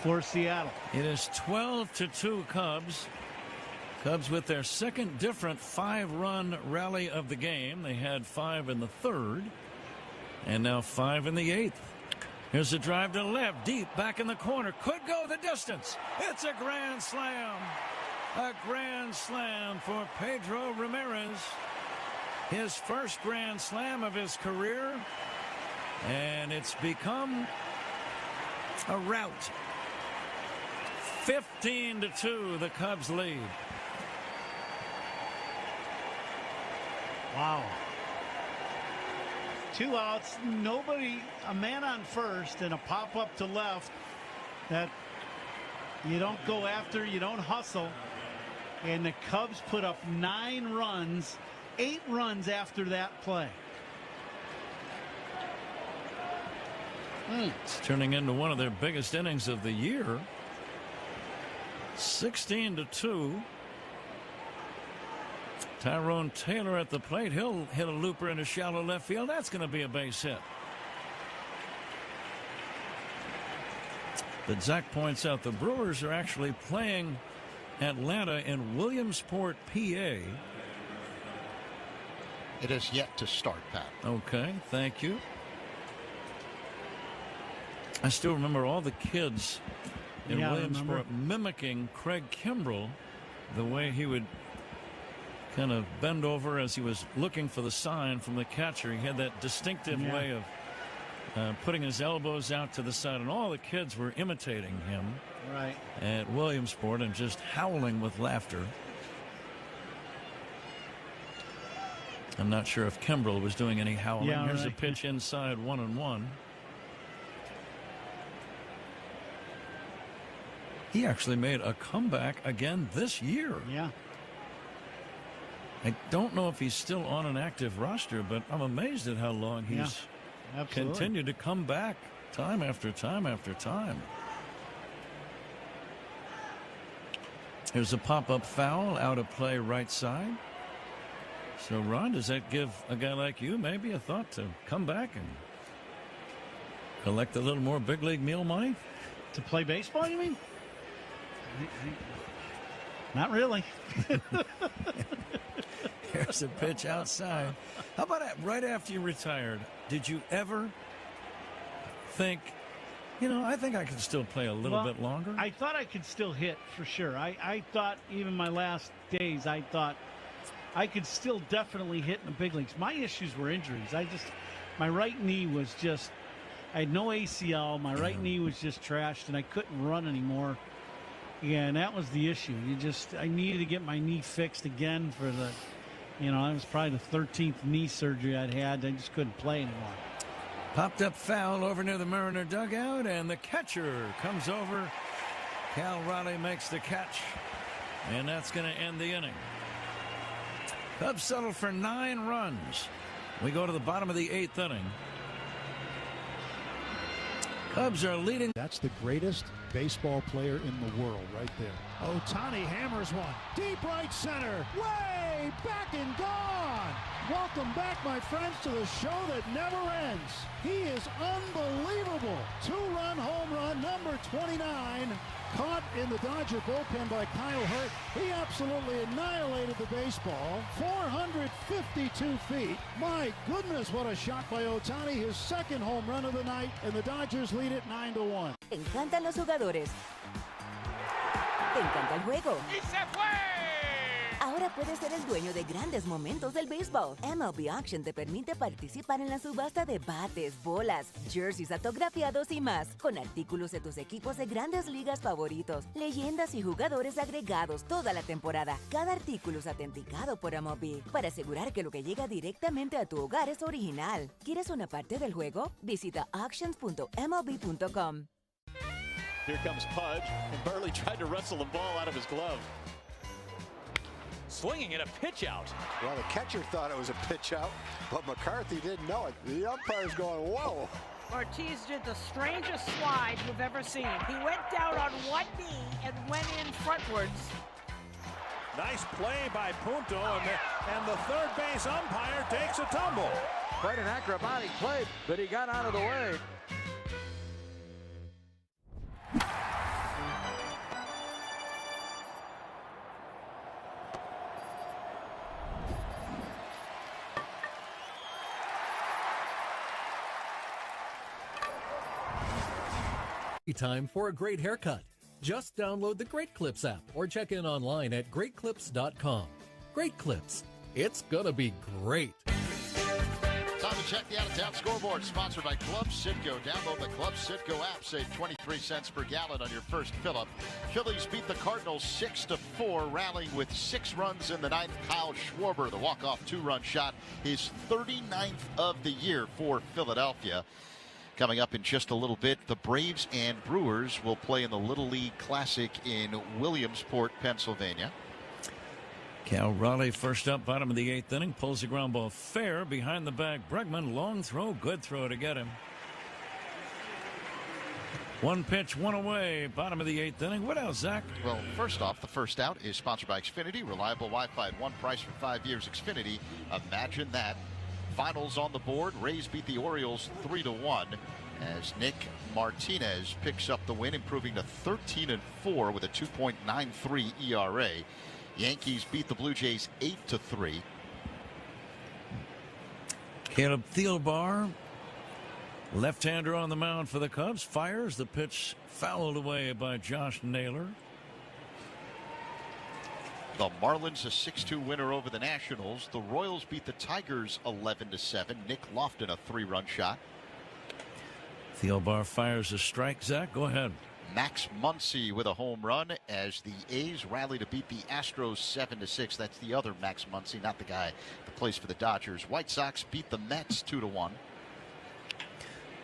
for Seattle. It is 12-2 Cubs. Cubs with their second different 5-run rally of the game. They had 5 in the third and now 5 in the 8th. Here's a drive to left, deep back in the corner. Could go the distance. It's a grand slam. A grand slam for Pedro Ramirez. His first grand slam of his career. And it's become a rout. 15-2, the Cubs lead. Wow. 2 outs, nobody, a man on first and a pop-up to left that you don't go after, you don't hustle. And the Cubs put up 9 runs, 8 runs after that play. It's turning into one of their biggest innings of the year. 16-2. Tyrone Taylor at the plate. He'll hit a looper into shallow left field. That's going to be a base hit. But Zach points out the Brewers are actually playing Atlanta in Williamsport, PA. It is yet to start, Pat. Okay, thank you. I still remember all the kids in Williamsport mimicking Craig Kimbrell, the way he would kind of bend over as he was looking for the sign from the catcher. He had that distinctive way of putting his elbows out to the side, and all the kids were imitating him at Williamsport and just howling with laughter. I'm not sure if Kimbrell was doing any howling. Here's a pitch inside, 1-1. He actually made a comeback again this year. Yeah. I don't know if he's still on an active roster, but I'm amazed at how long he's continued to come back time after time after time. Here's a pop-up foul, out of play right side. So, Ron, does that give a guy like you maybe a thought to come back and collect a little more big league meal money? To play baseball, you mean? Not really. Here's a pitch outside. How about right after you retired, did you ever think, I think I could still play a little bit longer? I thought I could still hit for sure. I thought even my last days, I thought I could still definitely hit in the big leagues. My issues were injuries. My right knee was just, I had no ACL. My right knee was just trashed, and I couldn't run anymore. Yeah, and that was the issue. I needed to get my knee fixed again for the, that was probably the 13th knee surgery I'd had. I just couldn't play anymore. Popped up foul over near the Mariner dugout, and the catcher comes over. Cal Raleigh makes the catch, and that's going to end the inning. Cubs settle for 9 runs. We go to the bottom of the 8th inning. Cubs are leading. That's the greatest baseball player in the world right there. Ohtani hammers one. Deep right center. Way back and gone. Welcome back, my friends, to the show that never ends. He is unbelievable. 2-run home run, number 29. Caught in the Dodger bullpen by Kyle Hurt. He absolutely annihilated the baseball. 452 feet. My goodness, what a shot by Ohtani. His second home run of the night, and the Dodgers lead it 9-1. Te encantan los jugadores. Te encanta el juego. ¡Y se fue! Ahora Ahora puedes ser el dueño de grandes momentos del béisbol. MLB Auction te permite participar en la subasta de bates, bolas, jerseys autografiados y más, con artículos de tus equipos de grandes ligas favoritos, leyendas y jugadores agregados toda la temporada. Cada artículo es autenticado por MLB para asegurar que lo que llega directamente a tu hogar es original. ¿Quieres una parte del juego? Visita auctions.mlb.com. Here comes Pudge, and Burley tried to wrestle the ball out of his glove. Swinging at a pitch out. Well, the catcher thought it was a pitch out, but McCarthy didn't know it. The umpire's going, whoa. Ortiz did the strangest slide you've ever seen. He went down on one knee and went in frontwards. Nice play by Punto, and the third base umpire takes a tumble. Quite an acrobatic play, but he got out of the way. Time for a great haircut. Just download the Great Clips app or check in online at greatclips.com. Great Clips. It's gonna be great. Time to check the out-of-town scoreboard, sponsored by Club Citgo. Download the Club Citgo app. Save 23 cents per gallon on your first fill-up. Phillies beat the Cardinals 6-4, rallying with 6 runs in the ninth. Kyle Schwarber, the walk-off 2-run shot, his 39th of the year for Philadelphia. Coming up in just a little bit, the Braves and Brewers will play in the Little League Classic in Williamsport, Pennsylvania. Cal Raleigh first up, bottom of the 8th inning, pulls the ground ball fair behind the back. Bregman, long throw, good throw to get him. One pitch, one away, bottom of the 8th inning. What else, Zach? Well, first off, the first out is sponsored by Xfinity. Reliable Wi-Fi at one price for 5 years. Xfinity, imagine that. Finals on the board. Rays beat the Orioles 3-1 as Nick Martinez picks up the win, improving to 13-4 with a 2.93 ERA. Yankees beat the Blue Jays 8-3. Caleb Thielbar, left-hander on the mound for the Cubs, fires the pitch fouled away by Josh Naylor. The Marlins a 6-2 winner over the Nationals. The Royals beat the Tigers 11-7. Nick Lofton a 3-run shot. Thielbar fires a strike. Zach, go ahead. Max Muncy with a home run as the A's rally to beat the Astros 7-6. That's the other Max Muncy, not the guy that plays for the Dodgers. White Sox beat the Mets 2-1.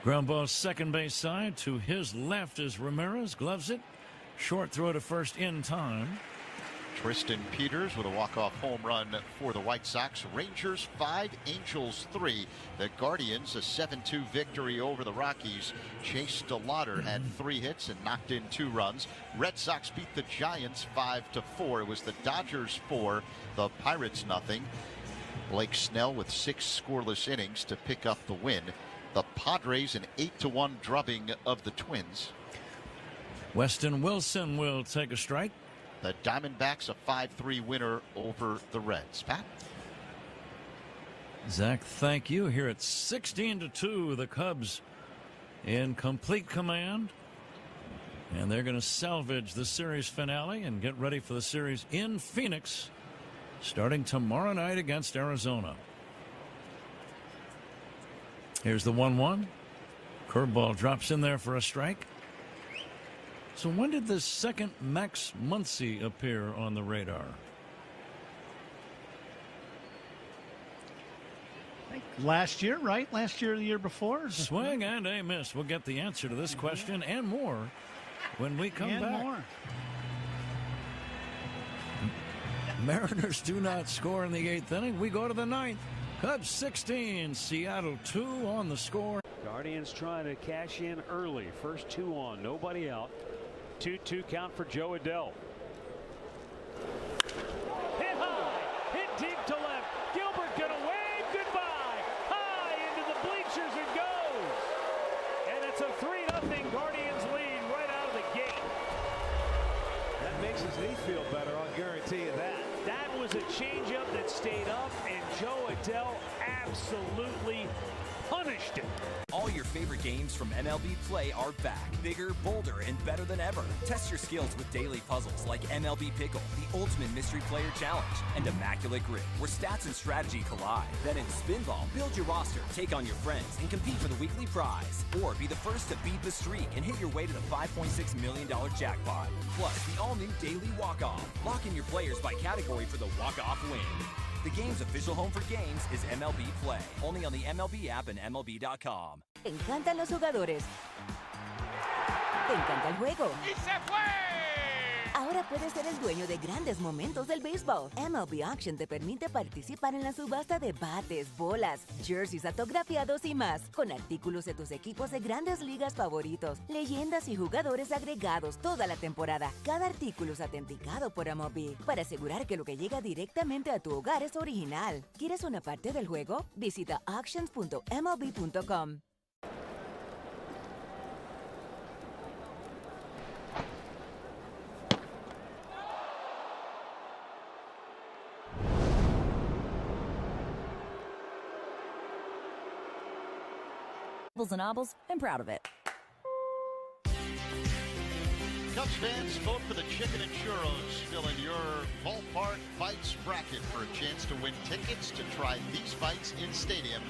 Ground ball second base side. To his left is Ramirez. Gloves it. Short throw to first in time. Tristan Peters with a walk-off home run for the White Sox. Rangers 5, Angels 3. The Guardians a 7-2 victory over the Rockies. Chase DeLauder had 3 hits and knocked in 2 runs. Red Sox beat the Giants 5-4. It was the Dodgers 4, the Pirates nothing. Blake Snell with 6 scoreless innings to pick up the win. The Padres an 8-1 drubbing of the Twins. Weston Wilson will take a strike. The Diamondbacks a 5-3 winner over the Reds. Pat? Zach, thank you. Here at 16-2, the Cubs in complete command. And they're going to salvage the series finale and get ready for the series in Phoenix starting tomorrow night against Arizona. Here's the 1-1. Curveball drops in there for a strike. So when did the second Max Muncy appear on the radar? Last year, right? Last year or the year before? Swing and a miss. We'll get the answer to this question and more when we come back. More. Mariners do not score in the 8th inning. We go to the 9th. Cubs 16, Seattle 2 on the score. Guardians trying to cash in early. First 2 on, nobody out. 2-2 count for Joe Adell. Hit high, hit deep to left. Gilbert gonna wave goodbye. High into the bleachers it goes. And it's a 3-0 Guardians lead right out of the gate. That makes his knee feel better, I'll guarantee you that. That was a changeup that stayed up, and Joe Adell absolutely punished it. All your favorite games from MLB Play are back, bigger, bolder, and better than ever. Test your skills with daily puzzles like MLB Pickle, the Ultimate Mystery Player Challenge, and Immaculate Grip, where stats and strategy collide. Then in Spinball, build your roster, take on your friends, and compete for the weekly prize. Or be the first to beat the streak and hit your way to the $5.6 million jackpot. Plus, the all-new Daily Walk-Off. Lock in your players by category for the walk-off win. The game's official home for games is MLB Play. Only on the MLB app and MLB.com. Te encantan los jugadores. Te encanta el juego. ¡Y se fue! Ahora puedes ser el dueño de grandes momentos del béisbol. MLB Auction te permite participar en la subasta de bates, bolas, jerseys autografiados y más, con artículos de tus equipos de grandes ligas favoritos, leyendas y jugadores agregados toda la temporada. Cada artículo es autenticado por MLB para asegurar que lo que llega directamente a tu hogar es original. ¿Quieres una parte del juego? Visita auctions.mlb.com. And Obbles, I'm proud of it. Cubs fans, vote for the Chicken and Churros. Fill in your ballpark fights bracket for a chance to win tickets to try these fights in stadium.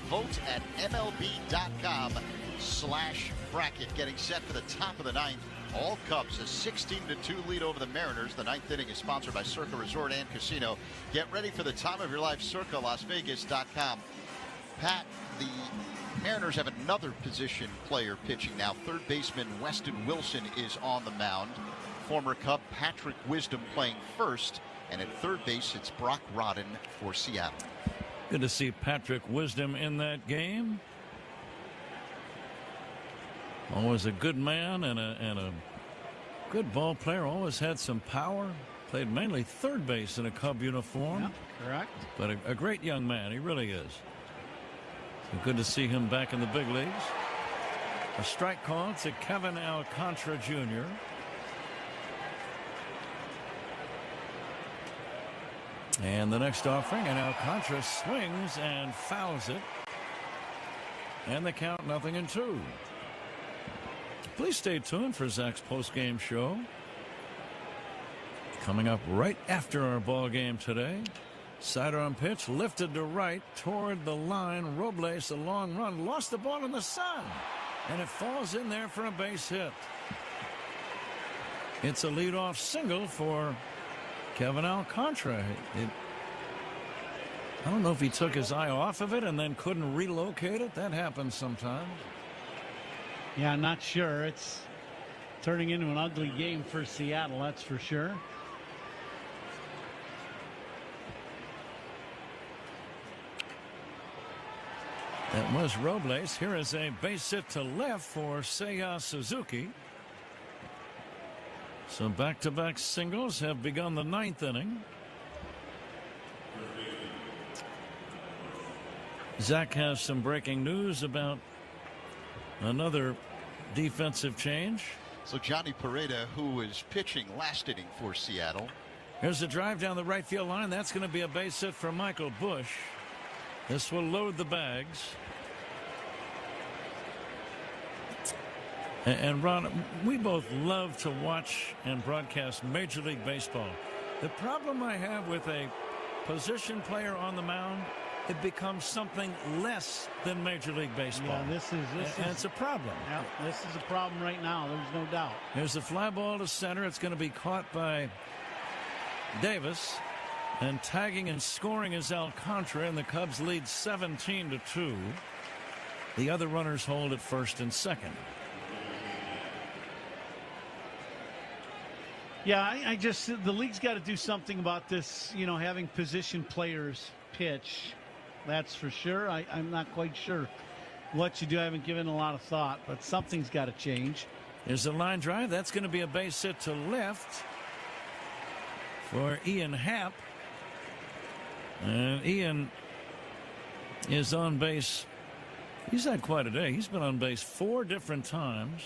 Vote at MLB.com/bracket. Getting set for the top of the ninth. All Cubs, a 16-2 lead over the Mariners. The ninth inning is sponsored by Circa Resort and Casino. Get ready for the time of your life. Circa LasVegas.com. Pat, the Mariners have another position player pitching now. Third baseman Weston Wilson is on the mound. Former Cub Patrick Wisdom playing first. And at third base, it's Brock Rodden for Seattle. Good to see Patrick Wisdom in that game. Always a good man and a good ball player. Always had some power. Played mainly third base in a Cub uniform. Yep, correct. But a great young man. He really is. So good to see him back in the big leagues. A strike call to Kevin Alcantara Jr. And the next offering, and Alcantara swings and fouls it. And the count 0-2. Please stay tuned for Zach's post-game show. Coming up right after our ball game today. Sidearm pitch lifted to right toward the line. Robles, a long run, lost the ball in the sun. And it falls in there for a base hit. It's a leadoff single for Kevin Alcantara. I don't know if he took his eye off of it and then couldn't relocate it. That happens sometimes. Yeah, I'm not sure. It's turning into an ugly game for Seattle, that's for sure. That was Robles. Here is a base hit to left for Seiya Suzuki. So back-to-back singles have begun the ninth inning. Zach has some breaking news about another defensive change. So Johnny Pereda, who is pitching last inning for Seattle. Here's a drive down the right field line. That's going to be a base hit for Michael Busch. This will load the bags. And Ron, we both love to watch and broadcast Major League Baseball. The problem I have with a position player on the mound, it becomes something less than Major League Baseball. Yeah, this is it's a problem. Yeah, this is a problem right now. There's no doubt. Here's the fly ball to center. It's going to be caught by Davis, and tagging and scoring is Alcantara, and the Cubs lead 17-2. The other runners hold at first and second. Yeah, I just, the league's got to do something about this, you know, having position players pitch. That's for sure. I'm not quite sure what you do. I haven't given a lot of thought, but something's got to change. Here's a line drive. That's going to be a base hit to left for Ian Happ. And Ian is on base. He's had quite a day. He's been on base 4 different times.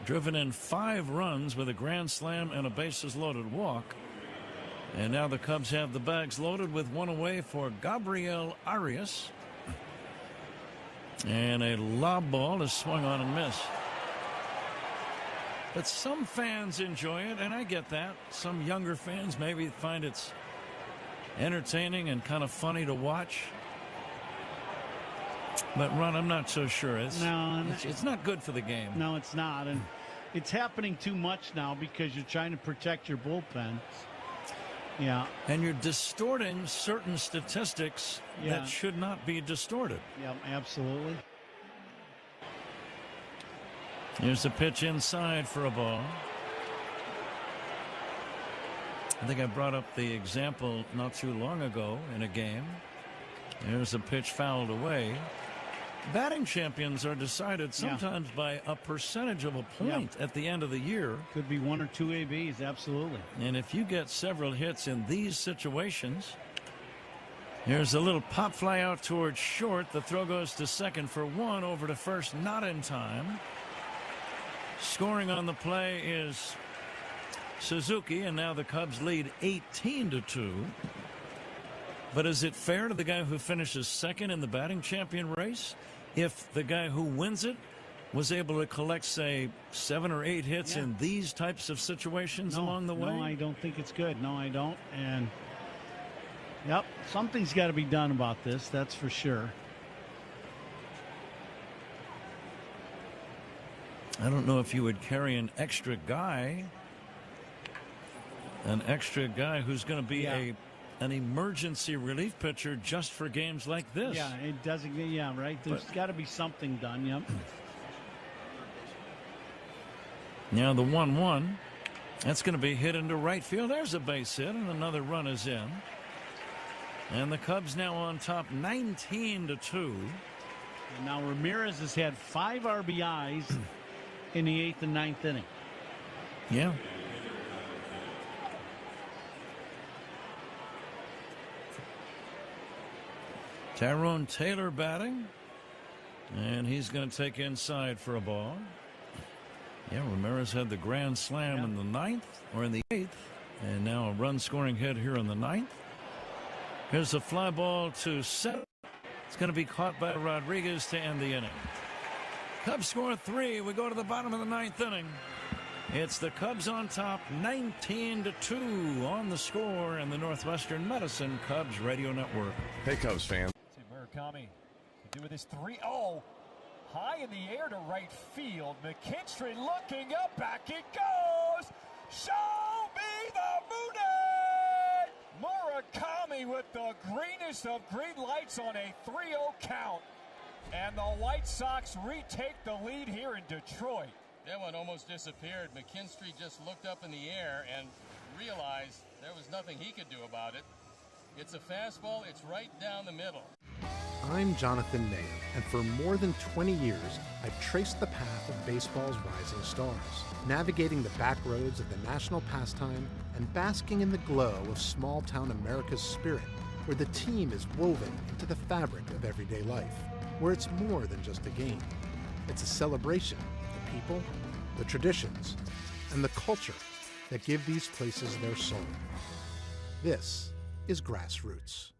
Driven in 5 runs with a grand slam and a bases loaded walk. And now the Cubs have the bags loaded with one away for Gabriel Arias. And a lob ball is swung on and missed. But some fans enjoy it, and I get that. Some younger fans maybe find it's entertaining and kind of funny to watch. But, Ron, I'm not so sure. It's not good for the game. No, it's not. And it's happening too much now because you're trying to protect your bullpen. Yeah. And you're distorting certain statistics that should not be distorted. Yeah, absolutely. Here's a pitch inside for a ball. I think I brought up the example not too long ago in a game. There's a pitch fouled away. Batting champions are decided sometimes by a percentage of a point at the end of the year. Could be 1 or 2 ABs, absolutely. And if you get several hits in these situations, here's a little pop fly out towards short. The throw goes to second for 1, over to first, not in time. Scoring on the play is Suzuki, and now the Cubs lead 18-2. But is it fair to the guy who finishes second in the batting champion race if the guy who wins it was able to collect, say, 7 or 8 hits in these types of situations along the way? No, I don't think it's good. No, I don't. And, something's got to be done about this, that's for sure. I don't know if you would carry an extra guy who's going to be an emergency relief pitcher just for games like this. Yeah, it doesn't. Yeah, right. There's got to be something done. Yep. Now the 1-1. That's going to be hit into right field. There's a base hit, and another run is in. And the Cubs now on top 19-2. And now Ramirez has had 5 RBIs in the 8th and 9th inning. Yeah. Tyrone Taylor batting, and he's going to take inside for a ball. Yeah, Ramirez had the grand slam in the 9th, or in the 8th, and now a run scoring hit here in the 9th. Here's a fly ball to center. It's going to be caught by Rodriguez to end the inning. Cubs score 3. We go to the bottom of the 9th inning. It's the Cubs on top 19-2 on the score in the Northwestern Medicine Cubs Radio Network. Hey, Cubs fans. Murakami to do with his 3-0. High in the air to right field. McKinstry looking up. Back it goes. Show me the Murakami with the greenest of green lights on a 3-0 count. And the White Sox retake the lead here in Detroit. That one almost disappeared. McKinstry just looked up in the air and realized there was nothing he could do about it. It's a fastball. It's right down the middle. I'm Jonathan Mayer, and for more than 20 years, I've traced the path of baseball's rising stars, navigating the back roads of the national pastime and basking in the glow of small-town America's spirit, where the team is woven into the fabric of everyday life, where it's more than just a game. It's a celebration of the people, the traditions, and the culture that give these places their soul. This is Grassroots.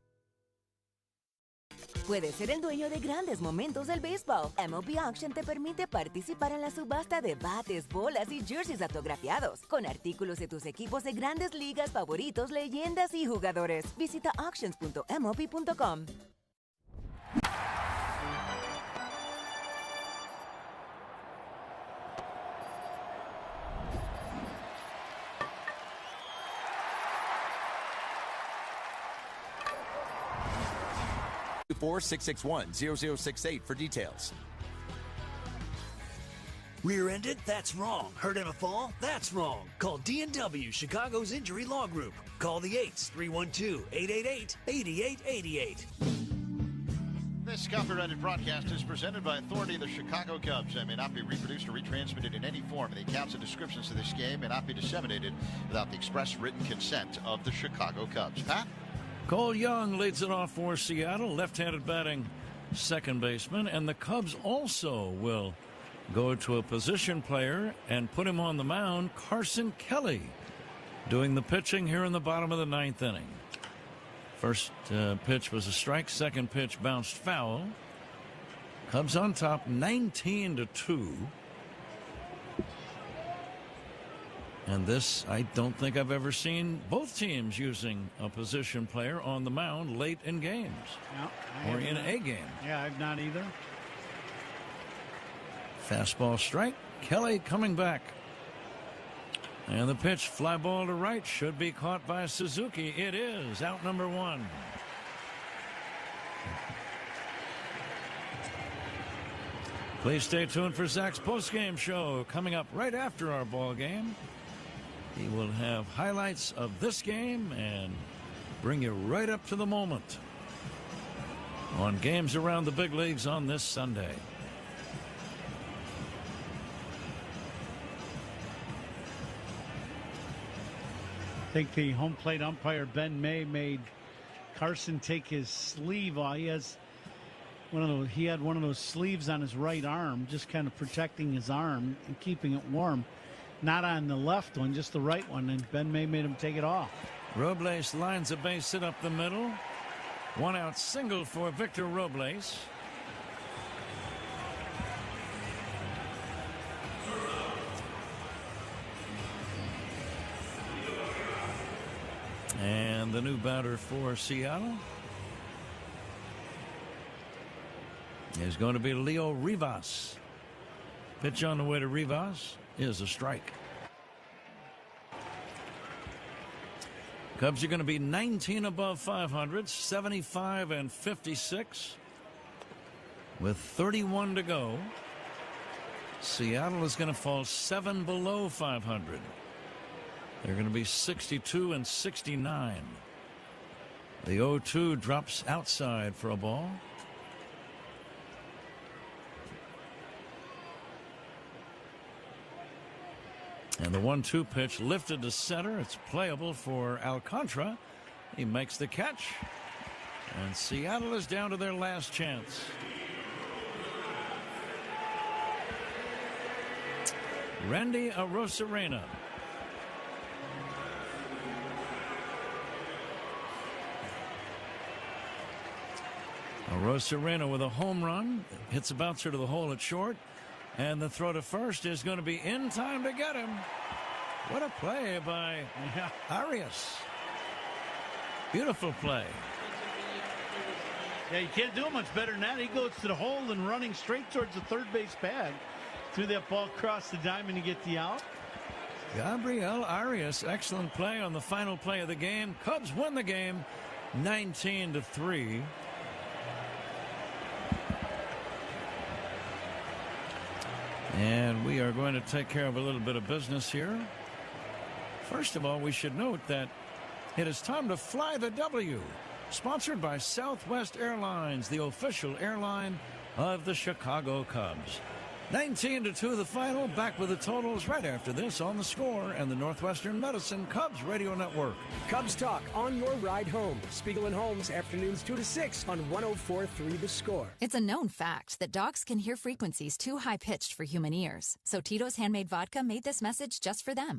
Puedes ser el dueño de grandes momentos del béisbol. MLB Auction te permite participar en la subasta de bates, bolas y jerseys autografiados, con artículos de tus equipos de grandes ligas favoritos, leyendas y jugadores. Visita auctions.mlb.com. (4) 661-0068 for details. Rear-ended? That's wrong. Hurt in a fall? That's wrong. Call D&W, Chicago's injury law group. Call the 8s, 312-888-8888. This copyrighted broadcast is presented by authority of the Chicago Cubs and may not be reproduced or retransmitted in any form. The accounts and descriptions of this game may not be disseminated without the express written consent of the Chicago Cubs. Pat? Cole Young leads it off for Seattle, left-handed batting second baseman, and the Cubs also will go to a position player and put him on the mound, Carson Kelly. doing the pitching here in the bottom of the 9th inning. First pitch was a strike. Second pitch bounced foul. Cubs on top 19-2. And this, I don't think I've ever seen both teams using a position player on the mound late in games. No, or in a game. Yeah, I've not either. Fastball strike. Kelly coming back. And the pitch, fly ball to right, should be caught by Suzuki. It is. Out number 1. Please stay tuned for Zach's postgame show coming up right after our ball game. He will have highlights of this game and bring you right up to the moment on games around the big leagues on this Sunday. I think the home plate umpire, Ben May, made Carson take his sleeve off. He had one of those sleeves on his right arm, just kind of protecting his arm and keeping it warm. Not on the left one, just the right one, and Ben May made him take it off. Robles lines a base hit up the middle. 1 out single for Victor Robles. And the new batter for Seattle is going to be Leo Rivas. Pitch on the way to Rivas is a strike. Cubs are going to be 19 above 500, 75 and 56 with 31 to go. Seattle is going to fall 7 below 500. They're going to be 62 and 69. The 0-2 drops outside for a ball. And the 1-2 pitch lifted to center. It's playable for Alcantara. He makes the catch. And Seattle is down to their last chance. Randy Arozarena. Arozarena with a home run. Hits a bouncer to the hole at short. And the throw to first is going to be in time to get him. What a play by Arias. Beautiful play. Yeah, you can't do much better than that. He goes to the hole and running straight towards the third base bag. Threw that ball across the diamond to get the out. Gabriel Arias, excellent play on the final play of the game. Cubs win the game 19-3. And we are going to take care of a little bit of business here. First of all, we should note that it is time to fly the W. Sponsored by Southwest Airlines, the official airline of the Chicago Cubs. 19-2 the final. Back with the totals right after this on The Score and the Northwestern Medicine Cubs Radio Network. Cubs Talk on your ride home. Spiegel and Holmes, afternoons 2 to 6 on 104.3 The Score. It's a known fact that dogs can hear frequencies too high-pitched for human ears. So Tito's Handmade Vodka made this message just for them.